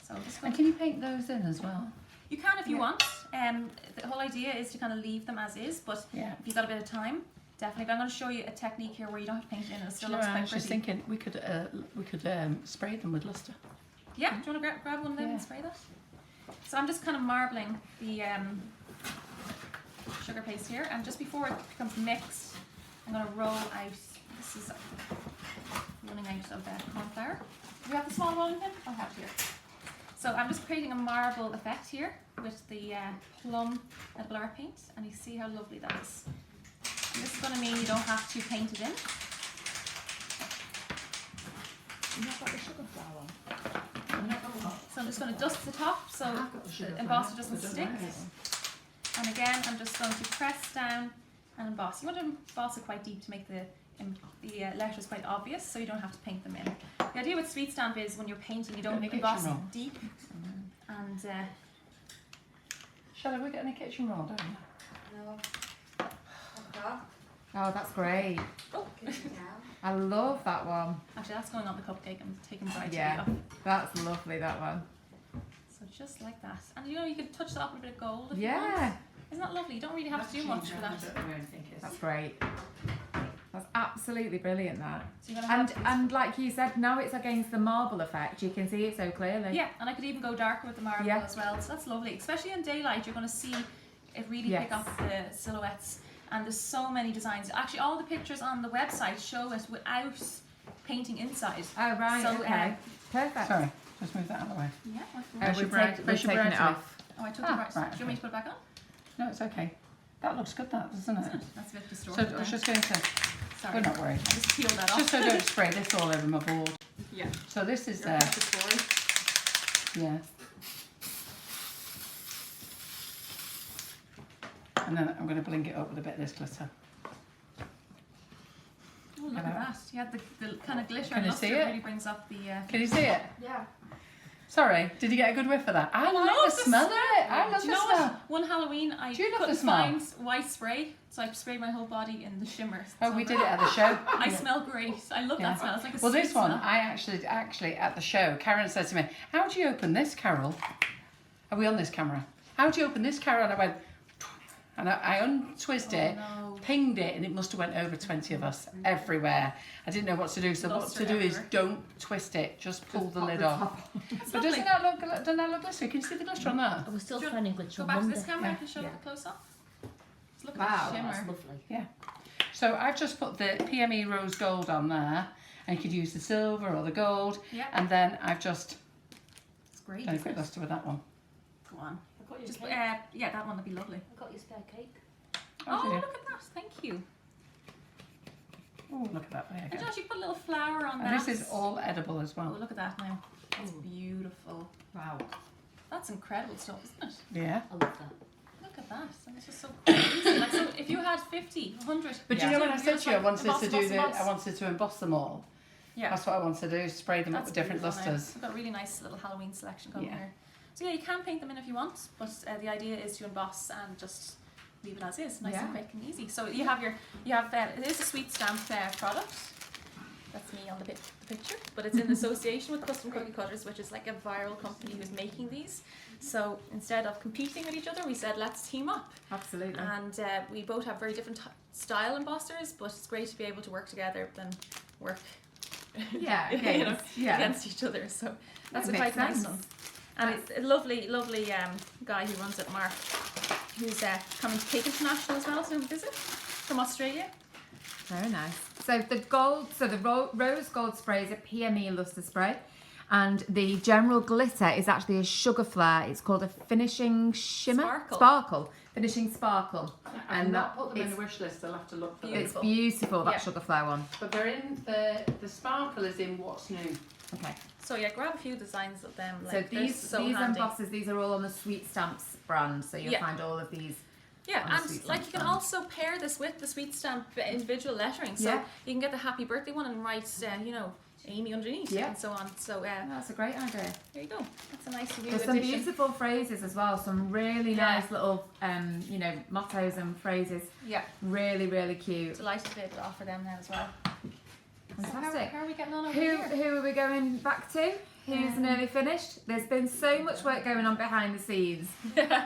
So I'm just going And can you paint those in as well? You can if you want. The whole idea is to kind of leave them as is, but Yeah. if you've got a bit of time, definitely. But I'm going to show you a technique here where you don't have to paint it in and it still Do you looks know, I quite was just pretty. thinking we could spray them with luster. Yeah, do you want to grab one of them and Yeah. spray that? So I'm just kind of marbling the sugar paste here, and just before it becomes mixed, I'm going to roll out. This is running out of corn flour. Do you have the small rolling pin? I'll have it here. So I'm just creating a marble effect here with the plum edible art paint, and you see how lovely that is. And this is going to mean you don't have to paint it in. So I'm just going to dust the top so the embosser doesn't stick. And again, I'm just going to press down and emboss. You want to emboss it quite deep to make the letters quite obvious, so you don't have to paint them in. The idea with Sweet Stamp is when you're painting, you don't Got any emboss kitchen roll? deep. And Shall we get in a kitchen roll, don't we? No. Oh, Oh, that's great. oh, I love that one. actually, that's going on the cupcake. I'm taking bright Yeah. off. That's lovely, that one. So just like that, and you can touch that up with a bit of gold. If you Yeah, want. Isn't that lovely? You don't really have to do much for that. that's great. That's absolutely brilliant, that. So you're gonna have And like you said, now it's against the marble effect. You can see it so clearly. yeah, and I could even go darker with the marble Yeah. as well. So that's lovely, especially in daylight. You're going to see it really pick Yes. up the silhouettes. And there's so many designs. Actually, all the pictures on the website show it without painting inside. Oh, right, So, okay. Perfect. Sorry, just move that out of the way. Yeah. Where's your we've brag? we've Where's your taken brag it today? off. Oh, I took Ah, the right. right, Do you want me to put it back on? No, it's okay. That looks good, that, doesn't it? That's a bit So distorted. I was just going to say, Sorry. we're not worried. I just peeled that off. Just so I don't spray this all over my board. Yeah. So this is, Your precious boy. yeah. And then I'm going to blink it up with a bit of this glitter. Oh, look at Hello. that. You had the kind of glitter Can and you luster see it? really brings up the. Can you see it? Yeah. Sorry, did you get a good whiff of that? I like love the the smell of it. I love Do the you know smell. what? One Halloween, I Do you love couldn't the smell? find white spray, so I sprayed my whole body in the shimmer. Oh, we did it at the show. I smell great. I love Yeah. that smell. It's like a Well, sweet this one, smell. I actually at the show, Karen said to me, "How do you open this, Carol?" Are we on this camera? How do you open this, Carol? And I went, And I untwisted it, no. pinged it, and it must have went over 20 of us everywhere. I didn't know what to do, so what Luster to do is everywhere. don't twist it, just pull the pop lid the off. top. But doesn't that look glistery? Can you see the glister on that? I was still Sure. finding good Go on back to Monday. this camera. Yeah. I can show Yeah. it close up. Just look Wow. at the That's shimmer. lovely. So I've just put the PME rose gold on there, and you could use the silver or the gold. Yeah. And then I've just It's great. done a isn't quick it? luster with that one. Go on. I got you Just, cake. yeah, that one would be lovely. I got you spare cake. Oh, dear. look at that. Thank you. Oh, look at that. There you And go. Josh, you put a little flower on And that. this is all edible as Oh, well. look at that now. That's Ooh. beautiful. Wow. That's incredible stuff, isn't it? Yeah. I love that. Look at that. And it's just so crazy. Like, so if you had 50, 100. But Yeah. you know when I you're said just to you I like, wanted emboss, to do emboss, the emboss. I wanted to emboss them all. Yeah. That's what I wanted to do, spray them up That's with different beautiful now. lusters. We've got a really nice little Halloween selection coming Yeah. here. So yeah, you can paint them in if you want, but the idea is to emboss and just leave it as is, nice and Yeah. quick and easy. So you have it is a sweet stamp product. That's me on the picture, but it's in association with Custom Cookie Cutters, which is like a viral company who's making these. So instead of competing with each other, we said let's team up. Absolutely. And we both have very different style embossers, but it's great to be able to work together than work Yeah, you okay. know, Yeah. against each other. So that's That a quite makes nice sense. one. And it's a lovely guy who runs it, Mark, who's coming to Cake International as well to visit from Australia. Very nice. So the rose gold spray is a PME luster spray, and the general glitter is actually a sugar flare. It's called a finishing shimmer Sparkle. finishing sparkle, And that not put them in it's- the wish list. I'll have to look for them. it's Beautiful. beautiful, that Yeah. sugar flare one. But they're in the sparkle is in what's new. Okay. So yeah, grab a few designs of them. So Like, they're these so these handy. embossers, these are all on the Sweet Stamps brand. So you'll Yeah. find all of these. Yeah, on the and Sweet like Stamp you can brand. also pair this with the Sweet Stamp individual lettering. So Yeah. you can get the happy birthday one and write, Amy underneath Yeah. and so on. So That's a great idea. there you go. That's a nice new There's some addition. beautiful phrases as well. Some really Yeah. nice little mottos and phrases. Yeah, Really, really cute. delighted to be able to offer them now as well. Fantastic. How are we getting on over Who here? are we going back to? Who's nearly finished? There's been so much work going on behind the scenes.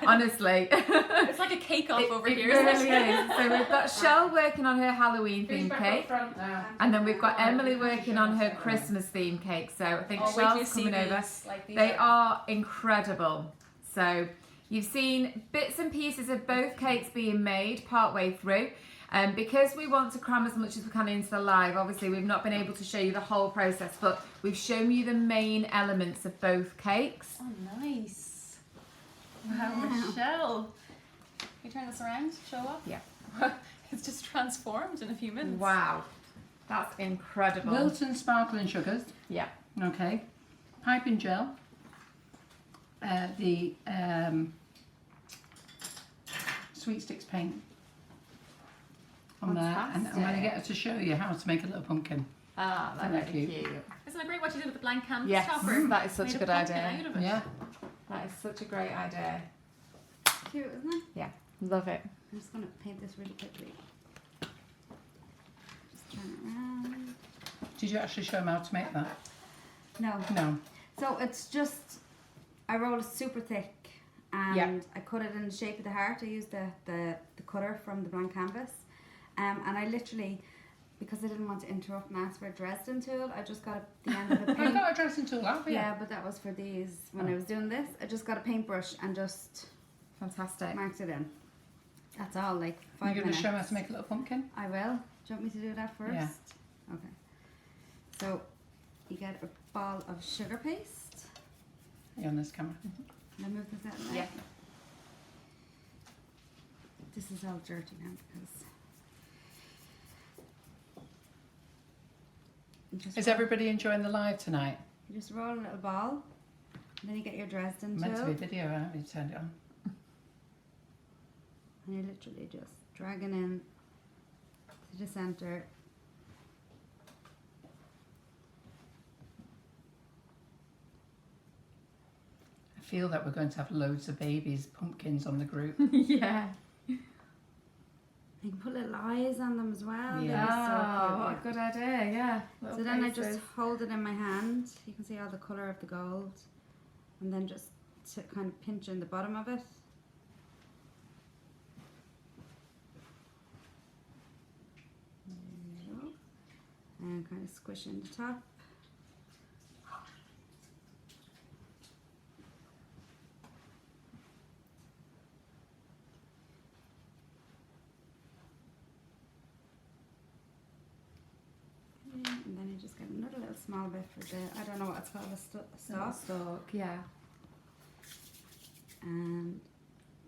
Honestly. It's like a cake off over it here, really isn't it? is. So we've got Shell working on her Halloween themed cake. And then we've got Emily working on her Christmas themed cake. So I think Oh, wait till you Shell's see coming over. these. Like, these They are incredible. So you've seen bits and pieces of both cakes being made partway through. Because we want to cram as much as we can into the live, obviously we've not been able to show you the whole process, but we've shown you the main elements of both cakes. Oh, nice. Wow, Michelle. Can you turn this around? Show up? Yeah. It's just transformed in a few minutes. Wow, that's incredible. Wilton sparkling sugars. Yeah. Okay. Piping gel. The Sweet Sticks paint on there, and I'm going to Fantastic. get her to show you how to make a little pumpkin. Ah, that's Isn't that really cute? cute. Isn't it great what you did with the blank canvas Yes, topper? that is such Made a good pumpkin idea. out of it. Yeah. That is such a great idea. Cute, isn't it? Yeah, love it. I'm just going to paint this really quickly. Just turn it around. Did you actually show them how to make that? No. No. So it's just, I roll it super thick and Yeah. I cut it in the shape of the heart. I used the cutter from the blank canvas. And I literally, because I didn't want to interrupt and ask for a Dresden tool, I just got the end of a I've paint. got a dressing tool, haven't you? Yeah, but that was for these. When I was doing this, I just got a paintbrush and just Fantastic. marked it in. That's all, like You're 5 going to minutes. show them how to make a little pumpkin? I will. Do you want me to do that first? Yeah. Okay. So you get a ball of sugar paste. Are you on this camera? Can I move this out of the way? Yeah. This is all dirty now because. You just Is roll- everybody enjoying the live tonight? You just roll a little ball, and then you get your Dresden Meant to be tool, video, haven't you turned it on? and you literally just drag it in to the center. I feel that we're going to have loads of babies, pumpkins on the group. Yeah. You can put little eyes on them as well. They'd be Oh, so what a cute. good idea, yeah. So then I just hold it in my hand. You can see all the colour of the gold. And then just to kind of pinch in the bottom of it. and kind of squish in the top. And then you just get another little small bit for the, I don't know what it's called, a stalk. Stalk, yeah. And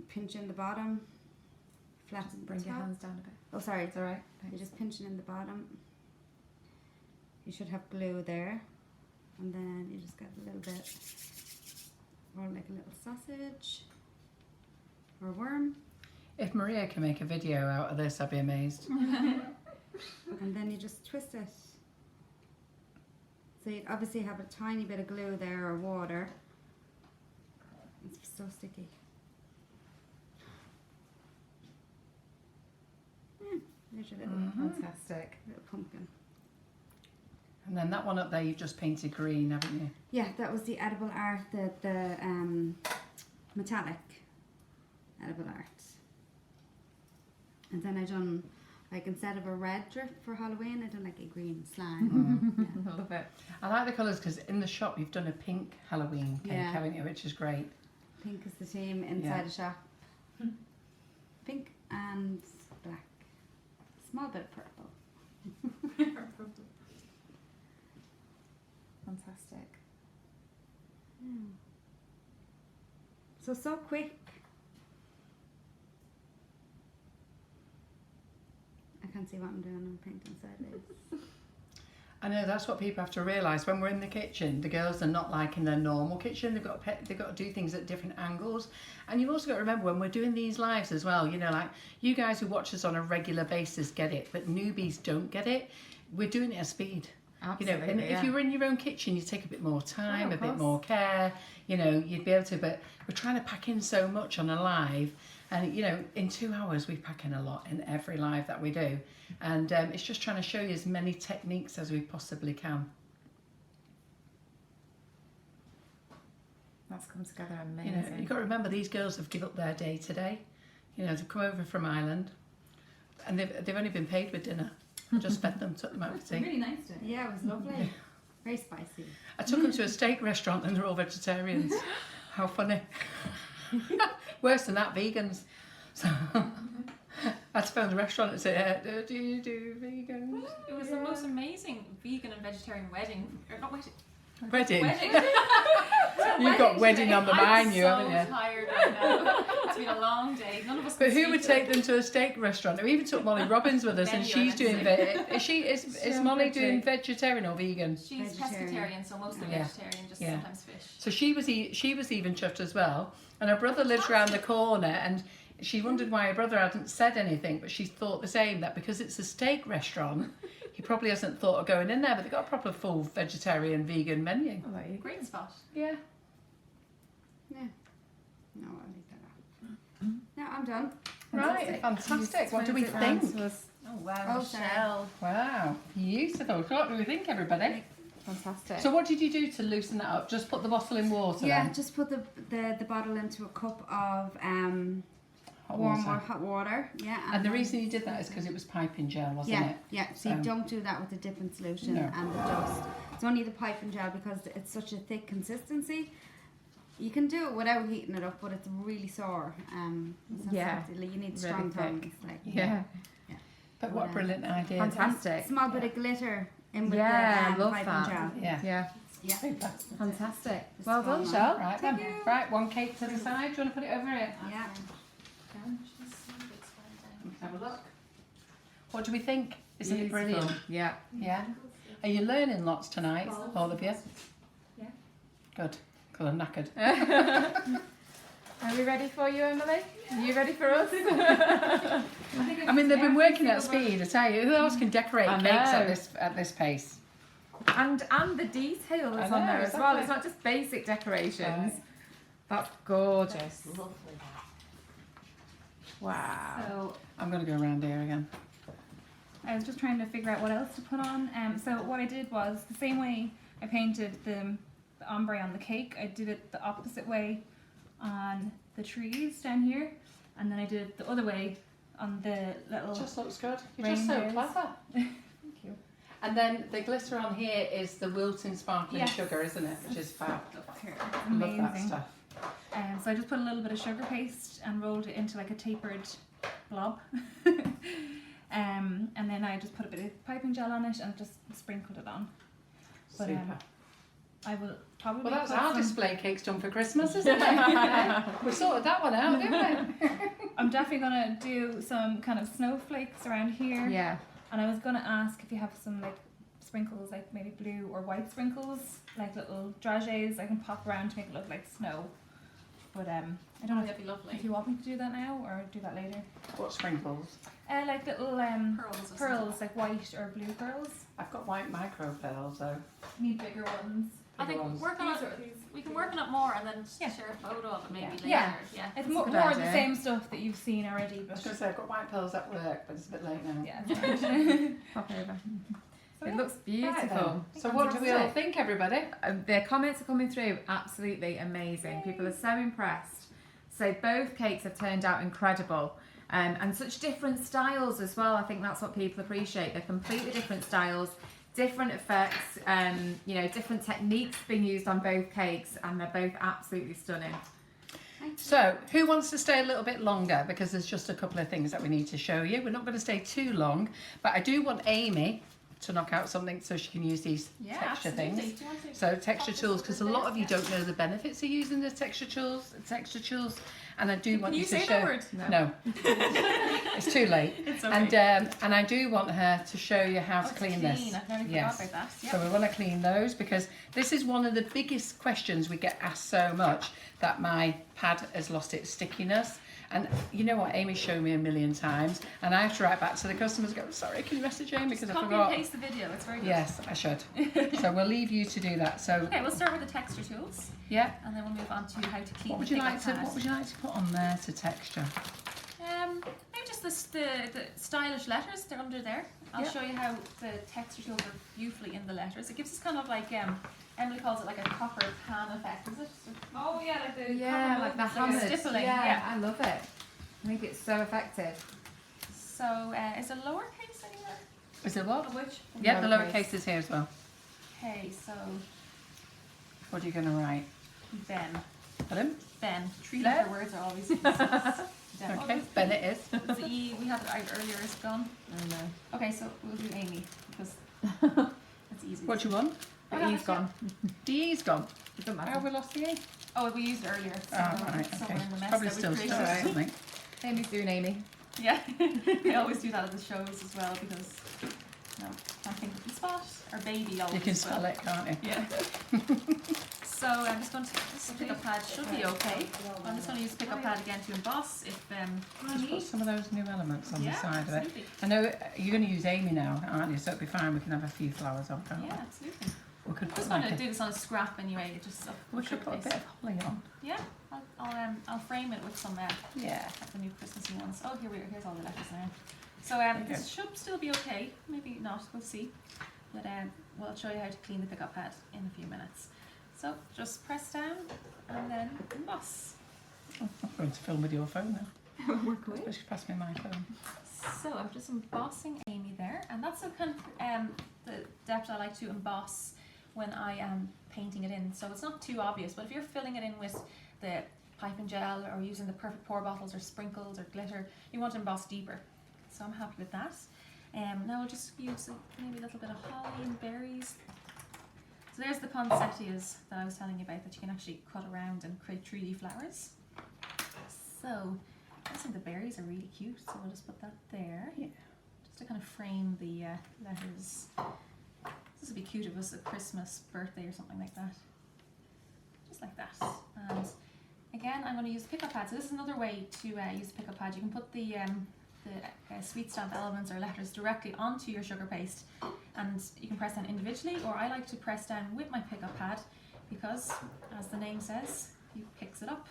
pinch in the bottom, flatten the Bring your top. hands down a bit. Oh, sorry. It's alright. You're just pinching in the bottom. You should have glue there. And then you just get a little bit, or like a little sausage or worm. If Maria can make a video out of this, I'd be amazed. And then you just twist it. So you'd obviously have a tiny bit of glue there or water. It's so sticky. There's your little, Fantastic. little pumpkin. And then that one up there, you've just painted green, haven't you? Yeah, that was the edible art, the metallic edible art. And then I done, like, instead of a red drip for Halloween, I done like a green slime. I love it. I like the colours because in the shop you've done a pink Halloween cake, Yeah. haven't you? Which is great. Pink is the theme inside Yeah. the shop. Pink and black. Small bit of purple. Fantastic. So quick. I can't see what I'm doing. I'm painting sideways. I know that's what people have to realise when we're in the kitchen. The girls are not like in their normal kitchen. They've got to do things at different angles. And you've also got to remember when we're doing these lives as well. You know, like you guys who watch us on a regular basis get it, but newbies don't get it. We're doing it at speed. Absolutely. You know, and if you were in your own kitchen, you take a bit more time, Oh, a of bit course. more care. You know, you'd be able to. But we're trying to pack in so much on a live, and you know, in 2 hours we pack in a lot in every live that we do, and it's just trying to show you as many techniques as we possibly can. That's come together You amazing. know, you've got to remember these girls have given up their day today. You know, they've come over from Ireland, and they've only been paid with dinner. Just fed them, took them out for tea. Really nice day. Yeah, it was lovely. Very spicy. I took them to a steak restaurant and they're all vegetarians. How funny. Worse than that, vegans. So I had to phone the restaurant and say, do you do vegans? It was the most amazing vegan and vegetarian wedding. Or not wedding. Wedding. Wedding. You've got wedding on the mind, you haven't I'm you? so tired right now. It's been a long day. None of us. But can who would speak take them to a steak restaurant? We even took Molly Robbins with us, and Menu, she's doing. honestly. Is Molly doing vegetarian or vegan? She's Vegetarian. pescatarian, so mostly Yeah. vegetarian, just Yeah. sometimes fish. So she was even chuffed as well. And her brother lives round the corner, and she wondered why her brother hadn't said anything, but she thought the same, that because it's a steak restaurant, he probably hasn't thought of going in there, but they've got a proper full vegetarian, vegan menu. Oh, there you go. Great spot. Yeah. Yeah. No, I'll leave that off. No, I'm done. Right, fantastic. What do we Turns it round think? to us. Oh wow, Oh, Michelle. Wow, beautiful. What do we think, everybody? Fantastic. So what did you do to loosen that up? Just put the bottle in water Yeah, then? just put the bottle into a cup of Hot warm water. or hot water. Yeah. And the then- reason you did that is because it was piping gel, wasn't Yeah, it? yeah. So you So- don't do that with the dipping solution No. and the dust. It's only the piping gel because it's such a thick consistency. You can do it without heating it up, but it's really sore. It's not Yeah, soft. You need really strong thick. tongues. Like, Yeah. But what a brilliant idea. Fantastic. Small bit of glitter in with Yeah, I the love piping that. gel. Yeah. Yeah. Yeah. Super. Fantastic. Just Well go done, on. Shell. Right then. Right, one cake to the side. Do you want to put it over here? Yeah. Let's have a look. What do we think? Isn't it Beautiful. brilliant? Yeah. Yeah. Are you learning lots tonight, all of you? Yeah. Good. Because I'm knackered. Are we ready for you, Emily? Are you ready for us? I mean, they've been working at speed. I tell you, who else can decorate I cakes know. at this pace? and the detail is I on know, there as well. exactly. It's not just basic decorations. Right. That's gorgeous. Lovely. Wow. So I'm going to go around here again. I was just trying to figure out what else to put on. So what I did was the same way I painted the ombre on the cake. I did it the opposite way on the trees down here, and then I did it the other way on the little. It just looks good. You're just so Reindeers. clever. Thank you. And then the glitter on here is the Wilton sparkling Yes. sugar, isn't it? Which is fab. Look here, I love that amazing. stuff. So I just put a little bit of sugar paste and rolled it into like a tapered blob. And then I just put a bit of piping gel on it and just sprinkled it on. But Super. I will probably Well, that's put our some- display cakes done for Christmas, isn't it? We sorted that one out, didn't we? I'm definitely gonna do some kind of snowflakes around here. Yeah. And I was gonna ask if you have some like sprinkles, like maybe blue or white sprinkles, like little dragées I can pop around to make it look like snow. But I don't know That'd be lovely. if you want me to do that now or do that later. What sprinkles? Like little Pearls or pearls, like white or blue pearls. I've got white micro pearls though. Need bigger ones. I think ones. work on These it. are these. We can work on it more and then Yeah. share a photo of it maybe later. Yeah. Yeah. It's That's a more good of the idea. same stuff that you've seen already, I was but going to say I've got white pearls at work, but it's a bit late now. yeah. Pop over. So It yeah. looks Right beautiful. then. So what do we all Fantastic. think, everybody? The comments are coming through absolutely amazing. People are so impressed. So both cakes have turned out incredible. And such different styles as well. I think that's what people appreciate. They're completely different styles, different effects, you know, different techniques being used on both cakes, and they're both absolutely stunning. So, who wants to stay a little bit longer? Because there's just a couple of things that we need to show you. We're not going to stay too long, but I do want Amy to knock out something so she can use these Yeah, texture absolutely. things. Do you want to So texture pop tools, this because a over lot there? of you don't know the benefits of using the texture tools, and I do want Can you you to say show. that word? No, it's too late. It's okay. And I do want her to show you how to it's clean this. I've nearly Yes. forgot about that. So we want to clean those because this is one of the biggest questions we get asked so much, that my pad has lost its stickiness. And you know what, Amy showed me a million times, and I have to write back to the customers and go, sorry, can you message Amy because I Copy forgot. and paste the video. It's very good. Yes, I should. So we'll leave you to do that. So Okay, we'll start with the texture tools, yeah, and then we'll move on to how to clean what would the you pickup like to pad. what would you like to put on there to texture? Maybe just the stylish letters. They're under there. I'll Yeah. show you how the texture tools are beautifully in the letters. It gives us kind of like Emily calls it like a copper pan effect. Is it? Oh yeah, like the Yeah, like the like a hammered. stippling, Yeah, yeah. I love it. I think it's so effective. So is it lowercase anywhere? Is it what? Which? Yeah, the Lowercase. lowercase is here as well. Okay, so What are you going to write? Ben. Pardon? Ben. Three Ben? letter words are always Ben. Okay, Ben it is. It's the E we had it out earlier is gone. I know. Okay, so we'll do Amy because it's easy. What do you want? The E's gone. The E's gone. It doesn't Oh, matter. we lost the E. Oh, we used it earlier. Oh, right, okay. Somewhere in the mess Probably that we still created. stuck something. Amy's doing Amy. Yeah, I always do that at the shows as well because no, can't think of the spot. Or baby always. You can as well. spell it, can't you? Yeah. So I'm just going to this pickup pad should be okay. I'm just going to use pickup pad again to emboss if Just put some of those new elements on yeah, the side of it. absolutely. I know you're going to use Amy now, aren't you? So it'll be fine. We can have a few flowers on, can't Yeah, absolutely. we? We could I'm put just going like to a, do this on a scrap anyway. Just we could put a bit of holly on. Yeah, I'll frame it with some Yeah. like the new Christmassy ones. Oh, here we are. Here's all the letters now. So Okay. this should still be okay. Maybe not. We'll see. But we'll show you how to clean the pickup pad in a few minutes. So just press down and then emboss. Oh, I'm going to film with your phone now. Work away. I should pass me my phone. So I'm just embossing Amy there, and that's the kind of the depth I like to emboss when I am painting it in. So it's not too obvious, but if you're filling it in with the pipe and gel or using the perfect pour bottles or sprinkles or glitter, you want to emboss deeper. So I'm happy with that. Now I'll just use maybe a little bit of holly and berries. So there's the poinsettias that I was telling you about that you can actually cut around and create 3D flowers. So I think the berries are really cute, so we'll just put that there. Yeah. Just to kind of frame the letters. This would be cute if it was a Christmas birthday or something like that. Just like that. And again, I'm going to use pickup pad. So this is another way to use the pickup pad. You can put the sweet stamp elements or letters directly onto your sugar paste, and you can press down individually, or I like to press down with my pickup pad because, as the name says, you picks it up.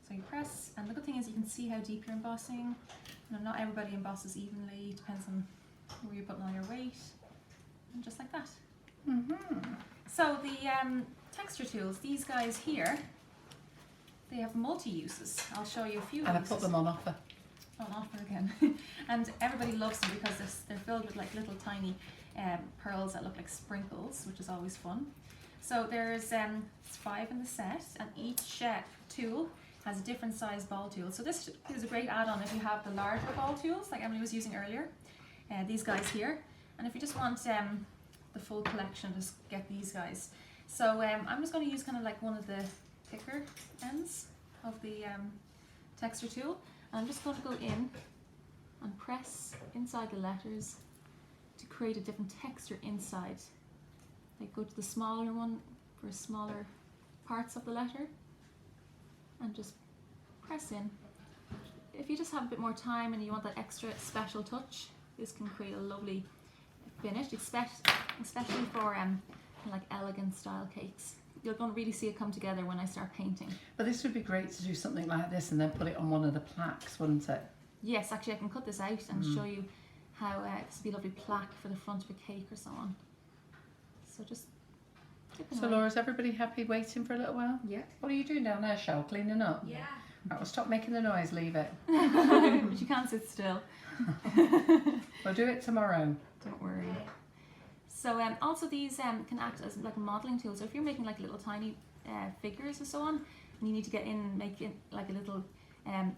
So you press, and the good thing is you can see how deep you're embossing. You know, not everybody embosses evenly, depends on where you're putting all your weight, and just like that. Mm-hmm. So the texture tools, these guys here, they have multi-uses. I'll show you a few And I uses. put them on offer. On offer again. And everybody loves them because they're filled with like little tiny pearls that look like sprinkles, which is always fun. So there's 5 in the set, and each tool has a different size ball tool. So this is a great add-on if you have the larger ball tools like Emily was using earlier, these guys here. And if you just want the full collection, just get these guys. So I'm just going to use kind of like one of the thicker ends of the texture tool. And I'm just going to go in and press inside the letters to create a different texture inside. Like go to the smaller one for smaller parts of the letter and just press in. If you just have a bit more time and you want that extra special touch, this can create a lovely finish, especially for like elegant style cakes. You're going to really see it come together when I start painting. But this would be great to do something like this and then put it on one of the plaques, wouldn't it? Yes, actually I can cut this out and show you how this would be a lovely plaque for the front of a cake or so on. So just dip it So away. Laura, is everybody happy waiting for a little while? Yeah. What are you doing down there, Shell? Cleaning up? Yeah. Right, well, stop making the noise, leave it. But you can't sit still. We'll do it tomorrow. Don't worry. So also these can act as like a modelling tool. So if you're making like little tiny figures or so on, and you need to get in, make it like a little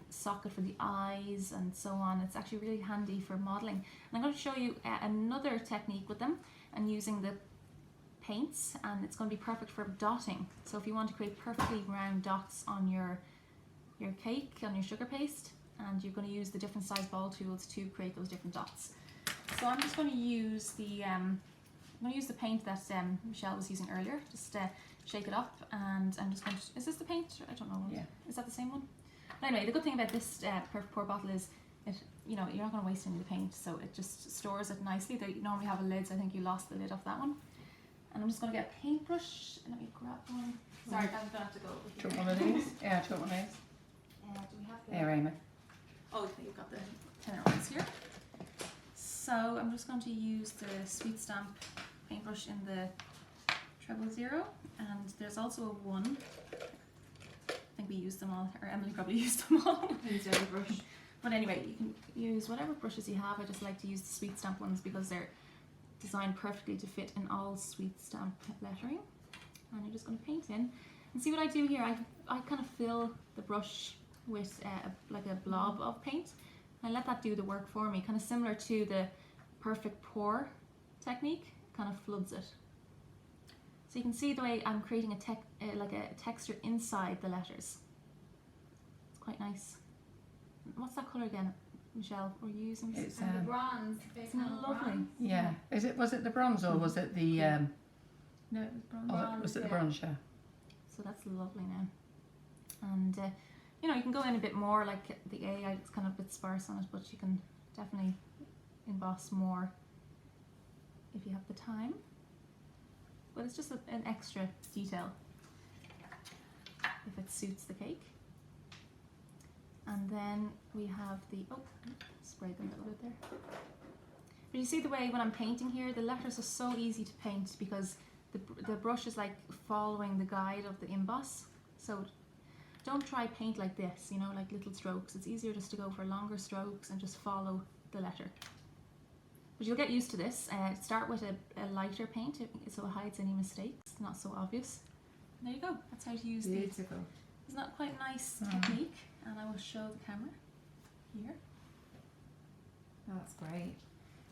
socket for the eyes and so on, it's actually really handy for modelling. And I'm going to show you another technique with them and using the paints, and it's going to be perfect for dotting. So if you want to create perfectly round dots on your cake, on your sugar paste, and you're going to use the different size ball tools to create those different dots. So I'm just going to use the paint that Michelle was using earlier. Just shake it up, and I'm just going to. Is this the paint? I don't know. Yeah. Is that the same one? But anyway, the good thing about this Perfect Pour bottle is it. You know, you're not going to waste any of the paint, so it just stores it nicely. They normally have a lid, so I think you lost the lid off that one. And I'm just going to get a paintbrush. Let me grab one. Sorry, I'm going to have to go. Do you want one of these? Yeah, do you want one of these? Do we have the? Here, Amy. Oh, okay, you've got the tenor ones here. So I'm just going to use the Sweet Stamp paintbrush in the 000, and there's also a 1. I think we used them all, or Emily probably used them all. Use every brush. But anyway, you can use whatever brushes you have. I just like to use the Sweet Stamp ones because they're designed perfectly to fit in all Sweet Stamp lettering. And you're just going to paint in. And see what I do here, I kind of fill the brush with like a blob of paint. I let that do the work for me, kind of similar to the Perfect Pour technique, kind of floods it. So you can see the way I'm creating like a texture inside the letters. It's quite nice. What's that colour again, Michelle? Were you using? It's And the bronze. Isn't it lovely? yeah. Was it the bronze or was it the No, it was bronze. was it the yeah. bronze? Yeah. So that's lovely now. And you know, you can go in a bit more, like the A, it's kind of a bit sparse on it, but you can definitely emboss more if you have the time. But it's just an extra detail if it suits the cake. And then we have the, oh, sprayed them a little bit there. But you see the way when I'm painting here, the letters are so easy to paint because the brush is like following the guide of the emboss. So don't try paint like this, you know, like little strokes. It's easier just to go for longer strokes and just follow the letter. But you'll get used to this. Start with a lighter paint so it hides any mistakes, not so obvious. And there you go, that's how to use these. Beautiful. Isn't that quite a nice technique? And I will show the camera here. Oh, that's great.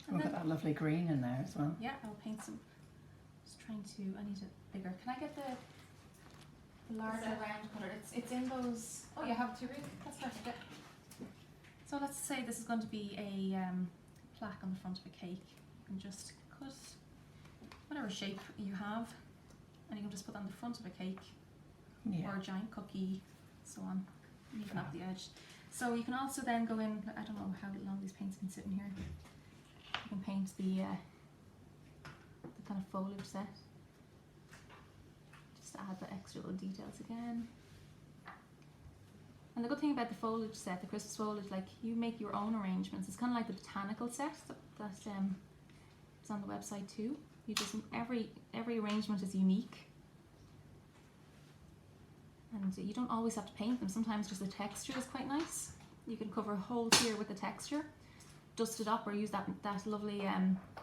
And We've then, got that lovely green in there as well. yeah, I'll paint some. Just trying to, I need it bigger. Can I get the larger round colour? It's in those. Oh, you have 2 really? That's perfect. Yeah. So let's say this is going to be a plaque on the front of a cake. You can just cut whatever shape you have, and you can just put that on the front of a cake Yeah. or a giant cookie, so on. And even up the edge. So you can also then go in. I don't know how long these paints can sit in here. You can paint the kind of foliage set. Just to add the extra little details again. And the good thing about the foliage set, the Christmas foliage, like you make your own arrangements. It's kind of like the botanical set that it's on the website too. You just every arrangement is unique, and you don't always have to paint them. Sometimes just the texture is quite nice. You can cover a whole tier with the texture, dust it up or use that lovely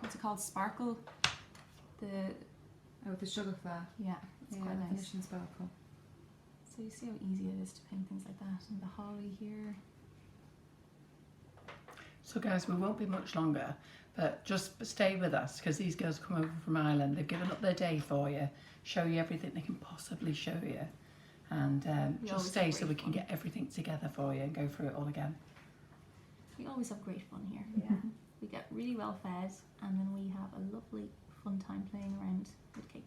what's it called, sparkle. The sugar flare. Yeah, it's quite nice. Finishing sparkle. So you see how easy it is to paint things like that, and the holly here. So guys, we won't be much longer, but just stay with us because these girls come over from Ireland. They've given up their day for you, show you everything they can possibly show you, and just stay so we can get everything together for you and go through it all again. We always have great fun here. Yeah. We get really well fed, and then we have a lovely fun time playing around with cakes.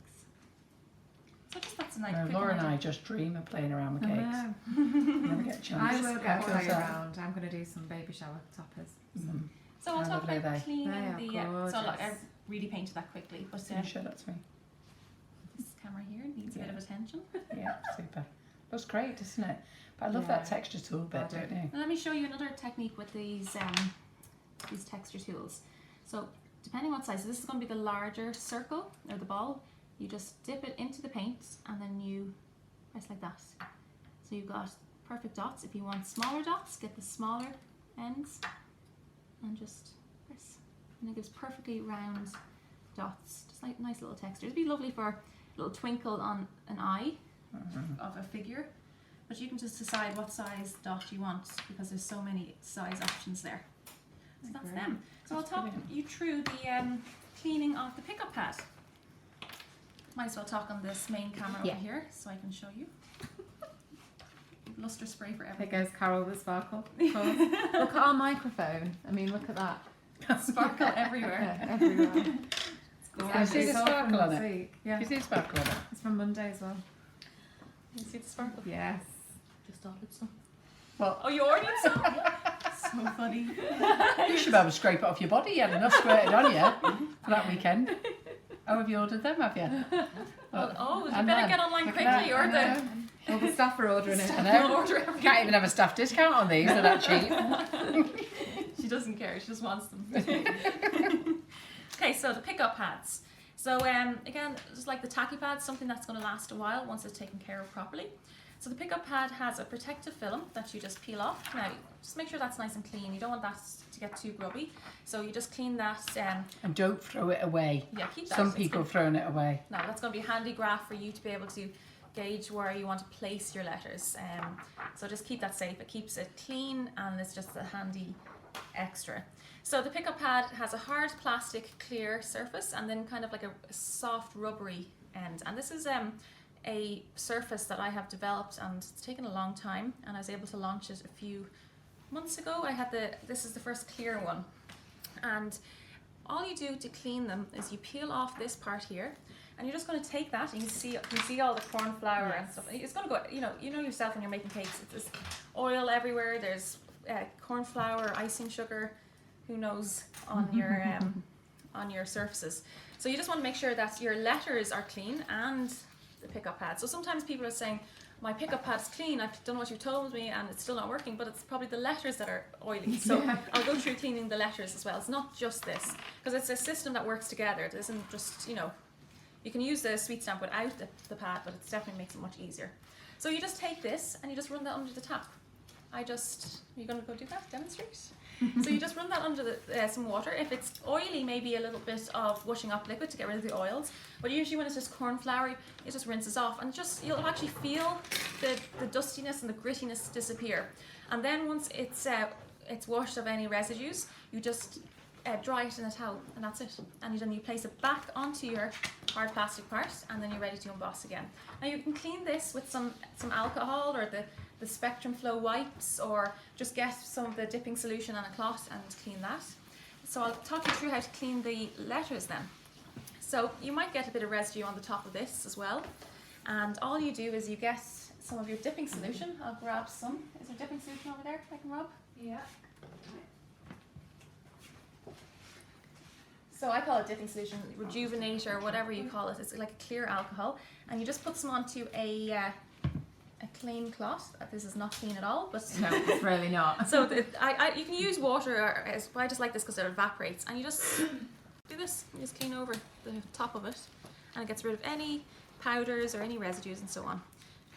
So just that's a nice quick Laura and idea. I just dream of playing around with I cakes. know. Never get a chance. I will get Feels play that. around. I'm going to do some baby shower toppers. Mhm. So I'll How talk lovely about are they? cleaning They the. are So look, I gorgeous. really painted that quickly, but Can you show that to me? this camera here needs a bit Yeah. of attention. Yeah, super. Looks great, doesn't it? But I love Yeah. that texture tool bit, I do. don't you? And let me show you another technique with these texture tools. So depending what size, so this is going to be the larger circle or the ball. You just dip it into the paint and then you press like that. So you've got perfect dots. If you want smaller dots, get the smaller ends and just press. And it gives perfectly round dots, just like nice little texture. It'd be lovely for a little twinkle on an eye of a figure. But you can just decide what size dot you want because there's so many size options there. So that's Great. them. So I'll That's talk brilliant. you through the cleaning of the pickup pad. Might as well talk on this main camera Yeah. over here so I can show you. Luster spray for There everything. goes Carol with sparkle. Of course. Look at our microphone. I mean, look at that. Sparkle everywhere. Yeah, everywhere. It's Can you gorgeous. see the It's all sparkle from on last it? week. Yeah. You see the sparkle on it? It's from Monday as well. You see the sparkle? Yes. Just ordered some. Oh, you ordered some? So funny. You should be able to scrape it off your body. You had enough squirted on you for that weekend. Oh, have you ordered them, have you? Oh, you And better then- get online look quickly at that, or I the know. All the staff are ordering it. I know. order everything. Can't even have a staff discount on these, they're that cheap. She doesn't care, she just wants them. Okay, so the pickup pads. So again, just like the tacky pads, something that's going to last a while once it's taken care of properly. So the pickup pad has a protective film that you just peel off. Now, just make sure that's nice and clean. You don't want that to get too grubby. So you just clean that. And don't throw it away. Yeah, keep that. Some It's people good. have thrown it away. No, that's going to be a handy graph for you to be able to gauge where you want to place your letters. So just keep that safe. It keeps it clean and it's just a handy extra. So the pickup pad has a hard plastic clear surface and then kind of like a soft rubbery end. And this is a surface that I have developed and it's taken a long time and I was able to launch it a few months ago. This is the first clear one. And all you do to clean them is you peel off this part here and you're just going to take that and you see all the corn flour and stuff. It's going to go, you know yourself when you're making cakes, there's oil everywhere, there's corn flour, icing sugar, who knows, on your surfaces. So you just want to make sure that your letters are clean and the pickup pad. So sometimes people are saying, my pickup pad's clean, I've done what you told me and it's still not working, but it's probably the letters that are oily. So I'll go through cleaning the letters as well. It's not just this, because it's a system that works together. It isn't just, you can use the sweet stamp without the pad, but it definitely makes it much easier. So you just take this and you just run that under the tap. You're going to go do that, demonstrate? So you just run that under some water. If it's oily, maybe a little bit of washing up liquid to get rid of the oils. But usually when it's just corn flour, it just rinses off and you'll actually feel the dustiness and the grittiness disappear. And then once it's washed of any residues, you just dry it in a towel and that's it. And then you place it back onto your hard plastic part and then you're ready to emboss again. Now you can clean this with some alcohol or the Spectrum Flow wipes, or just get some of the dipping solution and a cloth and clean that. So I'll talk you through how to clean the letters then. So you might get a bit of residue on the top of this as well, and all you do is you get some of your dipping solution. I'll grab some. Is there dipping solution over there I can rub? Yeah. So I call it dipping solution, rejuvenator, whatever you call it. It's like a clear alcohol, and you just put some onto a clean cloth. This is not clean at all, but No, it's really not. so you can use water, but I just like this because it evaporates, and you just do this. You just clean over the top of it, and it gets rid of any powders or any residues and so on.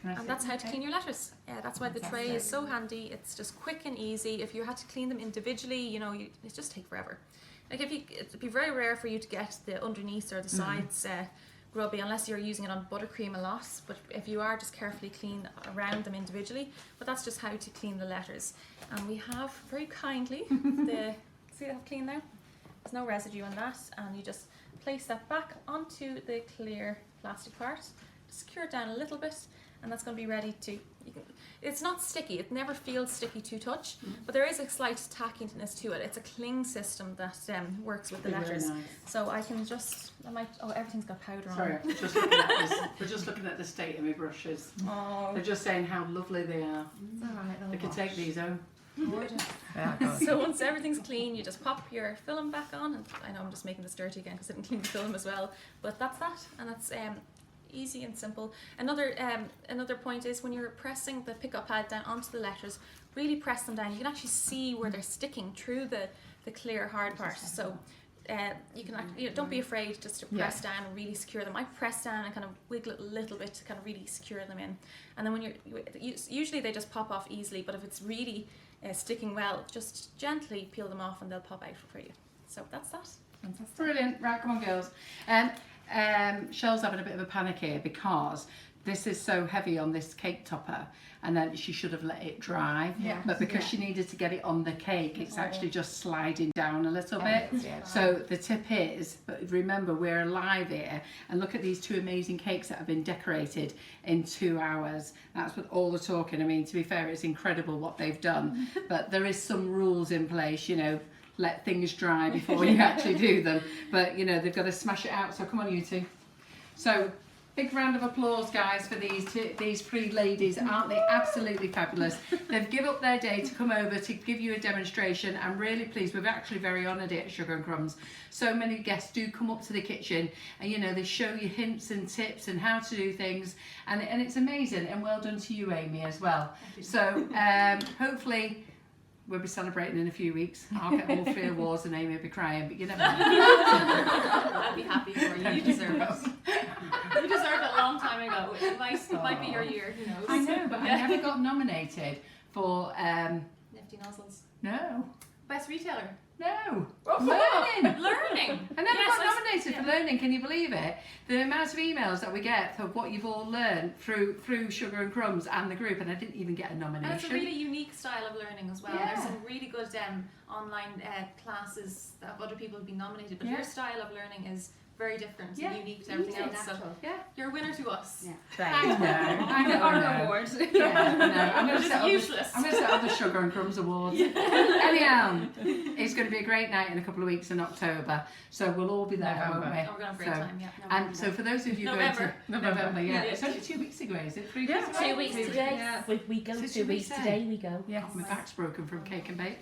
And that's how to clean your letters. That's why the tray is so handy. It's just quick and easy. If you had to clean them individually, you know, it just take forever. Like it'd be very rare for you to get the underneath or the sides grubby unless you're using it on buttercream a lot. But if you are, just carefully clean around them individually. But that's just how to clean the letters. And we have very kindly see that clean now? There's no residue on that, and you just place that back onto the clear plastic part. Secure it down a little bit, and that's going to be ready to. It's not sticky. It never feels sticky to touch, but there is a slight tackiness to it. It's a cling system that works with the letters. Very nice. So I can just. Everything's got powder on. Sorry, we're just looking at this. We're just looking at the state of my brushes. Oh. They're just saying how lovely they are. It's all right, They can take these home. So once everything's clean, you just pop your film back on, and I know I'm just making this dirty again because I didn't clean the film as well, but that's that, and that's easy and simple. Another point is when you're pressing the pickup pad down onto the letters, really press them down. You can actually see where they're sticking through the clear hard part. So you can don't be afraid just to press down and really secure them. I press down and kind of wiggle it a little bit to kind of really secure them in. And then when usually they just pop off easily, but if it's really sticking well, just gently peel them off and they'll pop out for you. So that's that. Fantastic. Brilliant. Right, come on, girls. Cheryl's having a bit of a panic here because this is so heavy on this cake topper, and then she should have let it dry. But because she needed to get it on the cake, it's actually just sliding down a little bit. So the tip is, but remember, we're alive here, and look at these two amazing cakes that have been decorated in 2 hours. That's what all the talking. I mean, to be fair, it's incredible what they've done, but there is some rules in place, you know. Let things dry before you actually do them, but you know they've got to smash it out. So come on, you two. So big round of applause, guys, for these three ladies. Aren't they absolutely fabulous? They've given up their day to come over to give you a demonstration. I'm really pleased. We're actually very honoured at Sugar and Crumbs. So many guests do come up to the kitchen, and you know they show you hints and tips and how to do things, and it's amazing. And well done to you, Amy, as well. So hopefully. We'll be celebrating in a few weeks. I'll get all 3 awards and Amy will be crying, but you never know. I'll be happy for you. You deserve it. You deserved it a long time ago. It might be your year, who knows. I know, but I never got nominated for... Nifty Nozzles. No. Best retailer. No. Learning. I never got nominated for learning, can you believe it? The amount of emails that we get of what you've all learned through Sugar and Crumbs and the group, and I didn't even get a nomination. And it's a really unique style of learning as well. There's some really good online classes that other people have been nominated, but your style of learning is very different and unique to everything else. So you're a winner to us. I know. Our award. I'm going to Just useless. I'm going to set up the Sugar and Crumbs Awards. Anyhow, it's going to be a great night in a couple of weeks in October, so we'll all be there, won't we? Oh, we're going to have a great time, And so for those of you November. November, it's only 2 weeks ago, is it? 3 days ago? 2 weeks today. Yeah. We go So 2 weeks today. We go. Yes. My back's broken from cake and bake.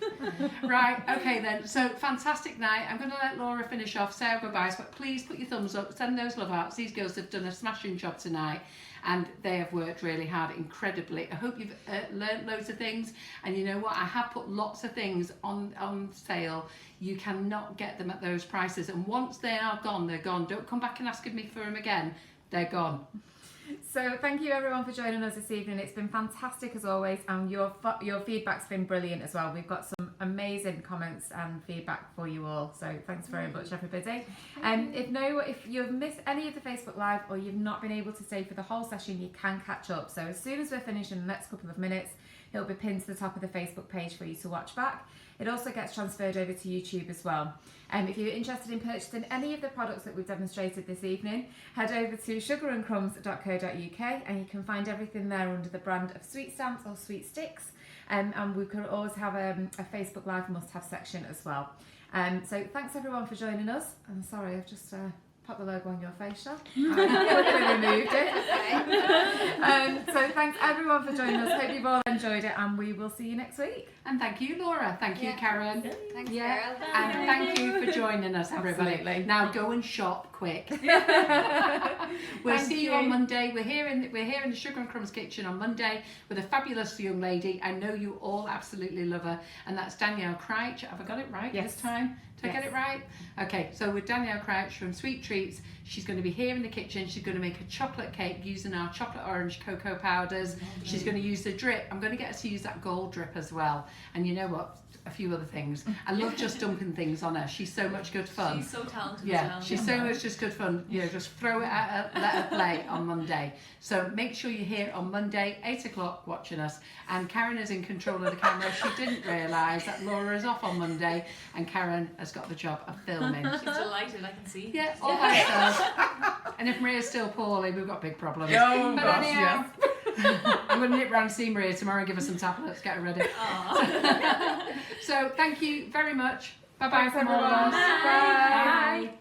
Right, okay then. So fantastic night. I'm going to let Laura finish off, say our goodbyes, but please put your thumbs up, send those love hearts. These girls have done a smashing job tonight, and they have worked really hard, incredibly. I hope you've learnt loads of things, and you know what? I have put lots of things on sale. You cannot get them at those prices, and once they are gone, they're gone. Don't come back and ask me for them again. They're gone. So thank you everyone for joining us this evening. It's been fantastic as always, and your feedback's been brilliant as well. We've got some amazing comments and feedback for you all, so thanks very much everybody. If you've missed any of the Facebook Live or you've not been able to stay for the whole session, you can catch up. So as soon as we're finished in the next couple of minutes, it'll be pinned to the top of the Facebook page for you to watch back. It also gets transferred over to YouTube as well. If you're interested in purchasing any of the products that we've demonstrated this evening, head over to sugarandcrumbs.co.uk and you can find everything there under the brand of sweet stamps or sweet sticks. And we can always have a Facebook Live must-have section as well. So thanks everyone for joining us. I'm sorry, I've just popped the logo on your face, Shell. I removed it. So thanks everyone for joining us. Hope you've all enjoyed it, and we will see you next week. And thank you, Laura. Thank you, Karen. Thanks, Carol. And thank you for joining us, everybody. Absolutely. Now go and shop quick. We'll see you on Monday. We're here in the Sugar and Crumbs kitchen on Monday with a fabulous young lady. I know you all absolutely love her, and that's Danielle Crouch. Have I got it right this time? Did I get it right? Okay, so with Danielle Crouch from Sweet Treats, She's going to be here in the kitchen. She's going to make a chocolate cake using our chocolate orange cocoa powders. She's going to use the drip. I'm going to get her to use that gold drip as well. And you know what? A few other things. I love just dumping things on her. She's so much good fun. She's so talented. Yeah, as well. she's so much just good fun. You know, just throw it at her, let her play on Monday. So make sure you're here on Monday, 8 o'clock, watching us. And Karen is in control of the camera. She didn't realise that Laura is off on Monday, and Karen has got the job of filming. She's delighted, I can see. Yeah, all by herself. And if Maria's still poorly, we've got big problems. Oh, But gosh, anyhow, I'm going to nip round and see Maria tomorrow and give her some tablets, get her ready. So thank you very much. Bye-bye Thanks, from all of everyone. us. Bye. Bye.